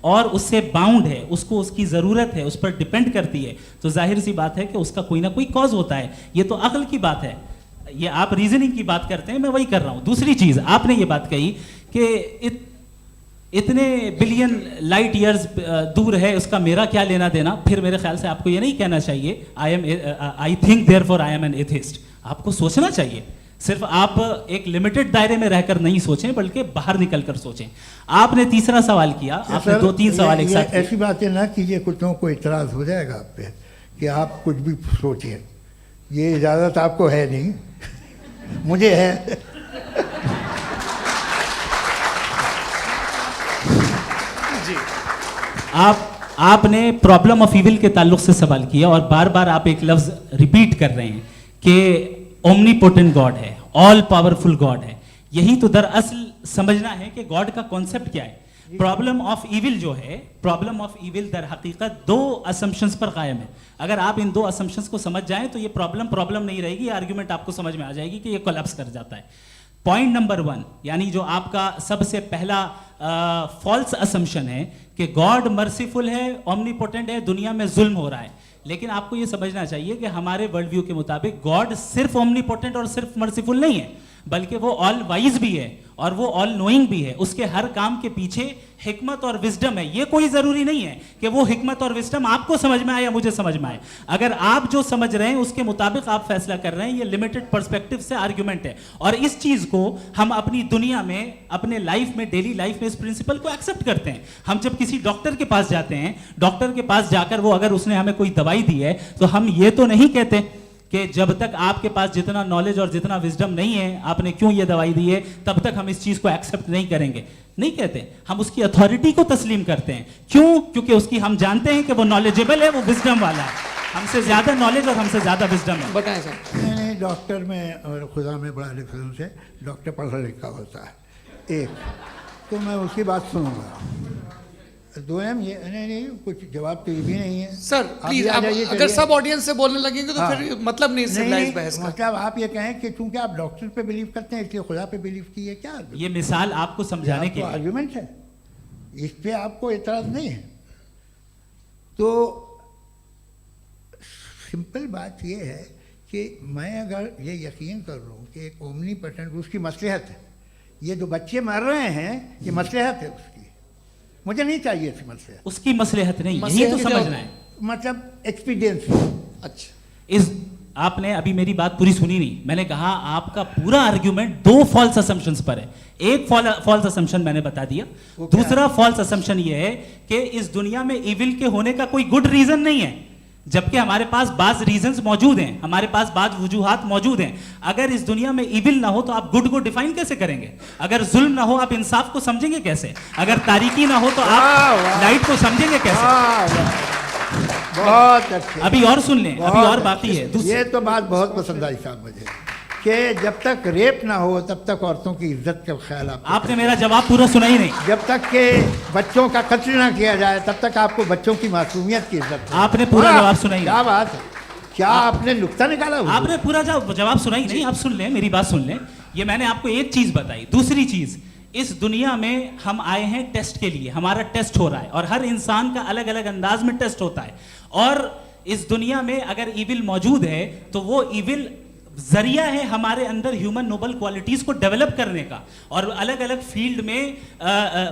और उससे बाउंड है, उसको उसकी ज़रूरत है, उस पर डिपेंड करती है, तो जाहिर सी बात है कि उसका कोई ना कोई कॉज होता है। ये तो अक्ल की बात है। ये आप रीजनिंग की बात करते हैं, मैं वही कर रहा हूं। दूसरी चीज आपने ये बात कही कि इतने बिलियन लाइट ईयर्स दूर है, उसका मेरा क्या लेना देना। फिर मेरे ख्याल से आपको ये नहीं कहना चाहिए I think therefore I am an atheist. आपको सोचना चाहिए, सिर्फ आप एक लिमिटेड दायरे में रहकर नहीं सोचें, बल्कि बाहर निकल कर सोचें। आपने तीसरा सवाल किया, आपने 2-3 सवाल एक साथ। ऐसी बातें ना कीजिए, कुछ लोगों को इतराज हो जाएगा आप पे कि आप कुछ भी सोचिए, ये इजाज़त आपको है नहीं, मुझे है। आपने प्रॉब्लम ऑफ इविल के ताल्लुक से सवाल किया और बार बार आप एक लफ्ज रिपीट कर रहे हैं कि ओमनीपोटेंट गॉड है, ऑल पावरफुल गॉड है। यही तो दरअसल समझना है कि गॉड का कॉन्सेप्ट क्या है। प्रॉब्लम ऑफ इविल जो है, प्रॉब्लम ऑफ इविल दर हकीकत दो असम्पशंस पर कायम है। अगर आप इन दो असम्पशंस को समझ जाएं तो ये प्रॉब्लम नहीं रहेगी, आर्ग्यूमेंट आपको समझ में आ जाएगी कि ये कोलैप्स कर जाता है। पॉइंट नंबर 1, यानी जो आपका सबसे पहला फॉल्स असम्पशन है कि गॉड मर्सीफुल है, ओमनीपोटेंट है, दुनिया में जुल्म हो रहा है। लेकिन आपको ये समझना चाहिए कि हमारे वर्ल्ड व्यू के मुताबिक गॉड सिर्फ ओमनीपोटेंट और सिर्फ मर्सीफुल नहीं है, बल्कि वो ऑल वाइज भी है और वो ऑल नोइंग भी है। उसके हर काम के पीछे हिकमत और विजडम है। ये कोई जरूरी नहीं है कि वो हिकमत और विजडम आपको समझ में आए या मुझे समझ में आए। अगर आप जो समझ रहे हैं उसके मुताबिक आप फैसला कर रहे हैं, ये लिमिटेड पर्सपेक्टिव से आर्ग्यूमेंट है। और इस चीज को हम अपनी दुनिया में, अपने लाइफ में, डेली लाइफ में इस प्रिंसिपल को एक्सेप्ट करते हैं। हम जब किसी डॉक्टर के पास जाते हैं, डॉक्टर के पास जाकर वो अगर उसने हमें कोई दवाई दी है तो हम ये तो नहीं कहते कि जब तक आपके पास जितना नॉलेज और जितना विजडम नहीं है, आपने क्यों ये दवाई दी है, तब तक हम इस चीज को एक्सेप्ट नहीं करेंगे। नहीं कहते, हम उसकी अथॉरिटी को तस्लीम करते हैं। क्यों? क्योंकि उसकी हम जानते हैं कि वो नॉलेजेबल है, वो विजडम वाला है, हमसे ज्यादा नॉलेज और हमसे ज्यादा विजडम है। बताएं सर। नहीं, डॉक्टर में और खुदा में बड़ा डिफरेंस है। डॉक्टर पढ़ा लिखा होता है एक, तो मैं उसकी बात सुनूंगा। दो ये नहीं, कुछ जवाब तो ये भी नहीं है सर। प्लीज, आप अगर सब ऑडियंस से बोलने लगेंगे तो हाँ। फिर मतलब नहीं सिविलाइज बहस का। मतलब आप ये कहें कि चूंकि आप डॉक्टर पे बिलीव करते हैं इसलिए खुदा पे बिलीव किए, क्या ये मिसाल आपको समझाने के लिए आर्ग्यूमेंट है, इस पे आपको एतराज नहीं है। तो सिंपल बात ये है कि मैं अगर ये यकीन कर लूँ कि एक ओमनीपोटेंट, उसकी मसलहत है, ये जो बच्चे मर रहे हैं ये मसलहत है उसकी, मुझे नहीं चाहिए थी मसलहत। उसकी मसलहत नहीं, यही तो समझना है। मतलब एक्सपीरियंस। अच्छा, इस आपने अभी मेरी बात पूरी सुनी नहीं। मैंने कहा आपका पूरा आर्ग्यूमेंट दो फॉल्स असम्पशंस पर है। एक फॉल्स असम्पशन मैंने बता दिया, दूसरा फॉल्स असम्पशन ये है कि इस दुनिया में इविल के होने का कोई गुड रीजन नहीं है, जबकि हमारे पास बाज रीजंस मौजूद हैं, हमारे पास बाज वजूहात मौजूद हैं। अगर इस दुनिया में इविल ना हो तो आप गुड को डिफाइन कैसे करेंगे? अगर जुल्म ना हो आप इंसाफ को समझेंगे कैसे? अगर तारीकी ना हो तो आप लाइट को समझेंगे कैसे? बहुत अच्छे। अभी और सुन लें, अभी और बाकी है। ये तो बात बहुत पसंद आई साहब मुझे, कि जब तक रेप ना हो तब तक औरतों की इज्जत का ख्याल आपने मेरा जवाब पूरा सुना ही नहीं। जब तक के बच्चों का कत्ल ना किया जाए तब तक आपको बच्चों की मासूमियत की इज्जत। आपने पूरा जवाब सुना ही नहीं। क्या बात है, क्या आपने नुक्ता निकाला? आपने पूरा जवाब सुना ही नहीं। आप सुन लें, मेरी बात सुन लें। ये मैंने आपको एक चीज बताई। दूसरी चीज, इस दुनिया में हम आए हैं टेस्ट के लिए, हमारा टेस्ट हो रहा है और हर इंसान का अलग अलग अंदाज में टेस्ट होता है। और इस दुनिया में अगर इविल मौजूद है तो वो इविल जरिया है हमारे अंदर ह्यूमन नोबल क्वालिटीज को डेवलप करने का और अलग अलग फील्ड में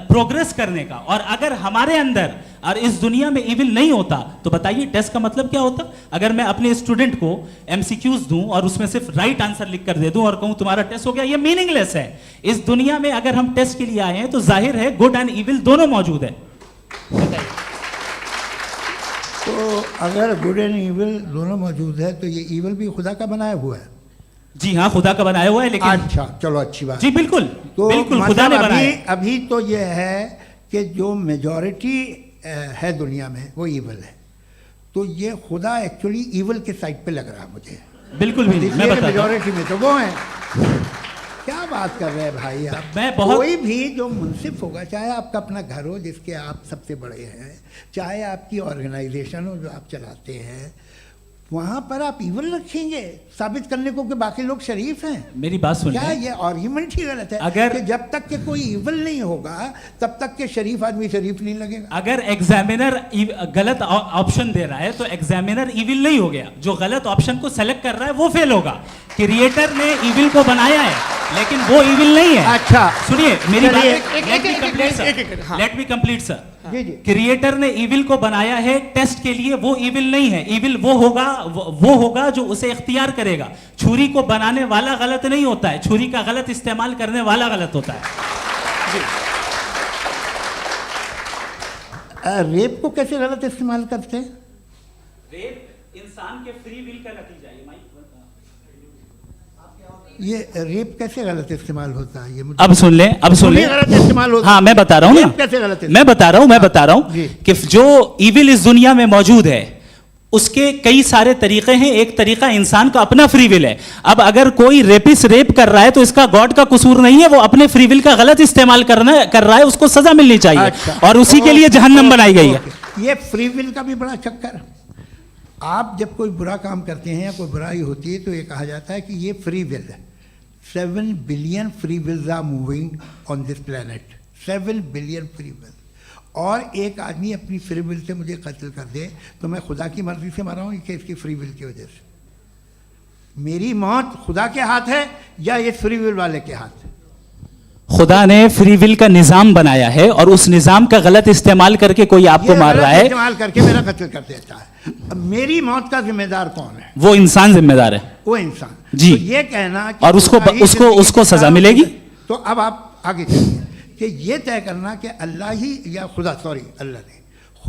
प्रोग्रेस करने का। और अगर हमारे अंदर और इस दुनिया में इविल नहीं होता तो बताइए टेस्ट का मतलब क्या होता? अगर मैं अपने स्टूडेंट को एमसीक्यूज दूं और उसमें सिर्फ राइट आंसर लिख कर दे दूं और कहूं तुम्हारा टेस्ट हो गया, ये मीनिंगलेस है। इस दुनिया में अगर हम टेस्ट के लिए आए हैं तो जाहिर है गुड एंड इविल दोनों मौजूद है। बताइए। तो अगर गुड एंड इविल दोनों मौजूद है तो ये इविल भी खुदा का बनाया हुआ है? जी हाँ, खुदा का बनाया हुआ है। लेकिन अच्छा, चलो अच्छी बात। जी बिल्कुल, तो बिल्कुल मतलब खुदा ने बनाया। अभी तो ये है कि जो मेजॉरिटी है दुनिया में वो इविल है, तो ये खुदा एक्चुअली इविल के साइड पे लग रहा है मुझे। बिल्कुल भी नहीं, मैं बताता हूं। मेजॉरिटी में तो वो है। क्या बात कर रहे हैं भाई आप? मैं बहुत कोई भी जो मुंसिफ होगा, चाहे आपका अपना घर हो जिसके आप सबसे बड़े हैं, चाहे आपकी ऑर्गेनाइजेशन हो जो आप चलाते हैं, वहाँ पर आप इविल रखेंगे साबित करने को कि बाकी लोग शरीफ हैं? मेरी बात सुन क्या लें। ये आर्ग्यूमेंट ही गलत है? अगर कि जब तक के कोई इविल नहीं होगा तब तक के शरीफ आदमी शरीफ नहीं लगेगा। अगर एग्जामिनर गलत ऑप्शन दे रहा है तो एग्जामिनर इविल नहीं हो गया। जो गलत ऑप्शन को सेलेक्ट कर रहा है वो फेल होगा। क्रिएटर ने इविल को बनाया है लेकिन वो इविल नहीं है। अच्छा सुनिए मेरी बात, चलिए, लेट मी कंप्लीट सर। जी जी। क्रिएटर ने इविल को बनाया है टेस्ट के लिए, वो इविल नहीं है। इविल वो होगा जो उसे इख्तियार करेगा। छुरी को बनाने वाला गलत नहीं होता है, छुरी का गलत इस्तेमाल करने वाला गलत होता है। रेप को कैसे गलत इस्तेमाल करते हैं? इंसान के फ्री विल का नतीजा ये रेप कैसे गलत इस्तेमाल होता है? ये मुझे अब सुन लें, अब सुन लें। गलत इस्तेमाल होता हाँ, मैं बता रहा हूँ रेप ना, कैसे गलत मैं बता रहा हूँ जी। कि जो इविल इस दुनिया में मौजूद है उसके कई सारे तरीके हैं। एक तरीका इंसान का अपना फ्री विल है। अब अगर कोई रेपिस्ट रेप कर रहा है तो इसका गॉड का कसूर नहीं है, वो अपने फ्री विल का गलत इस्तेमाल कर रहा है, उसको सजा मिलनी चाहिए। अच्छा। और उसी के लिए जहन्नम बनाई गई है। ये फ्री विल का भी बड़ा चक्कर। आप जब कोई बुरा काम करते हैं या कोई बुराई होती है तो ये कहा जाता है कि ये फ्री विल है। 7 billion free wills are moving on this planet. 7 billion free will. और एक आदमी अपनी फ्री विल से मुझे कत्ल कर दे तो मैं खुदा की मर्जी से मरा हूँ कि इसकी फ्री विल की वजह से? मेरी मौत खुदा के हाथ है या ये फ्री विल वाले के हाथ है? खुदा ने फ्री विल का निजाम बनाया है और उस निजाम का गलत इस्तेमाल करके कोई आपको मार रहा है, इस्तेमाल करके मेरा कत्ल कर देता है। अब मेरी मौत का जिम्मेदार कौन है? वो इंसान जिम्मेदार है। वो इंसान। जी। तो ये कहना कि और उसको खुदा ही जिंदगी उसको सजा का- मिलेगी। तो अब आप आगे चलिए कि ये तय करना कि अल्लाह ही या खुदा, सॉरी, अल्लाह ने,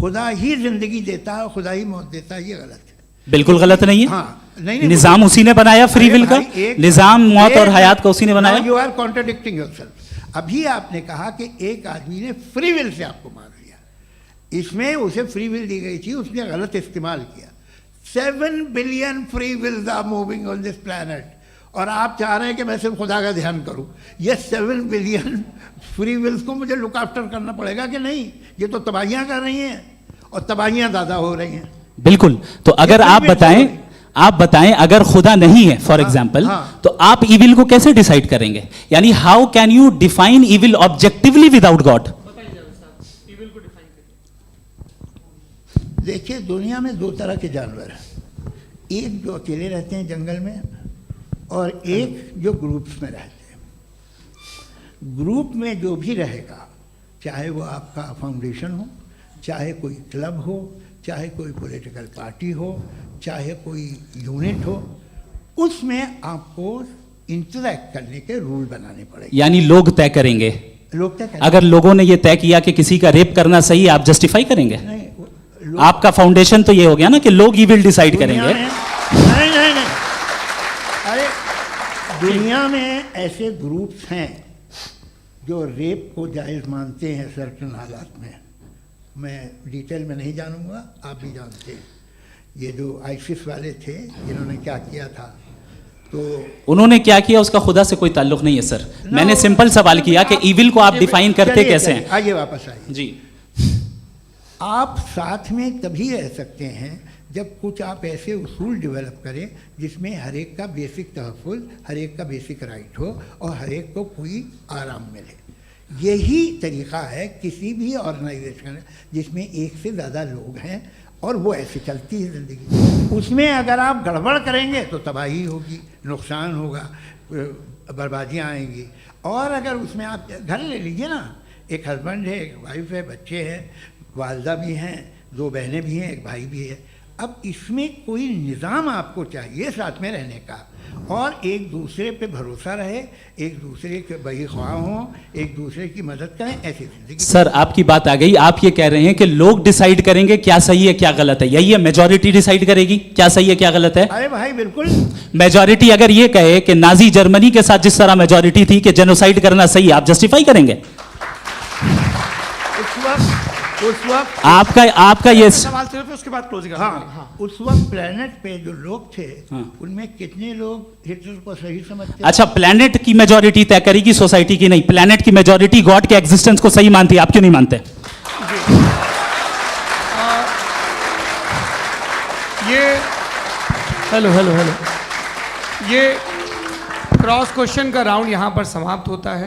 खुदा ही जिंदगी देता है, खुदा ही मौत देता है, ये गलत है। बिल्कुल गलत नहीं है। हाँ, नहीं, निजाम उसी ने बनाया फ्री विल का। निजाम मौत और हयात का उसी ने बनाया। You are contradicting yourself. अभी आपने कहा कि एक आदमी ने फ्री विल से आपको मार दिया, इसमें उसे फ्री विल दी गई थी, उसने गलत इस्तेमाल किया। 7 billion free wills are moving on this planet और आप चाह रहे हैं कि मैं सिर्फ खुदा का ध्यान करूं। ये 7 बिलियन फ्री विल्स को मुझे लुक आफ्टर करना पड़ेगा कि नहीं? ये तो तबाहियां कर रही हैं और तबाहियां ज़्यादा हो रही हैं। बिल्कुल। तो अगर आप बताएं अगर खुदा नहीं है फॉर एग्जाम्पल, हाँ। तो आप इविल को कैसे डिसाइड करेंगे? यानी how can you define evil objectively without God? देखिए, दुनिया में 2 तरह के जानवर हैं। एक जो अकेले रहते हैं जंगल में और एक जो ग्रुप्स में रहते हैं। ग्रुप में जो भी रहेगा, चाहे वो आपका फाउंडेशन हो, चाहे कोई क्लब हो, चाहे कोई पॉलिटिकल पार्टी हो, चाहे कोई यूनिट हो, उसमें आपको इंटरैक्ट करने के रूल बनाने पड़ेंगे। यानी लोग तय करेंगे। लोग तय करेंगे। अगर लोगों ने यह तय किया कि किसी का रेप करना सही है, आप जस्टिफाई करेंगे? नहीं, आपका फाउंडेशन तो ये हो गया ना कि लोग ही विल डिसाइड दुनिया करेंगे। में- नहीं, अरे दुनिया में ऐसे ग्रुप्स हैं जो रेप को जायज़ मानते हैं सर्टन हालात में। मैं डिटेल में नहीं जानूंगा, आप भी जानते हैं। ये जो आईसिस वाले थे जिन्होंने क्या किया था, तो उन्होंने क्या किया उसका खुदा से कोई ताल्लुक नहीं है सर। मैंने सिंपल सवाल किया कि इविल को आप डिफाइन करते चलिए, कैसे चलिए, हैं? आइए वापस आइए। जी। आप साथ में तभी रह सकते हैं जब कुछ आप ऐसे उसूल डेवलप करें जिसमें हर एक का बेसिक तहफ़्फ़ुज़, हर एक का बेसिक राइट हो और हर एक को कोई आराम मिले। यही तरीक़ा है किसी भी ऑर्गेनाइजेशन जिसमें एक से ज़्यादा लोग हैं और वो ऐसे चलती है ज़िंदगी। उसमें अगर आप गड़बड़ करेंगे तो तबाही होगी, नुकसान होगा, बर्बादियाँ आएंगी। और अगर उसमें आप घर ले लीजिए ना, एक हस्बैंड है, एक वाइफ है, बच्चे हैं, वालदा भी हैं, 2 बहनें भी हैं, एक भाई भी है। अब इसमें कोई निज़ाम आपको चाहिए साथ में रहने का और एक दूसरे पे भरोसा रहे, एक दूसरे के बहीख्वाह हों, एक दूसरे की मदद करें, ऐसी जिंदगी। सर आपकी बात आ गई। आप ये कह रहे हैं कि लोग डिसाइड करेंगे क्या सही है क्या गलत है, यही है? मेजॉरिटी डिसाइड करेगी क्या सही है क्या गलत है? अरे भाई बिल्कुल। मेजॉरिटी अगर ये कहे कि नाजी जर्मनी के साथ जिस तरह मेजॉरिटी थी कि जेनोसाइड करना सही है, आप जस्टिफाई करेंगे? उस वक्त आपका ये सवाल सिर्फ उसके बाद क्लोजिंग। हाँ, उस वक्त प्लेनेट पे जो लोग थे, हाँ। उनमें कितने लोग हिटलर को सही समझते? अच्छा, प्लेनेट की मेजॉरिटी तय करेगी, सोसाइटी की नहीं। प्लेनेट की मेजॉरिटी गॉड के एग्जिस्टेंस को सही मानती है, आप क्यों नहीं मानते? ये हेलो ये क्रॉस क्वेश्चन का राउंड यहाँ पर समाप्त होता है।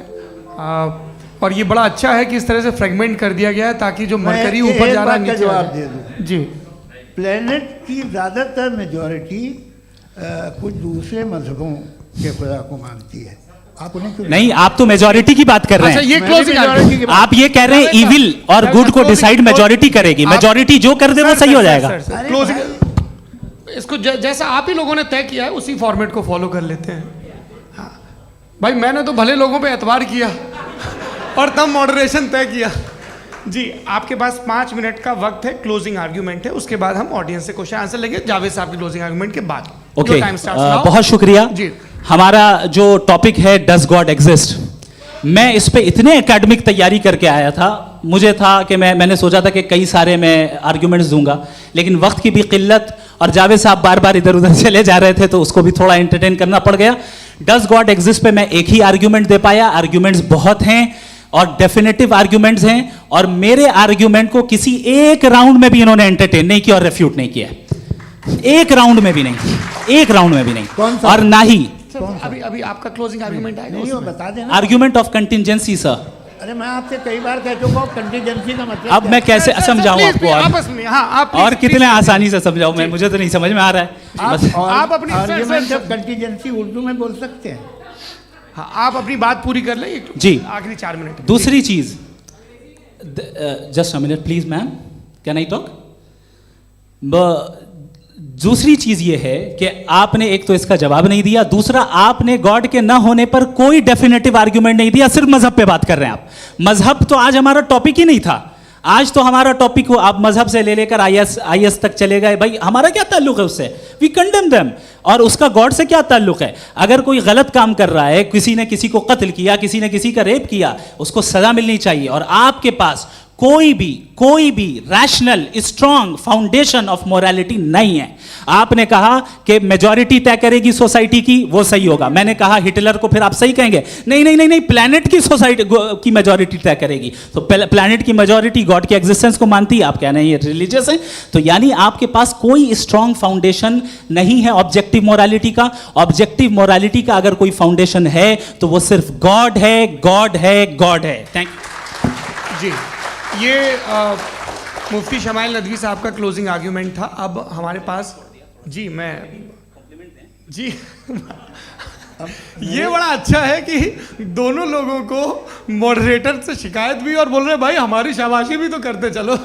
और ये बड़ा अच्छा है कि इस तरह से फ्रेगमेंट कर दिया गया है ताकि जो मरकरी ऊपर जा रहा है नीचे जवाब आ दे जाए। दूं। जी। प्लेनेट की ज़्यादातर मेजॉरिटी कुछ दूसरे मजहबों के खुदा को मानती है। आप उन्हें क्यों नहीं, आप तो मेजॉरिटी की बात कर रहे अच्छा, हैं। ये मैंने क्लोजिंग majority की बात- आप ये कह रहे हैं इविल और गुड को डिसाइड मेजॉरिटी करेगी। मेजॉरिटी जो कर दे वो सही हो जाएगा। अरे क्लोजिंग इसको जैसा आप ही लोगों ने तय किया है उसी फॉर्मेट को फॉलो कर लेते हैं। हाँ। भाई मैंने तो भले लोगों पे एतबार किया और तब मॉडरेशन तय किया, जी आपके पास 5 मिनट का वक्त है, क्लोजिंग आर्ग्यूमेंट है, उसके बाद हम ऑडियंस से क्वेश्चन आंसर लेंगे जावेद साहब के क्लोजिंग आर्ग्यूमेंट के बाद। Okay, time starts now. बहुत शुक्रिया जी। हमारा जो टॉपिक है डज गॉड एग्जिस्ट, मैं इस पे इतने एकेडमिक तैयारी करके आया था, मुझे था कि मैंने सोचा था कि कई सारे मैं आर्ग्यूमेंट्स दूंगा, लेकिन वक्त की भी किल्लत और जावेद साहब बार बार इधर उधर चले जा रहे थे तो उसको भी थोड़ा एंटरटेन करना पड़ गया। डज गॉड एग्जिस्ट पे मैं एक ही आर्ग्यूमेंट दे पाया, आर्ग्यूमेंट्स बहुत हैं और डेफिनेटिव आर्ग्यूमेंट्स हैं, और मेरे आर्ग्यूमेंट को किसी एक राउंड में भी इन्होंने एंटरटेन नहीं किया और रेफ्यूट नहीं किया, एक राउंड में भी नहीं, एक राउंड में भी नहीं, और ना ही अभी अभी आपका क्लोजिंग आर्ग्यूमेंट आएगा नहीं, वो उसमें। बता देना। Argument of contingency sir. अरे मैं आपसे कई बार कह चुका हूँ कंटीजेंसी का मतलब अब मैं कैसे सर, समझाऊं प्लीज, आपको, आपस में हाँ आप और प्लीज, कितने प्लीज, आसानी से समझाऊं मैं, मुझे तो नहीं समझ में आ रहा है बस। आप अपनी- sir, argument sir, of contingency Urdu में बोल सकते हैं। हाँ, आप अपनी बात पूरी कर लें जी। आखिरी 4 मिनट। दूसरी चीज, just a minute please ma'am, can I talk. दूसरी चीज ये है कि आपने एक तो इसका जवाब नहीं दिया, दूसरा आपने गॉड के ना होने पर कोई डेफिनेटिव आर्ग्यूमेंट नहीं दिया, सिर्फ मजहब पे बात कर रहे हैं आप। मजहब तो आज हमारा टॉपिक ही नहीं था, आज तो हमारा टॉपिक हो, आप मजहब से ले लेकर आईएस तक चले गए, भाई हमारा क्या ताल्लुक है उससे, वी कंडेम देम, और उसका गॉड से क्या ताल्लुक है। अगर कोई गलत काम कर रहा है, किसी ने किसी को कत्ल किया, किसी ने किसी का रेप किया, उसको सजा मिलनी चाहिए, और आपके पास कोई भी rational strong foundation of morality नहीं है। आपने कहा कि मेजॉरिटी तय करेगी सोसाइटी की, वो सही होगा, मैंने कहा हिटलर को फिर आप सही कहेंगे, नहीं नहीं नहीं नहीं, प्लैनेट की सोसाइटी की मेजॉरिटी तय करेगी, तो प्लैनेट की मेजॉरिटी गॉड के एग्जिस्टेंस को मानती है, आप कह रहे हैं ये रिलीजियस है, तो यानी आपके पास कोई स्ट्रॉन्ग फाउंडेशन नहीं है ऑब्जेक्टिव मोरालिटी का। ऑब्जेक्टिव मोरालिटी का अगर कोई फाउंडेशन है तो वो सिर्फ गॉड है, गॉड है, गॉड है। थैंक यू जी, ये मुफ्ती शमाइल नदवी साहब का क्लोजिंग आर्ग्यूमेंट था। अब हमारे पास जी जी ये बड़ा अच्छा है कि दोनों लोगों को मॉडरेटर से शिकायत भी और बोल रहे हैं भाई हमारी शाबाशी भी तो करते चलो।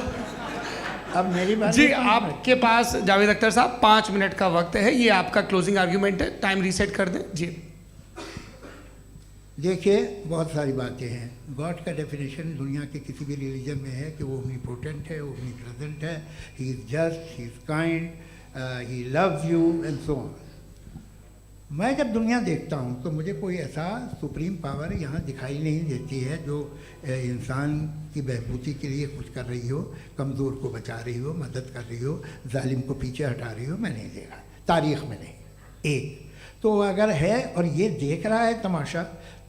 अब मेरी बात जी नहीं समझ में। आपके पास जावेद अख्तर साहब 5 मिनट का वक्त है, ये आपका क्लोजिंग आर्ग्यूमेंट है, टाइम रीसेट कर दें जी। देखिए बहुत सारी बातें हैं। गॉड का डेफिनेशन दुनिया के किसी भी रिलीजन में है कि वो ओमनीपोटेंट है, ओमनीप्रेजेंट है, he is just, he is kind, he loves you and so on. मैं जब दुनिया देखता हूँ तो मुझे कोई ऐसा सुप्रीम पावर यहाँ दिखाई नहीं देती है जो इंसान की बहबूदी के लिए कुछ कर रही हो, कमज़ोर को बचा रही हो, मदद कर रही हो, जालिम को पीछे हटा रही हो, मैं नहीं देखा तारीख़ में नहीं। एक तो अगर है और ये देख रहा है तमाशा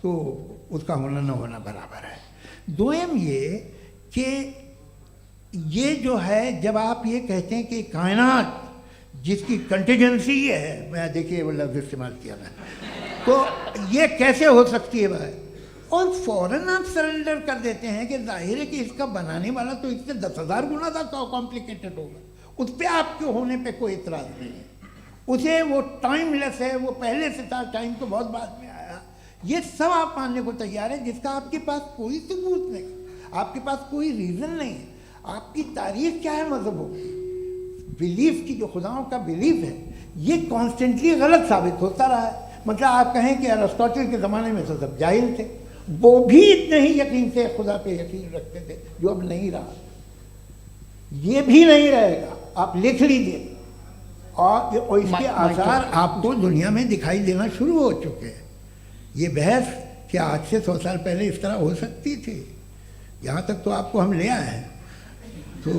तो उसका होना न होना बराबर है। दोयम ये कि ये जो है जब आप ये कहते हैं कि कायनात जिसकी कंटीजेंसी है, मैं देखिए वो लफ्ज़ इस्तेमाल किया मैं, तो ये कैसे हो सकती है भाई, और फ़ौरन आप सरेंडर कर देते हैं कि जाहिर है कि इसका बनाने वाला तो इससे 10,000 गुना ज़्यादा कॉम्प्लिकेटेड होगा, उस पर आपके होने पे कोई इतराज़ नहीं है, उसे वो टाइमलेस है, वो पहले से था, टाइम तो बहुत बाद में आया, ये सब आप मानने को तैयार हैं जिसका आपके पास कोई सबूत नहीं, आपके पास कोई रीज़न नहीं है। आपकी तारीख क्या है मज़हबों की, बिलीफ की, जो खुदाओं का बिलीफ है, ये कॉन्स्टेंटली गलत साबित होता रहा है। मतलब आप कहें कि अरिस्टोटल के ज़माने में तो सब जाहिल थे, वो भी इतने ही यकीन से खुदा पे यकीन रखते थे जो अब नहीं रहा, ये भी नहीं रहेगा, आप लिख लीजिए। और इसके आसार आपको दुनिया में दिखाई देना शुरू हो चुके हैं। ये बहस क्या आज से 100 साल पहले इस तरह हो सकती थी, यहाँ तक तो आपको हम ले आए हैं। तो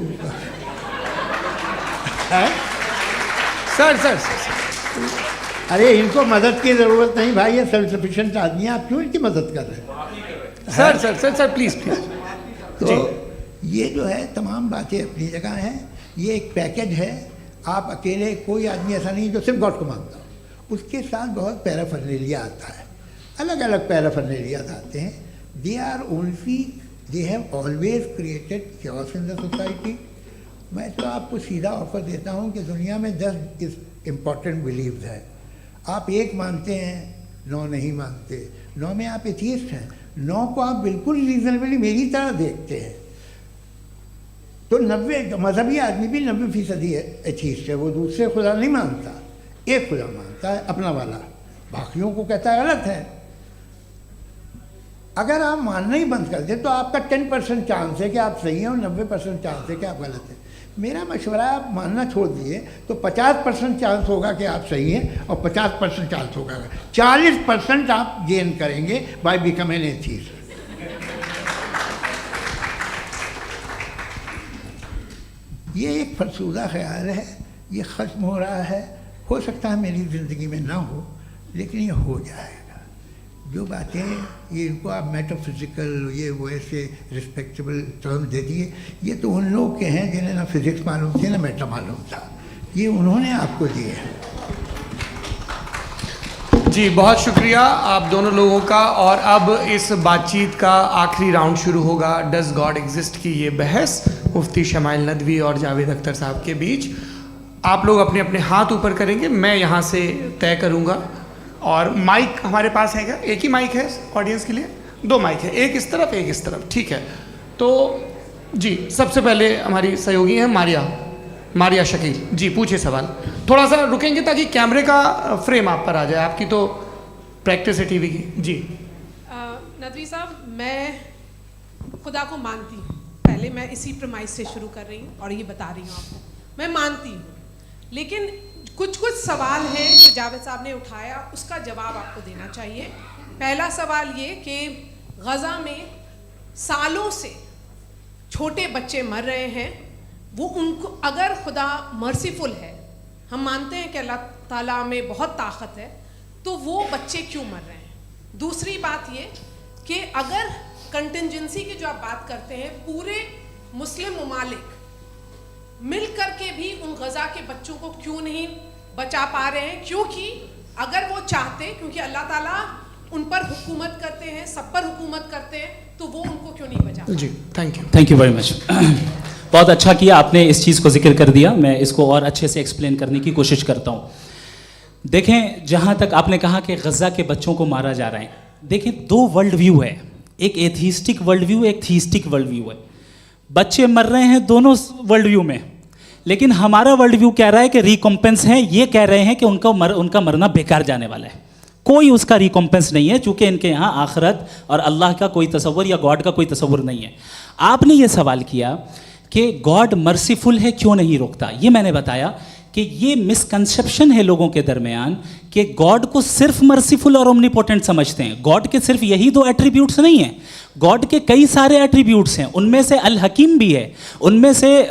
सर अरे इनको मदद की ज़रूरत नहीं भाई, ये सेल्फ सफिशिएंट आदमी है, आप क्यों इनकी मदद कर रहे हैं? सर प्लीज तो ये जो है तमाम बातें अपनी जगह हैं, ये एक पैकेज है। आप अकेले, कोई आदमी ऐसा नहीं जो सिर्फ गॉड को मानता हो, उसके साथ बहुत पैराफर्नेलिया आता है, अलग अलग पैराफर्नेलियाज आते हैं। They are only, they have always created chaos in the society. मैं तो आपको सीधा ऑफर देता हूँ कि दुनिया में 10 इम्पॉर्टेंट बिलीव्स हैं, आप एक मानते हैं, 9 नहीं मानते, 9 में आप एथियस्ट हैं, 9 को आप बिल्कुल रीजनेबली मेरी तरह देखते हैं। तो 90 मजहबी आदमी भी 90% एथियस्ट है, वो दूसरे खुदा नहीं मानता, एक खुदा मानता है अपना वाला, बाकियों को कहता है गलत है। अगर आप मानना ही बंद कर दें तो आपका 10% चांस है कि आप सही हैं और 90% चांस है कि आप गलत हैं। मेरा मशवरा है आप मानना छोड़ दिए तो 50% चांस होगा कि आप सही हैं और 50% चांस होगा, 40% आप गेन करेंगे बाय बिकमिंग एथीस्ट। ये एक फरसूदा ख्याल है, ये ख़त्म हो रहा है। हो सकता है मेरी ज़िंदगी में ना हो, लेकिन ये हो जाएगा। जो बातें ये इनको आप मेटाफिज़िकल ये वो ऐसे रिस्पेक्टेबल टर्म दे दिए, ये तो उन लोग के हैं जिन्हें ना फिज़िक्स मालूम थी ना मेटा मालूम था, ये उन्होंने आपको दिए हैं। जी बहुत शुक्रिया आप दोनों लोगों का। और अब इस बातचीत का आखिरी राउंड शुरू होगा, डज गॉड एग्जिस्ट की ये बहस मुफ्ती शमाइल नदवी और जावेद अख्तर साहब के बीच। आप लोग अपने अपने हाथ ऊपर करेंगे, मैं यहाँ से तय करूँगा। और माइक हमारे पास है क्या? एक ही माइक है ऑडियंस के लिए? 2 माइक है, एक इस तरफ एक इस तरफ, ठीक है। तो जी सबसे पहले हमारी सहयोगी हैं मारिया शकील जी, पूछिए सवाल। थोड़ा सा रुकेंगे ताकि कैमरे का फ्रेम आप पर आ जाए, आपकी तो प्रैक्टिस है टीवी की। जी नदवी साहब, मैं खुदा को मानती हूँ, पहले मैं इसी प्रमाइस से शुरू कर रही हूँ और ये बता रही हूँ आपको, मैं मानती हूँ। लेकिन कुछ सवाल हैं जो जावेद साहब ने उठाया, उसका जवाब आपको देना चाहिए। पहला सवाल ये कि गज़ा में सालों से छोटे बच्चे मर रहे हैं, वो उनको अगर खुदा मर्सीफुल है, हम मानते हैं कि अल्लाह ताला में बहुत ताकत है, तो वो बच्चे क्यों मर रहे हैं? दूसरी बात ये कि अगर कंटिजेंसी की जो आप बात करते हैं, पूरे मुस्लिम ममालिक मिल कर के भी उन गज़ा के बच्चों को क्यों नहीं बचा पा रहे हैं? क्योंकि अगर वो चाहते, क्योंकि अल्लाह ताला उन पर हुकूमत करते हैं, सब पर हुकूमत करते हैं, तो वो उनको क्यों नहीं बचा? जी थैंक यू वेरी मच। बहुत अच्छा किया आपने इस चीज़ को जिक्र कर दिया, मैं इसको और अच्छे से एक्सप्लेन करने की कोशिश करता हूँ। देखें, जहाँ तक आपने कहा कि गज़ा के बच्चों को मारा जा रहा है, देखें 2 वर्ल्ड व्यू है, एक एथीस्टिक वर्ल्ड व्यू, एक थीस्टिक वर्ल्ड व्यू है। बच्चे मर रहे हैं दोनों वर्ल्ड व्यू में, लेकिन हमारा वर्ल्ड व्यू कह रहा है कि रिकॉम्पेंस है, ये कह रहे हैं कि उनका मरना बेकार जाने वाला है, कोई उसका रिकॉम्पेंस नहीं है, चूंकि इनके यहाँ आखिरत और अल्लाह का कोई तसव्वुर या गॉड का कोई तसव्वुर नहीं है। आपने ये सवाल किया कि गॉड मर्सीफुल है, क्यों नहीं रोकता? ये मैंने बताया कि ये मिसकंसेप्शन है लोगों के दरमियान कि गॉड को सिर्फ मर्सीफुल और ओमनीपोटेंट समझते हैं। गॉड के सिर्फ यही 2 एट्रीब्यूट्स नहीं हैं, गॉड के कई सारे एट्रीब्यूट्स हैं, उनमें से अल हकीम भी है, उनमें से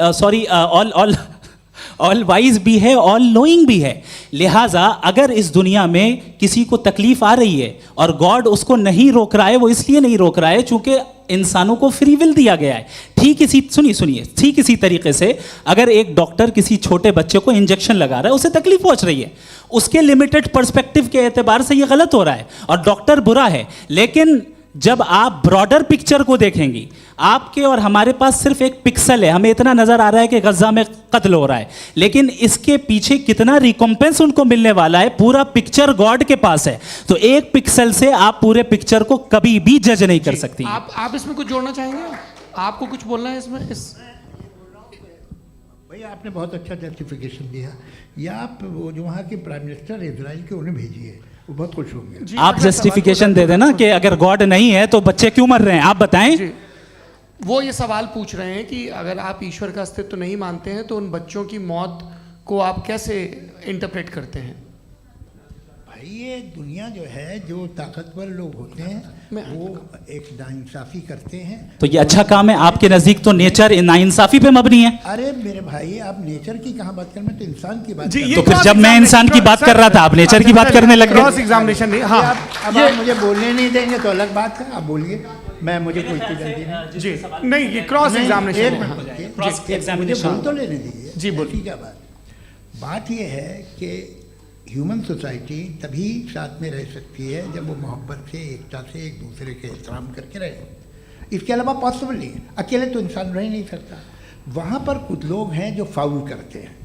ऑल वाइज भी है, ऑल नोइंग भी है। लिहाजा अगर इस दुनिया में किसी को तकलीफ आ रही है और गॉड उसको नहीं रोक रहा है, वो इसलिए नहीं रोक रहा है चूंकि इंसानों को फ्री विल दिया गया है। ठीक इसी तरीके से अगर एक डॉक्टर किसी छोटे बच्चे को इंजेक्शन लगा रहा है, उसे तकलीफ पहुंच रही है, उसके लिमिटेड पर्सपेक्टिव के एतबार से ये गलत हो रहा है और डॉक्टर बुरा है। लेकिन जब आप ब्रॉडर पिक्चर को देखेंगी, आपके और हमारे पास सिर्फ एक पिक्सल है, हमें इतना नजर आ रहा है कि गज़ा में कत्ल हो रहा है, लेकिन इसके पीछे कितना रिकॉम्पेंस उनको मिलने वाला है, पूरा पिक्चर गॉड के पास है। तो एक पिक्सल से आप पूरे पिक्चर को कभी भी जज नहीं कर सकती। आप इसमें कुछ जोड़ना चाहेंगे? आपको कुछ बोलना है इसमें? भैया आपने बहुत अच्छा जस्टिफिकेशन दिया। या आप वो जो वहाँ के प्राइम मिनिस्टर इजराइल के उन्हें भेजिए, वो बहुत खुश होंगे। आप जस्टिफिकेशन दे देना कि अगर गॉड नहीं है तो बच्चे क्यों मर रहे हैं, आप बताएं। वो ये सवाल पूछ रहे हैं कि अगर आप ईश्वर का अस्तित्व नहीं मानते हैं तो उन बच्चों की मौत को आप कैसे इंटरप्रेट करते हैं? भाई ये दुनिया जो है, जो ताकतवर लोग होते हैं वो एक नाइंसाफ़ी करते हैं। तो ये अच्छा काम है आपके नज़दीक, तो नेचर नाइंसाफ़ी पे मबनी है। अरे मेरे भाई, आप नेचर की कहाँ बात कर रहे हैं, तो इंसान की बात। तो फिर जब मैं इंसान की बात कर रहा था, आप नेचर की बात करने लग गए। क्रॉस एग्जामिनेशन नहीं। हाँ, अब आप मुझे बोलने नहीं देंगे तो अलग बात है, आप बोलिए, मुझे कोई जल्दी नहीं। जी नहीं, ये क्रॉस एग्जामिनेशन मुझे बोल तो लेने दीजिए। जी बोलिए। क्या बात ये है कि ह्यूमन सोसाइटी तभी साथ में रह सकती है जब वो मोहब्बत से, एकता से, एक दूसरे के एहतराम करके रहे। इसके अलावा पॉसिबल नहीं है, अकेले तो इंसान रह ही नहीं सकता। वहाँ पर कुछ लोग हैं जो फाउल करते हैं,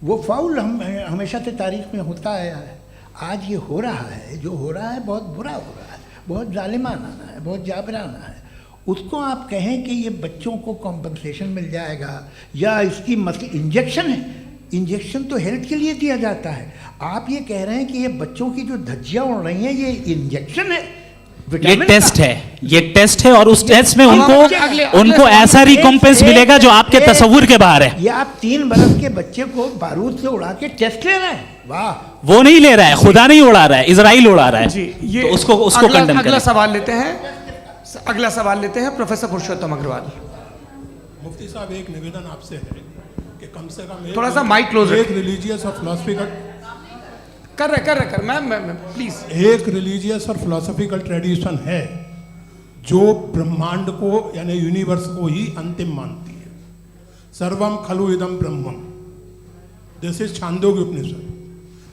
वो फाउल हमेशा से तारीख में होता आया है। आज ये हो रहा है, जो हो रहा है बहुत बुरा हो रहा है, बहुत जालिमाना है, बहुत जाबराना है। उसको आप कहें कि ये बच्चों को कॉम्पनसेशन मिल जाएगा या इसकी इंजेक्शन है, इंजेक्शन तो हेल्थ के लिए दिया जाता है। आप ये कह रहे हैं कि ये बच्चों की जो धज्जियाँ उड़ रही हैं ये इंजेक्शन है, विटामिन टेस्ट का। है, ये टेस्ट है और उस टेस्ट में उनको अगले उनको ऐसा रिकॉम्पेंस मिलेगा जो आपके तस्वुर के बाहर है। ये आप 3 बरस के बच्चे को बारूद से उड़ा के टेस्ट ले रहे हैं, वाह। वो नहीं ले रहा है, खुदा नहीं उड़ा रहा है, इजराइल उड़ा रहा है। जी, ये तो उसको कंडेम अगला करें। सवाल लेते हैं। अगला सवाल लेते हैं प्रोफेसर पुरुषोत्तम अग्रवाल। मुफ्ती साहब, एक निवेदन आपसे है कि कम से कम थोड़ा सा माइक क्लोज एक रखें। रिलीजियस और फिलोसफिकल कर रहे मैम प्लीज। एक रिलीजियस और फिलोसफिकल ट्रेडिशन है जो ब्रह्मांड को यानी यूनिवर्स को ही अंतिम मानती है। सर्वम खलु इदम ब्रह्मम, this is Chandogya Upanishad,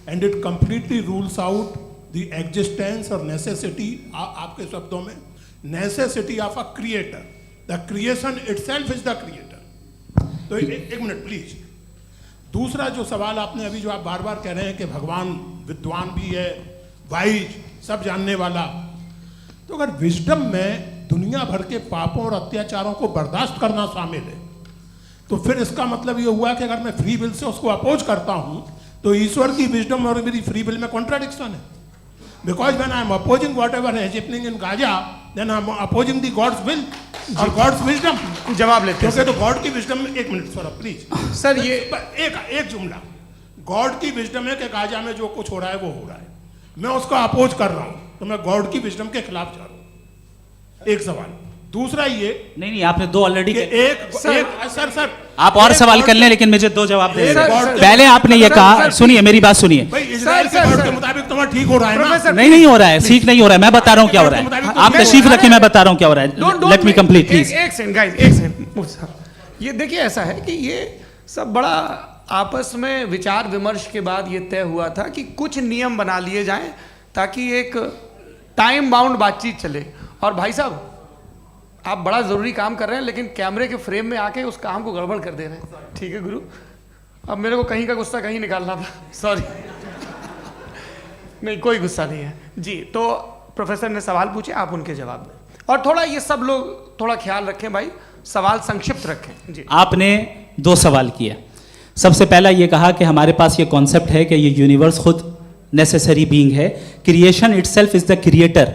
and it completely rules out the existence और नेसेसिटी, आपके शब्दों में necessity of a creator. The creation itself is the creator. तो एक मिनट प्लीज। दूसरा जो सवाल आपने अभी, जो आप बार बार कह रहे हैं कि भगवान विद्वान भी है, वाइज, सब जानने वाला, तो अगर विजडम में दुनिया भर के पापों और अत्याचारों को बर्दाश्त करना शामिल है, तो फिर इसका मतलब ये हुआ कि अगर मैं फ्री विल से उसको अपोज करता हूं तो ईश्वर की विजडम और मेरी फ्री विल में कॉन्ट्राडिक्शन है। Because when I am opposing whatever is happening in Gaza, then I am opposing the God's will और गॉड्स विजडम। जवाब लेते हैं क्योंकि तो गॉड की विजडम में, एक मिनट सर प्लीज सर, ये एक जुमला, गॉड की विजडम है कि गाजा में जो कुछ हो रहा है वो हो रहा है, मैं उसको अपोज कर रहा हूं, तो मैं गॉड की विजडम के खिलाफ जा रहा हूं। एक सवाल। दूसरा ये नहीं, आपने 2 ऑलरेडी। सर आप और सवाल कर लें, लेकिन मुझे 2 जवाब दे सर, दें। सर, पहले आपने ये सर, कहा, सर, सुनिए मेरी बात सुनिए। भाई इजराइल के गॉड के मुताबिक तुम्हारा ठीक हो रहा है ना? प्रोफेसर, नहीं हो रहा है, ठीक नहीं हो रहा है, मैं बता रहा हूं क्या हो रहा है। आप तशरीफ रखें, मैं बता रहा हूं क्या हो रहा है। Let me complete please. एक सेकंड गाइस, एक सेकंड। ये देखिए, ऐसा है कि ये सब बड़ा आपस में विचार विमर्श के बाद ये तय हुआ था कि कुछ नियम बना लिए जाएं ताकि एक टाइम बाउंड बातचीत चले। और भाई साहब, आप बड़ा ज़रूरी काम कर रहे हैं, लेकिन कैमरे के फ्रेम में आके उस काम को गड़बड़ कर दे रहे हैं। ठीक है गुरु, अब मेरे को कहीं का गुस्सा कहीं निकालना था, सॉरी। नहीं, कोई गुस्सा नहीं है जी। तो प्रोफेसर ने सवाल पूछे, आप उनके जवाब दें। और थोड़ा ये सब लोग थोड़ा ख्याल रखें भाई, सवाल संक्षिप्त रखें जी। आपने 2 सवाल किया। सबसे पहला ये कहा कि हमारे पास ये कॉन्सेप्ट है कि ये यूनिवर्स खुद नेसेसरी बीइंग है, creation itself is the creator.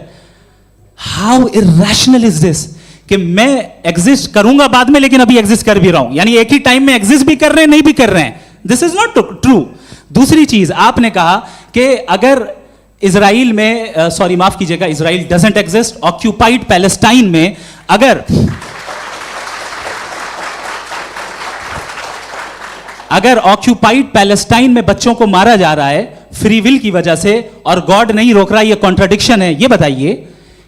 How irrational is this कि मैं एग्जिस्ट करूंगा बाद में, लेकिन अभी एग्जिस्ट कर भी रहा हूं, यानी एक ही टाइम में एग्जिस्ट भी कर रहे हैं, नहीं भी कर रहे हैं। This is not true. दूसरी चीज, आपने कहा कि अगर इजराइल में, सॉरी माफ कीजिएगा, Israel doesn't exist, occupied Palestine में अगर ऑक्यूपाइड पैलेस्टाइन में बच्चों को मारा जा रहा है फ्री विल की वजह से और गॉड नहीं रोक रहा, ये कॉन्ट्रडिक्शन है। ये बताइए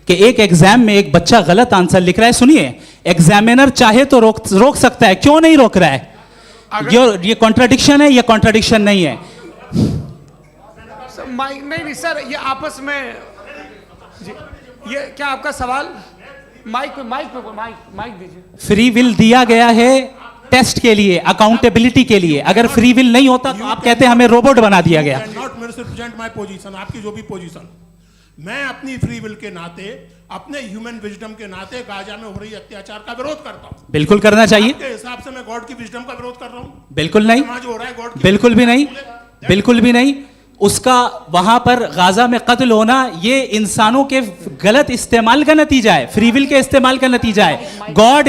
कि एक एग्जाम में एक बच्चा गलत आंसर लिख रहा है, सुनिए, एग्जामिनर चाहे तो रोक सकता है, क्यों नहीं रोक रहा है? ये कॉन्ट्रडिक्शन है या कॉन्ट्रडिक्शन नहीं है? माइक नहीं सर, ये आपस में जी, ये क्या आपका सवाल? माइक दीजिए। फ्री विल दिया गया है टेस्ट के लिए, अकाउंटेबिलिटी के लिए। अगर फ्री विल नहीं होता तो आप कहते हैं हमें रोबोट बना दिया गया। नॉट मिसरिप्रेजेंट माय पोजीशन, आपकी जो भी पोजीशन, मैं अपनी फ्री विल के नाते, अपने ह्यूमन विजडम के नाते गाजा में हो रही अत्याचार का विरोध करता हूं। बिल्कुल करना चाहिए। आपके हिसाब से मैं गॉड की विजडम का विरोध कर रहा हूं? बिल्कुल नहीं, वहां जो हो रहा है गॉड की बिल्कुल भी नहीं, बिल्कुल भी नहीं। उसका वहां पर गाजा में कत्ल होना ये इंसानों के गलत इस्तेमाल का नतीजा है, फ्री विल के इस्तेमाल का नतीजा है। गॉड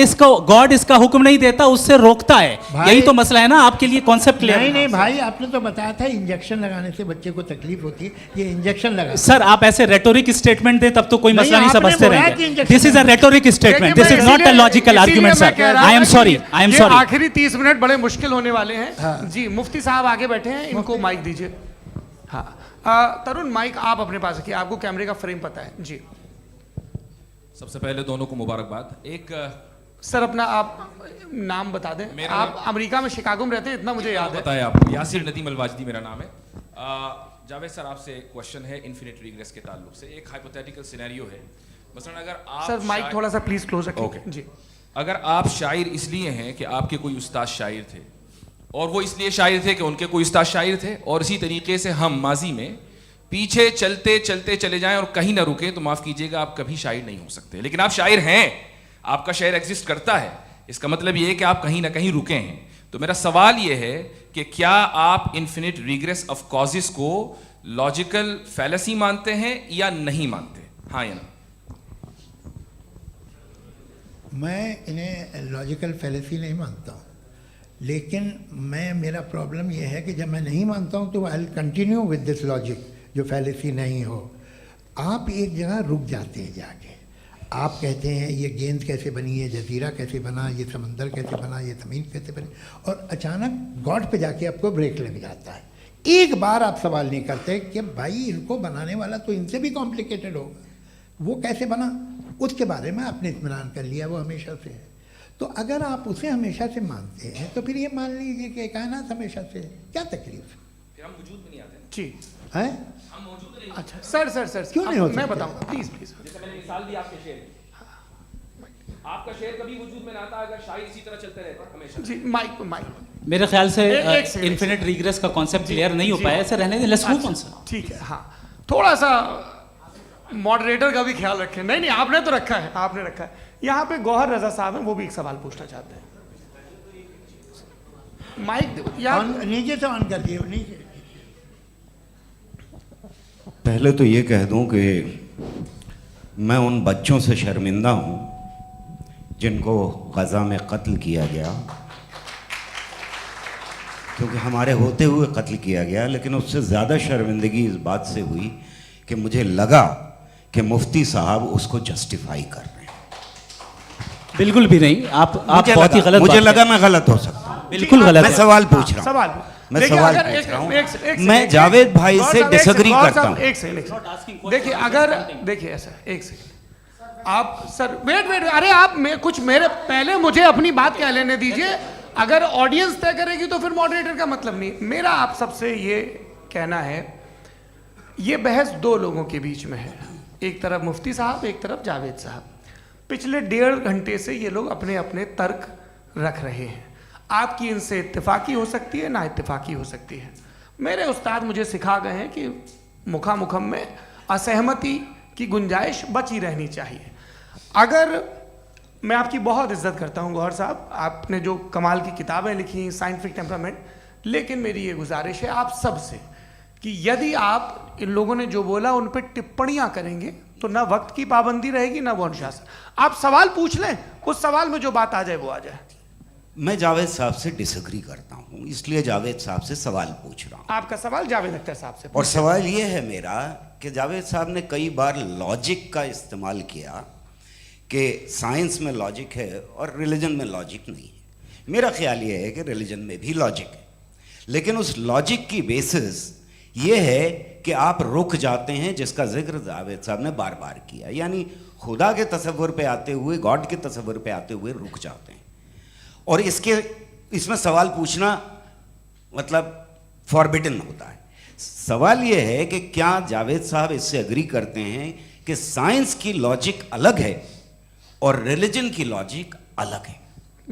इसका हुक्म नहीं देता, उससे रोकता है। यही तो मसला है ना, आपके लिए कॉन्सेप्ट क्लियर? नहीं भाई, आपने तो बताया था इंजेक्शन लगाने से बच्चे को तकलीफ होती है, ये इंजेक्शन लगा। सर आप ऐसे रेटोरिक स्टेटमेंट दे तब तो कोई मसला नहीं आपने समझते बोला कि रहेंगे। Injection this is a rhetoric statement, this is not a logical argument sir. I am sorry, I am sorry. आखिरी 30 मिनट बड़े मुश्किल होने वाले हैं जी। मुफ्ती साहब आगे बैठे हैं, इनको माइक दीजिए। हाँ तरुण, माइक आप अपने पास रखिए, आपको कैमरे का फ्रेम पता है जी। सबसे पहले दोनों को मुबारकबाद। एक सर अपना आप नाम बता दें। आप अमेरिका में शिकागो में रहते हैं, इतना मुझे याद है। बताया आपको, यासिर नदीम अलवाजदी मेरा नाम है। जावेद सर, आपसे एक क्वेश्चन है इन्फिनिट रिग्रेस के ताल्लुक से। एक हाइपोथेटिकल सिनेरियो है, मसलन अगर आप सर माइक थोड़ा सा प्लीज क्लोज रखिए जी। अगर आप शायर इसलिए हैं कि आपके कोई उस्ताद शायर थे, और वो इसलिए शायर थे कि उनके कोई उस्ताद शायर थे, और इसी तरीके से हम माजी में पीछे चलते चलते चले जाएं और कहीं ना रुके, तो माफ कीजिएगा आप कभी शायर नहीं हो सकते। लेकिन आप शायर हैं, आपका शायर एग्जिस्ट करता है, इसका मतलब ये है कि आप कहीं ना कहीं रुके हैं। तो मेरा सवाल ये है कि क्या आप इन्फिनिट रिग्रेस ऑफ कॉजेस को लॉजिकल फैलेसी मानते हैं या नहीं मानते? हाँ या ना? मैं इन्हें लॉजिकल फैलेसी नहीं मानता हूँ, लेकिन मेरा प्रॉब्लम यह है कि जब मैं नहीं मानता हूँ तो I continue with this logic जो फैलेसी नहीं हो। आप एक जगह रुक जाते हैं जाके, आप कहते हैं ये गेंद कैसे बनी, ये जजीरा कैसे बना, ये समंदर कैसे बना, ये ज़मीन कैसे बनी, और अचानक गॉड पे जाके आपको ब्रेक लग जाता है। एक बार आप सवाल नहीं करते कि भाई इनको बनाने वाला तो इनसे भी कॉम्प्लिकेटेड होगा, वो कैसे बना, उसके बारे में आपने इत्मीनान कर लिया, वो हमेशा से है। तो अगर आप उसे हमेशा से मानते हैं तो फिर ये मान लीजिए कि कायनात हमेशा से है, क्या तकलीफ फिर हम वजूद में नहीं आते ना। जी है? हम मौजूद नहीं। अच्छा सर क्यों नहीं हो मैं सकते? बताऊंगा, प्लीज प्लीज। जैसे मैंने मिसाल दी आपके शेर की। आपका शेर कभी वजूद में ना आता अगर शायर इसी तरह चलते रहते हमेशा। जी माइक मेरे ख्याल से एक सेकंड, इन्फिनिट रिग्रेस का कॉन्सेप्ट क्लियर नहीं हो जी। पाया, ऐसे रहने दें, लेट्स मूव ऑन सर। ठीक है। हाँ, थोड़ा सा मॉडरेटर का भी ख्याल रखें। नहीं नहीं, आपने तो रखा है, आपने रखा है। यहाँ पे गौहर रजा साहब हैं, वो भी एक सवाल पूछना चाहते हैं। माइक यार नीचे से ऑन कर दिए, नीचे। पहले तो ये कह दूं कि मैं उन बच्चों से शर्मिंदा हूं जिनको गज़ा में कत्ल किया गया, क्योंकि हमारे होते हुए कत्ल किया गया। लेकिन उससे ज़्यादा शर्मिंदगी इस बात से हुई कि मुझे लगा कि मुफ्ती साहब उसको जस्टिफाई कर रहे हैं। बिल्कुल भी नहीं, आप मुझे बहुत ही लगा- गलत मुझे बात लगा कर- मैं गलत हो सकता हूं। बिल्कुल गलत मैं है। सवाल पूछ रहा हूं। सवाल मैं देखिए, सवाल अगर पूछ रहा हूं। एक सेकंड, मैं जावेद भाई गौर से साहब, एक डिसएग्री सेकंड, करता गौर हूं। साहब, एक सेकंड। देखिए अगर देखिए ऐसा, एक सेकंड आप सर वेट, अरे आप कुछ मेरे पहले मुझे अपनी बात कह लेने दीजिए। अगर ऑडियंस तय करेगी तो फिर मॉडरेटर का मतलब नहीं। मेरा आप सबसे ये कहना है, ये बहस दो लोगों के बीच में है, एक तरफ मुफ्ती साहब, एक तरफ जावेद साहब। पिछले 1.5 घंटे से ये लोग अपने अपने तर्क रख रहे हैं। आपकी इनसे इत्तेफाकी हो सकती है, ना इत्तेफाकी हो सकती है। मेरे उस्ताद मुझे सिखा गए हैं कि मुखामुखम में असहमति की गुंजाइश बची रहनी चाहिए। अगर मैं आपकी बहुत इज्जत करता हूं गौहर साहब, आपने जो कमाल की किताबें लिखी, साइंटिफिक टेम्परामेंट, लेकिन मेरी ये गुजारिश है आप सबसे कि यदि आप इन लोगों ने जो बोला उन पर टिप्पणियां करेंगे तो ना वक्त की पाबंदी रहेगी, ना वो अनुशासन। आप सवाल पूछ लें, उस सवाल में जो बात आ जाए वो आ जाए। मैं जावेद साहब से डिसएग्री करता हूं, इसलिए जावेद साहब से सवाल पूछ रहा हूं। आपका सवाल जावेद अख्तर साहब से। और सवाल ये है मेरा कि जावेद साहब ने कई बार लॉजिक का इस्तेमाल किया कि साइंस में लॉजिक है और रिलीजन में लॉजिक नहीं है। मेरा ख्याल ये है कि रिलीजन में भी लॉजिक है, लेकिन उस लॉजिक की बेसिस ये है कि आप रुक जाते हैं, जिसका जिक्र जावेद साहब ने बार बार किया, यानी खुदा के तसव्वुर पे आते हुए, गॉड के तसव्वुर पे आते हुए रुक जाते हैं। और इसमें सवाल पूछना मतलब फॉरबिडन होता है। सवाल ये है कि क्या जावेद साहब इससे एग्री करते हैं कि साइंस की लॉजिक अलग है और रिलीजन की लॉजिक अलग है?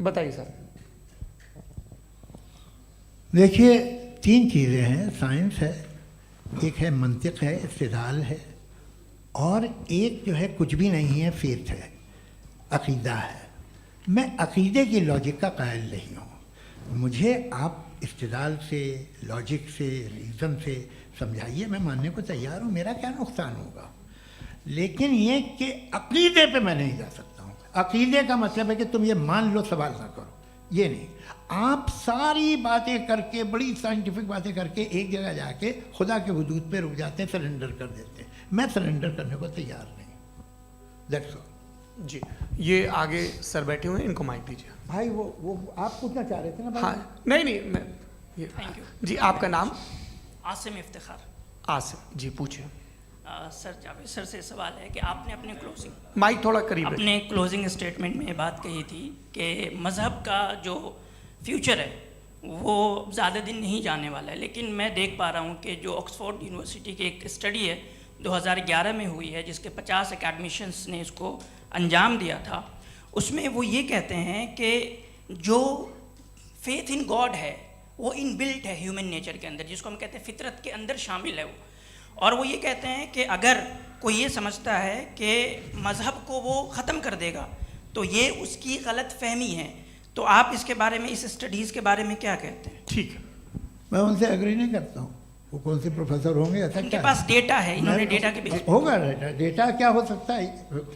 बताइए सर। देखिए, 3 चीज़ें हैं। साइंस है, एक है मंतिक है, इस्तिदलाल है, और एक जो है कुछ भी नहीं है, फेथ है, अकीदा है। मैं अकीदे की लॉजिक का कायल नहीं हूँ। मुझे आप इस्तिदलाल से, लॉजिक से, रीज़न से समझाइए, मैं मानने को तैयार हूँ, मेरा क्या नुकसान होगा। लेकिन ये कि अकीदे पे मैं नहीं जा सकता हूँ। अकीदे का मतलब है कि तुम ये मान लो, सवाल ना करो, ये नहीं। आप सारी बातें करके, बड़ी साइंटिफिक बातें करके एक जगह जाके खुदा के वजूद पे रुक जाते हैं, सरेंडर कर देते हैं। मैं सरेंडर करने को तैयार नहीं। That's all. जी, ये आगे सर बैठे हुए हैं, इनको माइक दीजिए। भाई वो आप पूछना चाह रहे थे ना भाई? हाँ, नहीं मैं ये थैंक यू जी। आपका नाम? आसिम इफ्तिखार। आसिम जी, पूछिए। सर, जावेद सर से सवाल है कि आपने अपने माइक थोड़ा करीब रखिए। अपने क्लोजिंग स्टेटमेंट में बात कही थी कि मज़हब का जो फ्यूचर है वो ज़्यादा दिन नहीं जाने वाला है, लेकिन मैं देख पा रहा हूँ कि जो ऑक्सफोर्ड यूनिवर्सिटी की एक स्टडी है 2011 में हुई है, जिसके 50 एकेडमिशियंस ने इसको अंजाम दिया था, उसमें वो ये कहते हैं कि जो फेथ इन गॉड है वो इनबिल्ट है ह्यूमन नेचर के अंदर, जिसको हम कहते हैं फितरत के अंदर शामिल है वो। और वो ये कहते हैं कि अगर कोई ये समझता है कि मज़हब को वो ख़त्म कर देगा तो ये उसकी गलत फहमी है। तो आप इसके बारे में, इस स्टडीज़ के बारे में क्या कहते हैं? ठीक है, मैं उनसे एग्री नहीं करता हूँ। वो कौन से प्रोफेसर होंगे, ऐसा उनके क्या पास डेटा है, इन्होंने डेटा के बेस होगा। डेटा क्या हो सकता है?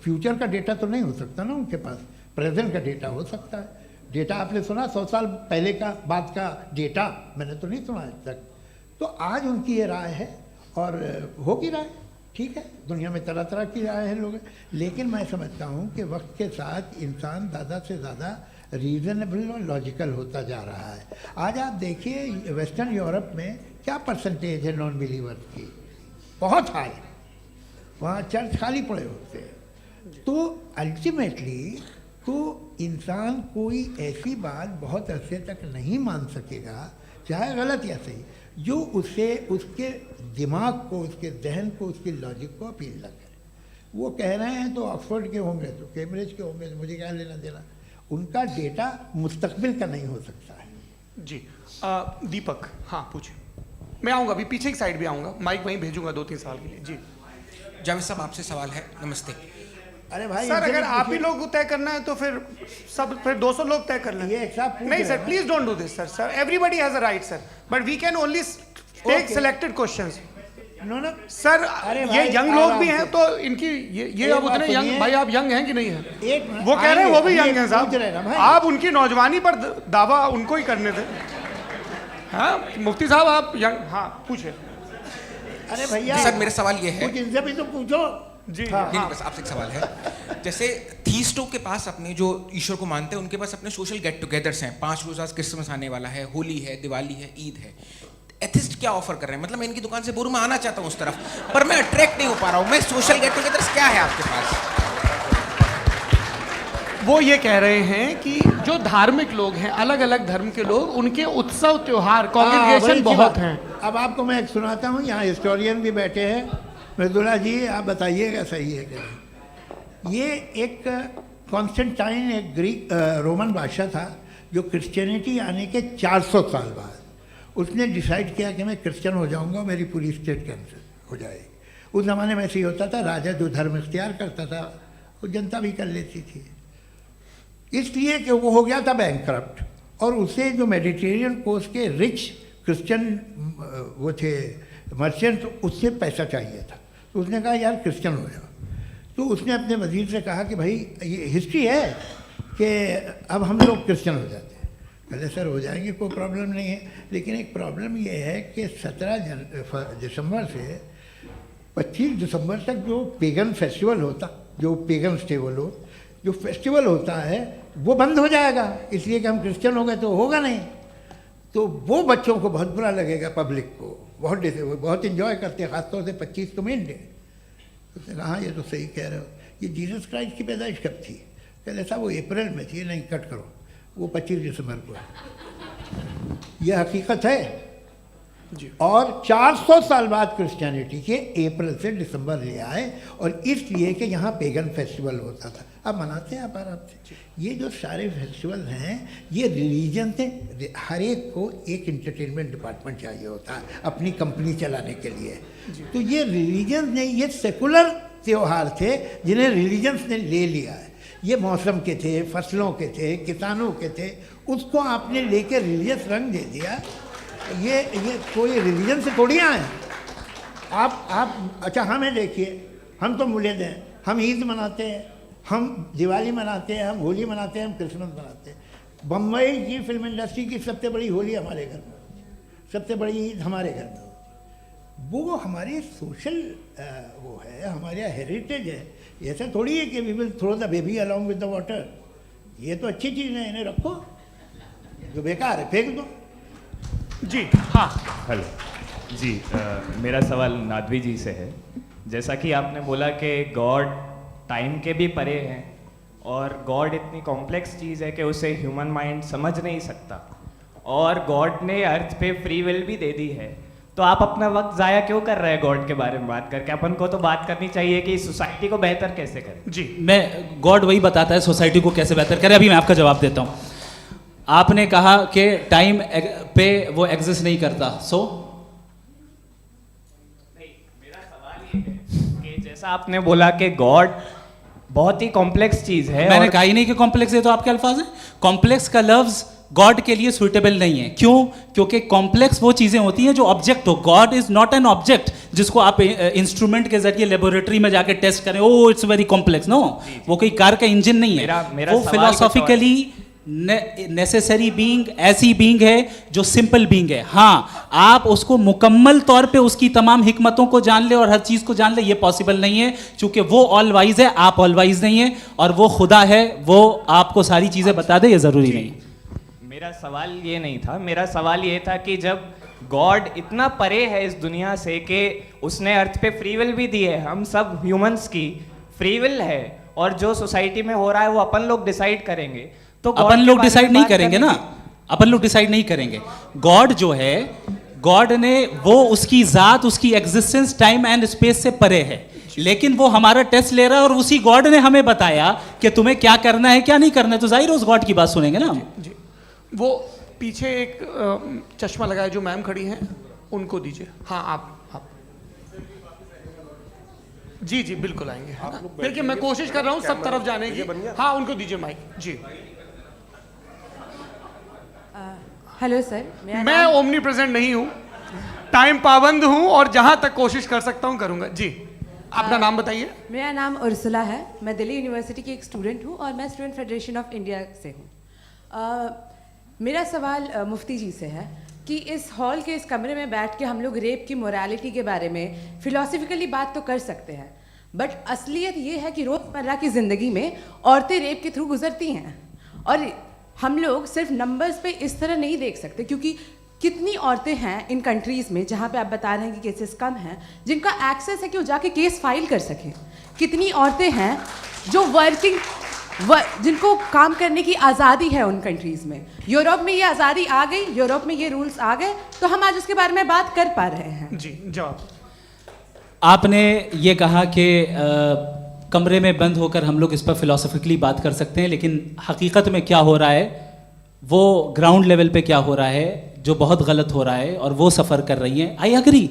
फ्यूचर का डेटा तो नहीं हो सकता ना उनके पास। प्रेजेंट का डेटा हो सकता है। डेटा आपने सुना 100 साल पहले का बाद का डेटा, मैंने तो नहीं सुना आज तक। तो आज उनकी ये राय है और होगी राय, ठीक है। दुनिया में तरह तरह की राय है लोग, लेकिन मैं समझता हूँ कि वक्त के साथ इंसान ज़्यादा से ज़्यादा रीज़नेबल और लॉजिकल होता जा रहा है। आज आप देखिए वेस्टर्न यूरोप में क्या परसेंटेज है नॉन बिलीवर्स की, बहुत हाई। वहाँ चर्च खाली पड़े होते हैं। तो अल्टीमेटली तो इंसान कोई ऐसी बात बहुत अरसे तक नहीं मान सकेगा, चाहे गलत या सही, जो उससे उसके दिमाग को, उसके जहन को, उसकी लॉजिक को अपील न करे। वो कह रहे हैं तो ऑक्सफोर्ड के होंगे तो कैम्ब्रिज के होंगे, तो मुझे क्या लेना देना। उनका डेटा मुस्तकबिल का नहीं हो सकता है। जी दीपक, हाँ पूछिए। मैं आऊँगा, अभी पीछे की साइड भी आऊँगा, माइक वहीं भेजूंगा 2-3 साल के लिए। जी जावेद साहब, आपसे सवाल है। नमस्ते। अरे भाई सर, अगर आप ही लोग तय करना है तो फिर 200 लोग तय कर लें। ये एक साथ नहीं sir, please don't do this sir. Everybody has a right sir, but we can only take selected questions. No sir, ये यंग लोग भी हैं तो इनकी ये अब उतने बात यंग, सुनिए। भाई आप यंग हैं कि नहीं हैं? एक मिनट, वो कह रहे हैं वो भी आइए, यंग हैं पूछ रहे हैं ना साहब, भाई। आप उनकी नौजवानी पर दावा उनको ही करने थे। हाँ मुफ्ती साहब आप यंग, हाँ पूछे। अरे भैया सर, मेरा सवाल ये है। कुछ इनसे भी तो पूछो। जी नहीं, बस आपसे एक सवाल है। जैसे थीस्टो के पास अपने जो ईश्वर को मानते हैं उनके पास अपने सोशल गेट टुगेदर्स हैं। 5 रोज़ आज क्रिसमस आने वाला है, होली है, दिवाली है, ईद है। एथिस्ट क्या ऑफर कर रहे हैं? मतलब मैं इनकी दुकान से बोलूं, मैं आना चाहता हूं उस तरफ, पर मैं अट्रैक्ट नहीं हो पा रहा हूं। मैं सोशल गेट टुगेदर्स क्या है आपके पास? वो ये कह रहे हैं कि जो धार्मिक लोग हैं, अलग अलग धर्म के लोग, उनके उत्सव त्योहार कॉन्ग्रेगेशन बहुत हैं। अब आपको मैं एक सुनाता हूँ, यहाँ हिस्टोरियन भी बैठे हैं। मृदुला जी आप बताइएगा सही है क्या? ये एक कॉन्स्टेंटाइन, एक ग्रीक रोमन बादशाह था जो क्रिश्चियनिटी आने के 400 साल बाद उसने डिसाइड किया कि मैं क्रिश्चियन हो जाऊंगा, मेरी पूरी स्टेट कैंसिल हो जाएगी। उस ज़माने में ऐसे ही होता था, राजा जो धर्म इख्तियार करता था वो जनता भी कर लेती थी। इसलिए कि वो हो गया था बैंकक्रप्ट, और उसे जो मेडिटेरियन कोस्ट के रिच क्रिश्चियन वो थे मर्चेंट, उससे पैसा चाहिए था। तो उसने कहा यार क्रिश्चियन हो जाओ। तो उसने अपने वजीर से कहा कि भाई ये हिस्ट्री है कि अब हम लोग क्रिश्चियन हो जाते हैं। पहले सर हो जाएंगे, कोई प्रॉब्लम नहीं है, लेकिन एक प्रॉब्लम ये है कि 17 दिसंबर से 25 दिसंबर तक जो पेगन फेस्टिवल होता, जो पेगन जो फेस्टिवल होता है वो बंद हो जाएगा, इसलिए कि हम क्रिश्चियन हो गए तो होगा नहीं। तो वो बच्चों को बहुत बुरा लगेगा, पब्लिक को बहुत इन्जॉय करते हैं, ख़ासतौर से 25 को मेन डे। उसने कहा ये तो सही कह रहे हो, ये जीसस क्राइस्ट की पैदाइश कब थी? कहले साहब वो अप्रैल में थी। नहीं, कट करो, वो 25 दिसंबर को है। ये हकीकत है। और 400 साल बाद क्रिश्चियनिटी के अप्रैल से दिसंबर ले आए, और इसलिए कि यहाँ पेगन फेस्टिवल होता था। अब मनाते हैं आप आराम से। ये जो सारे फेस्टिवल हैं ये रिलीजन से, हर एक को एक इंटरटेनमेंट डिपार्टमेंट चाहिए होता है अपनी कंपनी चलाने के लिए। तो ये रिलीजन ने, ये सेकुलर त्यौहार थे जिन्हें रिलीजन्स ने ले लिया है। ये मौसम के थे, फसलों के थे, किसानों के थे, उसको आपने लेके रिलीजियस रंग दे दिया। ये कोई रिलीजन से थोड़ी आए आप। अच्छा हमें देखिए, हम तो मुल्द हैं, हम ईद मनाते हैं, हम दिवाली मनाते हैं, हम होली मनाते हैं, हम क्रिसमस मनाते हैं। बम्बई की फिल्म इंडस्ट्री की सबसे बड़ी होली हमारे घर में, सबसे बड़ी ईद हमारे घर में। वो हमारी सोशल वो है, हमारा हेरिटेज है। ऐसा थोड़ी है कि we will throw the baby along with the water. ये तो अच्छी चीज़ है, इन्हें रखो, जो बेकार है फेंक दो। जी हाँ, हेलो जी, मेरा सवाल नादवी जी से है। जैसा कि आपने बोला कि गॉड टाइम के भी परे हैं, और गॉड इतनी कॉम्प्लेक्स चीज़ है कि उसे ह्यूमन माइंड समझ नहीं सकता, और गॉड ने अर्थ पे फ्री विल भी दे दी है। तो आप अपना वक्त ज़ाया क्यों कर रहे हैं गॉड के बारे में बात करके? अपन को तो बात करनी चाहिए कि सोसाइटी को बेहतर कैसे करें। जी मैं गॉड वही बताता है सोसाइटी को कैसे बेहतर करें। अभी मैं आपका जवाब देता हूँ। आपने कहा कि टाइम पे वो एग्जिस्ट नहीं करता, मेरा सवाल ये है कि जैसा आपने बोला कि गॉड बहुत ही कॉम्प्लेक्स चीज़ है। मैंने कहा ही नहीं कि कॉम्प्लेक्स है, तो आपके अल्फाज हैं। कॉम्प्लेक्स का लफ्ज गॉड के लिए सुइटेबल नहीं है। क्यों? क्योंकि कॉम्प्लेक्स वो चीजें होती हैं जो ऑब्जेक्ट हो। God is not an object. जिसको आप इंस्ट्रूमेंट के जरिए लेबोरेटरी में जाके टेस्ट करें, oh it's very complex. No, वो कोई कार का इंजन नहीं है। मेरा वो सवाल फिलोसॉफिकली नेसेसरी बीइंग ऐसी बीइंग है जो सिंपल बीइंग है। हाँ, आप उसको मुकम्मल तौर पे उसकी तमाम हिकमतों को जान ले और हर चीज़ को जान ले, ये पॉसिबल नहीं है, क्योंकि वो ऑल वाइज है, आप ऑल वाइज नहीं है, और वो खुदा है, वो आपको सारी चीज़ें बता दे, ये ज़रूरी नहीं। मेरा सवाल ये नहीं था, मेरा सवाल ये था कि जब गॉड इतना परे है इस दुनिया से कि उसने अर्थ पे फ्री विल भी दी है, हम सब ह्यूमंस की फ्री विल है, और जो सोसाइटी में हो रहा है वो अपन लोग डिसाइड करेंगे, तो अपन लोग डिसाइड नहीं करेंगे ना, अपन लोग डिसाइड नहीं करेंगे। गॉड जो है, गॉड ने वो उसकी जात, उसकी एग्जिस्टेंस टाइम एंड स्पेस से परे है, लेकिन वो हमारा टेस्ट ले रहा है और उसी गॉड ने हमें बताया कि तुम्हें क्या करना है क्या नहीं करना है, तो जाहिर है उस गॉड की बात सुनेंगे ना हम। जी, वो पीछे एक चश्मा लगाए जो मैम खड़ी हैं, उनको दीजिए। हाँ, आप जी जी बिल्कुल आएंगे, है ना? देखिए मैं कोशिश कर रहा हूँ सब तरफ जाने की। हाँ, उनको दीजिए माइक। जी, हेलो सर, मैं ओमनी प्रेजेंट नहीं हूँ, टाइम पाबंद हूँ और जहाँ तक कोशिश कर सकता हूँ करूँगा। जी, अपना नाम बताइए। मेरा नाम उर्सुला है, मैं दिल्ली यूनिवर्सिटी की एक स्टूडेंट हूँ और मैं स्टूडेंट फेडरेशन ऑफ इंडिया से हूँ। मेरा सवाल मुफ्ती जी से है कि इस हॉल के इस कमरे में बैठ के हम लोग रेप की मोरालिटी के बारे में फिलोसफिकली बात तो कर सकते हैं, बट असलियत ये है कि रोज़मर्रा की ज़िंदगी में औरतें रेप के थ्रू गुजरती हैं, और हम लोग सिर्फ नंबर्स पे इस तरह नहीं देख सकते, क्योंकि कितनी औरतें हैं इन कंट्रीज़ में जहाँ पे आप बता रहे हैं कि केसेस कम हैं, जिनका एक्सेस है कि वो जाके केस फाइल कर सकें। कितनी औरतें हैं जो जिनको काम करने की आज़ादी है उन कंट्रीज़ में। यूरोप में ये आज़ादी आ गई, यूरोप में ये रूल्स आ गए, तो हम आज उसके बारे में बात कर पा रहे हैं। जी, जवाब। आपने ये कहा कि कमरे में बंद होकर हम लोग इस पर फिलोसफिकली बात कर सकते हैं, लेकिन हकीकत में क्या हो रहा है, वो ग्राउंड लेवल पे क्या हो रहा है जो बहुत गलत हो रहा है, और वो सफ़र कर रही हैं। आई एग्री,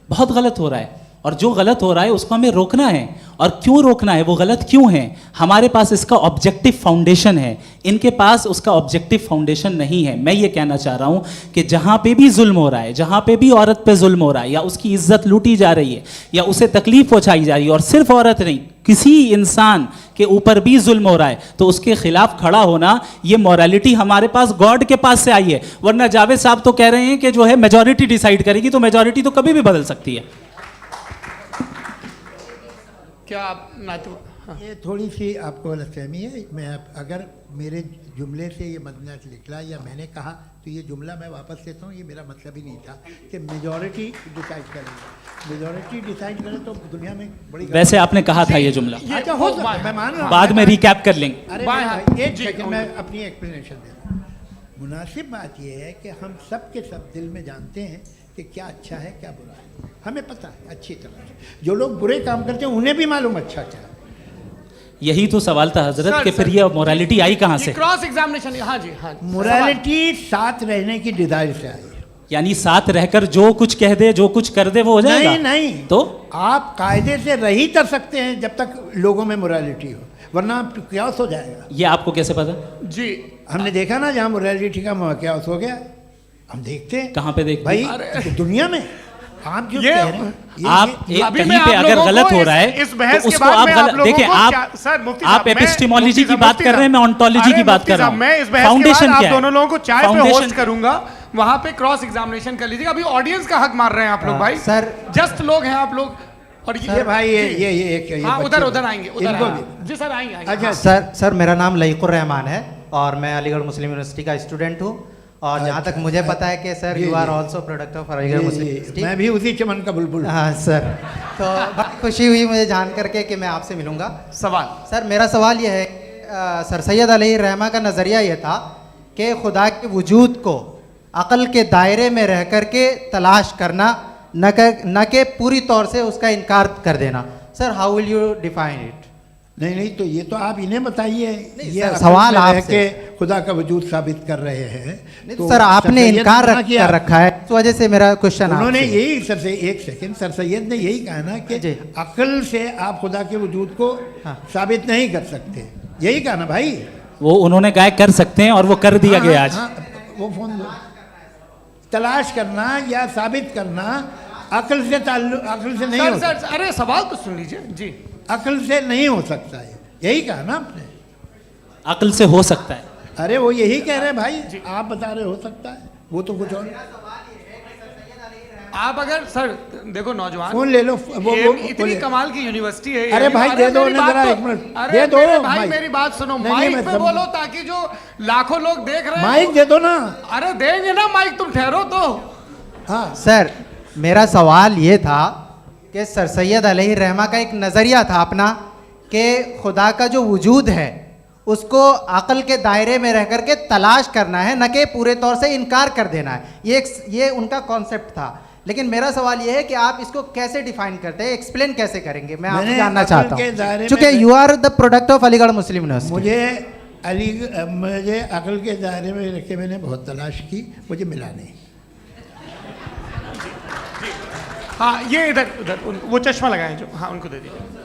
बहुत गलत हो रहा है, और जो गलत हो रहा है उसको हमें रोकना है। और क्यों रोकना है, वो गलत क्यों है, हमारे पास इसका ऑब्जेक्टिव फाउंडेशन है, इनके पास उसका ऑब्जेक्टिव फाउंडेशन नहीं है। मैं ये कहना चाह रहा हूँ कि जहाँ पे भी जुल्म हो रहा है, जहाँ पे भी औरत पे जुल्म हो रहा है, या उसकी इज्जत लूटी जा रही है, या उसे तकलीफ पहुँचाई जा रही है, और सिर्फ औरत नहीं, किसी इंसान के ऊपर भी जुल्म हो रहा है, तो उसके खिलाफ खड़ा होना, ये मॉरलिटी हमारे पास गॉड के पास से आई है। वरना जावेद साहब तो कह रहे हैं कि जो है मेजॉरिटी डिसाइड करेगी, तो मेजॉरिटी तो कभी भी बदल सकती है। क्या आप नातू? हाँ। ये थोड़ी सी आपको गलतफहमी है। मैं अगर मेरे जुमले से ये मदनत निकला या मैंने कहा, तो ये जुमला मैं वापस लेता हूँ, ये मेरा मतलब ही नहीं था कि मेजॉरिटी डिसाइड करेगी। मेजॉरिटी डिसाइड करे तो दुनिया में बड़ी, वैसे आपने कहा था ये जुमला। अच्छा, हो सकता है, मैं मान रहा हूँ, बाद में रिकैप कर लेंगे। अरे एक सेकंड, मैं अपनी एक्सप्लेनेशन देता हूँ। मुनासिब बात यह है कि हम सब के सब दिल में जानते हैं कि क्या अच्छा है क्या बुरा है, हमें पता है अच्छी तरह से। जो लोग बुरे काम करते हैं उन्हें भी मालूम अच्छा क्या है। यही तो सवाल था हजरत कि फिर ये मोरालिटी आई कहाँ से? Cross examination. हाँ जी, हाँ। मोरालिटी साथ रहने की डिजायर से आई है, यानी साथ रहकर जो कुछ कह दे, जो कुछ कर दे, वो हो जाएगा? नहीं नहीं, तो आप कायदे से रह ही कर सकते हैं जब तक लोगों में मोरालिटी हो, वरना क्यास हो जाएगा। ये आपको कैसे पता? जी, हमने देखा ना, जहाँ मोरालिटी का क्यास हो गया, हम देखते हैं। कहाँ पे देखते भाई? दुनिया में। आप जो कह रहे हैं, आप कहीं पे अगर गलत हो रहा है, इस बहस तो के उसको बाद आप मैं गलत देखिए। आप एपिस्टेमोलॉजी की बात कर रहे हैं, मैं ओंटोलॉजी की बात कर रहा हूँ। मैं इस बहस के बाद आप दोनों लोगों को चाय पे होस्ट करूंगा, वहां पे क्रॉस एग्जामिनेशन कर लीजिएगा। अभी ऑडियंस का हक मार रहे हैं आप लोग भाई, सर जस्ट लोग हैं आप लोग। और ये भाई ये हाँ, उधर आएंगे, इनको जी सर आएंगे। अच्छा सर मेरा नाम लईकुर रहमान है और मैं अलीगढ़ मुस्लिम यूनिवर्सिटी का स्टूडेंट हूँ, और जहाँ तक मुझे पता है कि sir you are also product of Aligarh Muslim university. मैं भी उसी चमन का बुलबुल। हाँ सर, तो बहुत खुशी हुई मुझे जान करके कि मैं आपसे मिलूंगा। सवाल सर, मेरा सवाल यह है, सर सैयद अलैहिर्रहमा का नज़रिया यह था कि खुदा के वजूद को अक़ल के दायरे में रह कर के तलाश करना, न कि पूरी तौर से उसका इनकार कर देना। Sir how will you define it? नहीं, तो ये तो आप इन्हें बताइए। ये सवाल आपसे, खुदा का वजूद साबित कर रहे हैं, तो सर आपने इनकार कर रखा है, इस वजह से मेरा क्वेश्चन उन्होंने यही सर से एक सेकंड, सर सैयद ने यही कहा ना कि अक्ल से आप खुदा के वजूद को साबित नहीं कर सकते, यही कहा ना भाई। वो उन्होंने कहा कर सकते हैं और वो कर दिया गया आज। वो फोन तलाश करना या साबित करना अकल से ताल्लुक, अकल से नहीं सर हो सर अरे सवाल तो सुन लीजिए जी। अकल से नहीं हो सकता है, यही कहा ना आपने। अकल से हो सकता है। अरे वो यही कह रहे हैं भाई, आप बता रहे हो सकता है, वो तो कुछ और। आप अगर सर देखो नौजवान फोन ले लो, वो इतनी बोले। कमाल की यूनिवर्सिटी है। अरे भाई दे दो मेरी ना बात जरा तो- 1 मिनट, अरे दे दो मेरे भाई माइक। मेरी बात सुनो, नहीं, माइक मैं पे समझ- बोलो ताकि जो लाखों लोग देख रहे हैं माइक दे दो ना। अरे देंगे ना माइक, तुम ठहरो तो। हाँ सर, मेरा सवाल ये था कि सर सैयद अलैहि रहमा का एक नज़रिया था अपना कि खुदा का जो वजूद है उसको अक़ल के दायरे में रह कर के तलाश करना है, न कि पूरे तौर से इनकार कर देना है। ये उनका कॉन्सेप्ट था। लेकिन मेरा सवाल ये है कि आप इसको कैसे डिफाइन करते हैं, एक्सप्लेन कैसे करेंगे, मैं आपसे जानना चाहता हूँ, क्योंकि you are the product of Aligarh Muslim university. मुझे अकल के दायरे में रखे मैंने बहुत तलाश की, मुझे मिला नहीं। हाँ ये इधर उधर वो चश्मा लगाए जो, हाँ उनको दे दीजिए।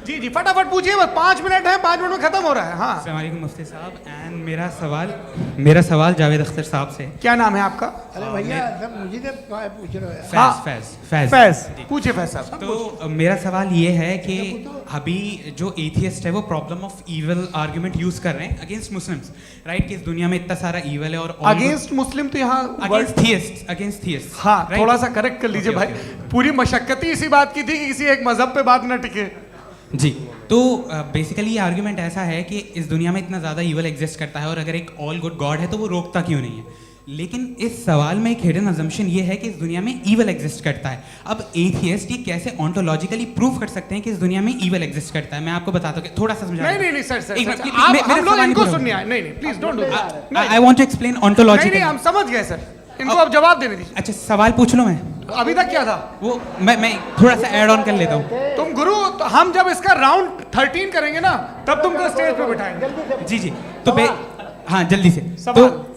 जी जी फटाफट पूछिए, बस 5 मिनट है, 5 मिनट में खत्म हो रहा है। हाँ अस्सलाम वालेकुम मुफ्ती साहब। एंड मेरा सवाल जावेद अख्तर साहब से। क्या नाम है आपका? अरे भैया सब मुझे जब पूछ रहे हो। फैज पूछिए फैज साहब। तो मेरा सवाल ये है कि अभी जो एथियस्ट है वो problem of evil argument use कर रहे हैं अगेंस्ट मुस्लिम्स, राइट? कि इस दुनिया में इतना सारा इविल है और अगेंस्ट मुस्लिम तो यहाँ अगेंस्ट थियस्ट। हाँ थोड़ा सा करेक्ट कर लीजिए भाई, पूरी मशक्कत ही इसी बात की थी कि किसी एक मजहब पे बात ना टिके। जी, तो बेसिकली ये आर्गुमेंट ऐसा है कि इस दुनिया में इतना ज़्यादा ईवल एग्जिस्ट करता है और अगर एक ऑल गुड गॉड है तो वो रोकता क्यों नहीं है? लेकिन इस सवाल में एक हिडन अजम्पशन ये है कि इस दुनिया में ईवल एग्जिस्ट करता है। अब एथियस्ट ये कैसे ऑन्टोलॉजिकली प्रूव कर सकते हैं कि इस दुनिया में ईवल एग्जिस्ट करता है? मैं आपको बताता हूँ, थोड़ा सा समझा। नहीं सर हम लोग इनको सुनिए। नहीं please don't do that. I want to explain ontologically. नहीं हम समझ गए सर, इनको अब जवाब देने दीजिए। अच्छा सवाल पूछ लो मैं। अभी तक क्या था वो मैं थोड़ा सा ऐड ऑन कर लेता हूँ। तुम गुरु, तो हम जब इसका राउंड 13 करेंगे ना तब तुमको स्टेज पे बिठाएंगे। जी तो हाँ जल्दी से।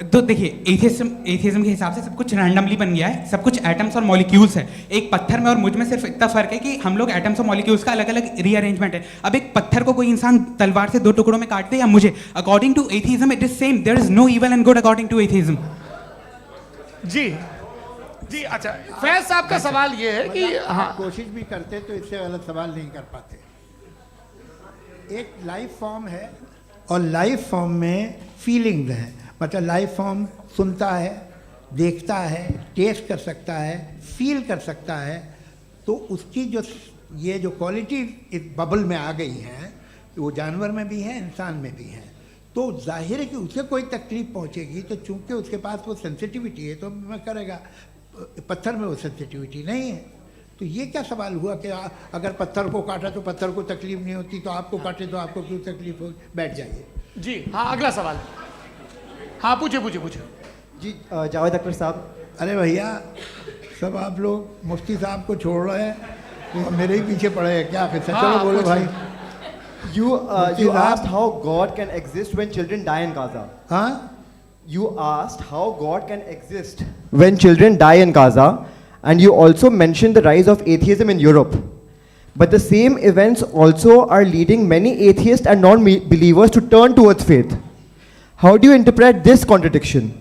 तो देखिए एथियज्म के हिसाब से सब कुछ रैंडमली बन गया है, सब कुछ एटम्स और मॉलिक्यूल्स है। एक पत्थर में और मुझ में सिर्फ इतना फर्क है कि हम लोग एटम्स और मॉलिक्यूल्स का अलग अलग रीअरेंजमेंट है। अब एक पत्थर को कोई इंसान तलवार से 2 टुकड़ों में काट दे या मुझे, according to atheism it is same. There is no evil and good according to atheism. जी अच्छा फैज साहब का सवाल ये है कि हाँ कोशिश भी करते तो इससे गलत सवाल नहीं कर पाते। एक लाइफ फॉर्म है और लाइफ फॉर्म में फीलिंग्स हैं, मतलब लाइफ फॉर्म सुनता है, देखता है, टेस्ट कर सकता है, फील कर सकता है, तो उसकी जो ये जो क्वालिटी इस बबल में आ गई हैं वो जानवर में भी है, इंसान में भी है। तो जाहिर है कि उसे कोई तकलीफ पहुंचेगी, तो चूंकि उसके पास वो सेंसिटिविटी है तो मैं करेगा। पत्थर में वो सेंसिटिविटी नहीं है। तो ये क्या सवाल हुआ कि अगर पत्थर को काटा तो पत्थर को तकलीफ नहीं होती, तो आपको काटे तो आपको क्यों तकलीफ होगी? बैठ जाइए। जी हाँ अगला सवाल। हाँ पूछिए जी जावेद अख्तर साहब। अरे भैया सब आप लोग मुफ्ती साहब को छोड़ रहे हैं, तो मेरे ही पीछे पड़े हैं क्या? फिर चलो बोलो भाई। You asked how God can exist when children die in Gaza. हाँ? You asked how God can exist when children die in Gaza, and you also mentioned the rise of atheism in Europe. But the same events also are leading many atheists and non-believers to turn towards faith. How do you interpret this contradiction,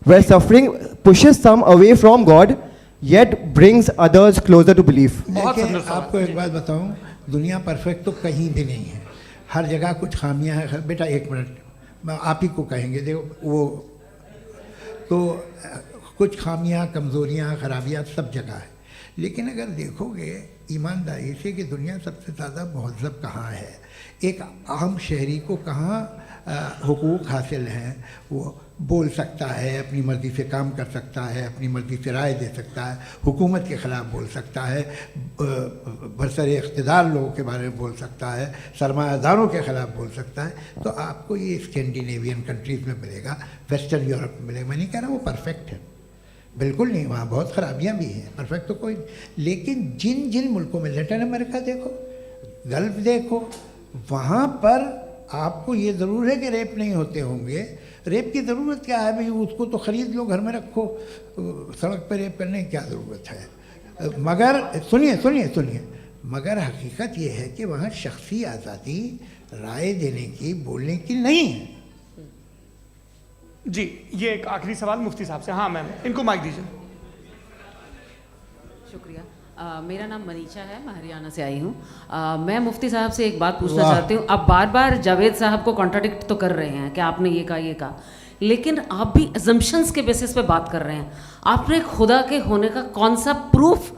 where suffering pushes some away from God, yet brings others closer to belief? देखिए आपको एक बात बताऊं, दुनिया perfect तो कहीं भी नहीं है, हर जगह कुछ खामियां हैं। बेटा 1 मिनट आप ही को कहेंगे, देखो वो तो कुछ खामियां, कमज़ोरियां, खराबियां सब जगह है। लेकिन अगर देखोगे ईमानदारी से कि दुनिया सबसे ज़्यादा महज़ब कहाँ है, एक आम शहरी को कहाँ हुकूक हासिल हैं, वो बोल सकता है, अपनी मर्ज़ी से काम कर सकता है, अपनी मर्ज़ी से राय दे सकता है, हुकूमत के ख़िलाफ़ बोल सकता है, बरसर इक़्तिदार लोगों के बारे में बोल सकता है, सरमायादारों के ख़िलाफ़ बोल सकता है। तो आपको ये स्कैंडिनेवियन कंट्रीज़ में मिलेगा, वेस्टर्न यूरोप में मिलेगा। मैं नहीं कह रहा वो परफेक्ट है, बिल्कुल नहीं, वहाँ बहुत ख़राबियाँ भी हैं, परफेक्ट तो कोई। लेकिन जिन जिन मुल्कों में, लैटिन अमेरिका देखो, गल्फ़ देखो, वहाँ पर आपको ये ज़रूर है कि रेप नहीं होते होंगे। रेप की ज़रूरत क्या है भाई? उसको तो ख़रीद लो, घर में रखो, सड़क पर रेप करने की क्या ज़रूरत है? मगर सुनिए, मगर हकीकत ये है कि वहाँ शख्सी आज़ादी राय देने की, बोलने की नहीं है। जी ये एक आखिरी सवाल मुफ्ती साहब से। हाँ मैम, इनको माइक दीजिए। शुक्रिया। मेरा नाम मनीषा है, मैं हरियाणा से आई हूँ। मैं मुफ्ती साहब से एक बात पूछना चाहती हूँ। आप बार बार जावेद साहब को कॉन्ट्राडिक्ट तो कर रहे हैं कि आपने ये कहा, लेकिन आप भी अजम्पशंस के बेसिस पे बात कर रहे हैं। आपने खुदा के होने का कौन सा प्रूफ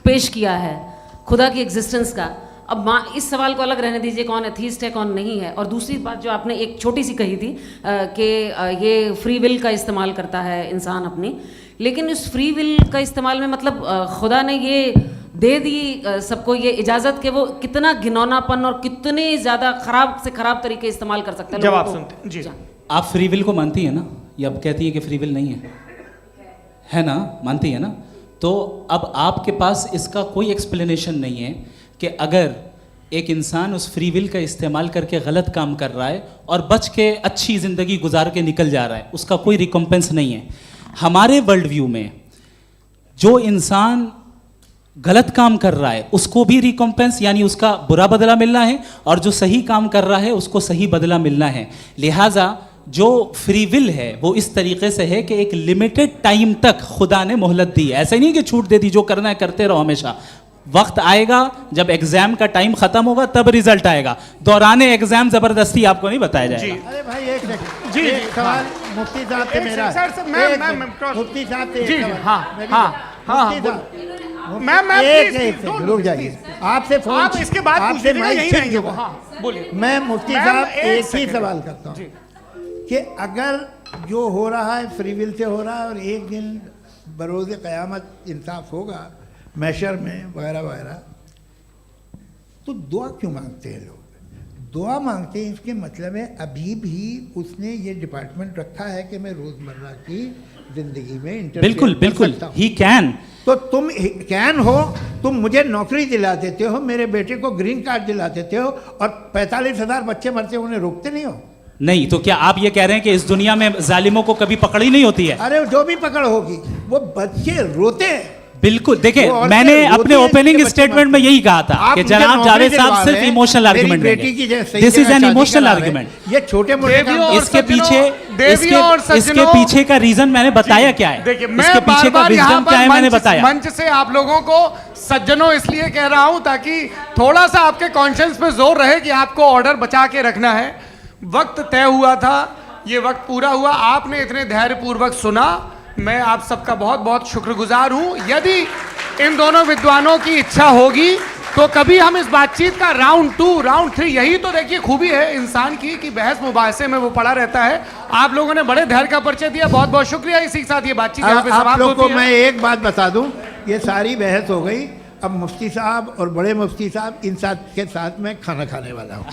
पेश किया है, खुदा की एग्जिस्टेंस का? अब इस सवाल को अलग रहने दीजिए, कौन एथीस्ट है कौन नहीं है। और दूसरी बात जो आपने एक छोटी सी कही थी कि ये फ्री विल का इस्तेमाल करता है इंसान अपनी, लेकिन इस फ्री विल का इस्तेमाल में मतलब खुदा ने ये दे दी सबको ये इजाज़त कि वो कितना घिनौनापन और कितने ज़्यादा ख़राब से ख़राब तरीके इस्तेमाल कर सकते हैं। जवाब सुनते जी। आप फ्री विल को मानती है ना, या अब कहती है कि फ्री विल नहीं है ना, मानती है ना? तो अब आपके पास इसका कोई एक्सप्लेनेशन नहीं है कि अगर एक इंसान उस फ्री विल का इस्तेमाल करके गलत काम कर रहा है और बच के अच्छी ज़िंदगी गुजार के निकल जा रहा है, उसका कोई रिकम्पेंस नहीं है। हमारे वर्ल्ड व्यू में जो इंसान गलत काम कर रहा है उसको भी रिकम्पेंस यानी उसका बुरा बदला मिलना है, और जो सही काम कर रहा है उसको सही बदला मिलना है। लिहाजा जो फ्री विल है वो इस तरीके से है कि एक लिमिटेड टाइम तक खुदा ने मोहलत दी है। ऐसा नहीं कि छूट दे दी, जो करना है करते रहो हमेशा। वक्त आएगा जब एग्जाम का टाइम खत्म होगा तब रिजल्ट आएगा, दौराने एग्जाम जबरदस्ती आपको नहीं बताया जाएगा। अरे भाई एक सेकंड, जी एक सवाल मुफ्ती साहब से मेरा है। मुफ्ती साहब से जी एक जी, सवाल। हाँ मैं भी- हाँ हाँ, मुफ्ती साहब, मैम एक रुक जाइए। आपसे फोन, आप इसके बाद पूछ आपसे लीजिएगा, माइक यहीं छीन रहेंगे वो। चुका। हाँ बोलिए। मैं मुफ्ती मैम, साहब एक एक ही सेकंड। सवाल करता हूँ कि अगर जो हो रहा है फ्री विल से हो रहा है और एक दिन बरोज़ क़यामत इंसाफ होगा मैशर में वगैरह वगैरह, तो दुआ क्यों मांगते हैं लोग? दुआ मांगते हैं इसके मतलब है अभी भी उसने ये डिपार्टमेंट रखा है कि मैं रोज़मर्रा की ज़िंदगी में इंटरफेयर बिल्कुल कर बिल्कुल, सकता हूं। He can. तो तुम कैन हो, तुम मुझे नौकरी दिला देते हो, मेरे बेटे को ग्रीन कार्ड दिला देते हो, और 45,000 बच्चे मरते हो, उन्हें रोकते नहीं हो। नहीं तो क्या आप ये कह रहे हैं कि इस दुनिया में जालिमों को कभी पकड़ ही नहीं होती है? अरे जो भी पकड़ होगी वो बच्चे रोते हैं। बिल्कुल, देखिए वो मैंने औरतें अपने रोती हैं ओपनिंग जिनके बच्चे स्टेटमेंट में यही कहा था आप कि मुझे जनाब नौकरी जावेद दिलवा साहब सिर्फ रहे हैं, इमोशनल मेरी आर्गुमेंट बेटी की जैसे सही दिस इज जगह एन शादी इमोशनल करा रहे हैं। आर्गुमेंट। ये छोटे मोटे काम इसके पीछे इसके पीछे का रीजन मैंने बताया क्या है, देखिए इसके मैं पीछे बार का बार यहाँ विजडम क्या है पर मैंने बताया। मंच से आप लोगों को सज्जनों इसलिए कह रहा हूं ताकि थोड़ा सा आपके कॉन्शियंस पे जोर रहे कि आपको ऑर्डर बचा के रखना है। वक्त तय हुआ था, ये वक्त पूरा हुआ, आपने इतने धैर्यपूर्वक सुना, मैं आप सबका बहुत बहुत शुक्रगुजार हूं। यदि इन दोनों विद्वानों की इच्छा होगी तो कभी हम इस बातचीत का राउंड 2 राउंड 3, यही तो देखिए खूबी है इंसान की कि बहस मुबाहसे में वो पड़ा रहता है। आप लोगों ने बड़े धैर्य का परिचय दिया, बहुत बहुत शुक्रिया। इसी के साथ ये बातचीत यहाँ पे आप समाप्त लोग को होती है। मैं एक बात बता दूं, ये सारी बहस हो गई, अब मुफ्ती साहब और बड़े मुफ्ती साहब इन साथ के साथ मैं खाना खाने वाला हूँ।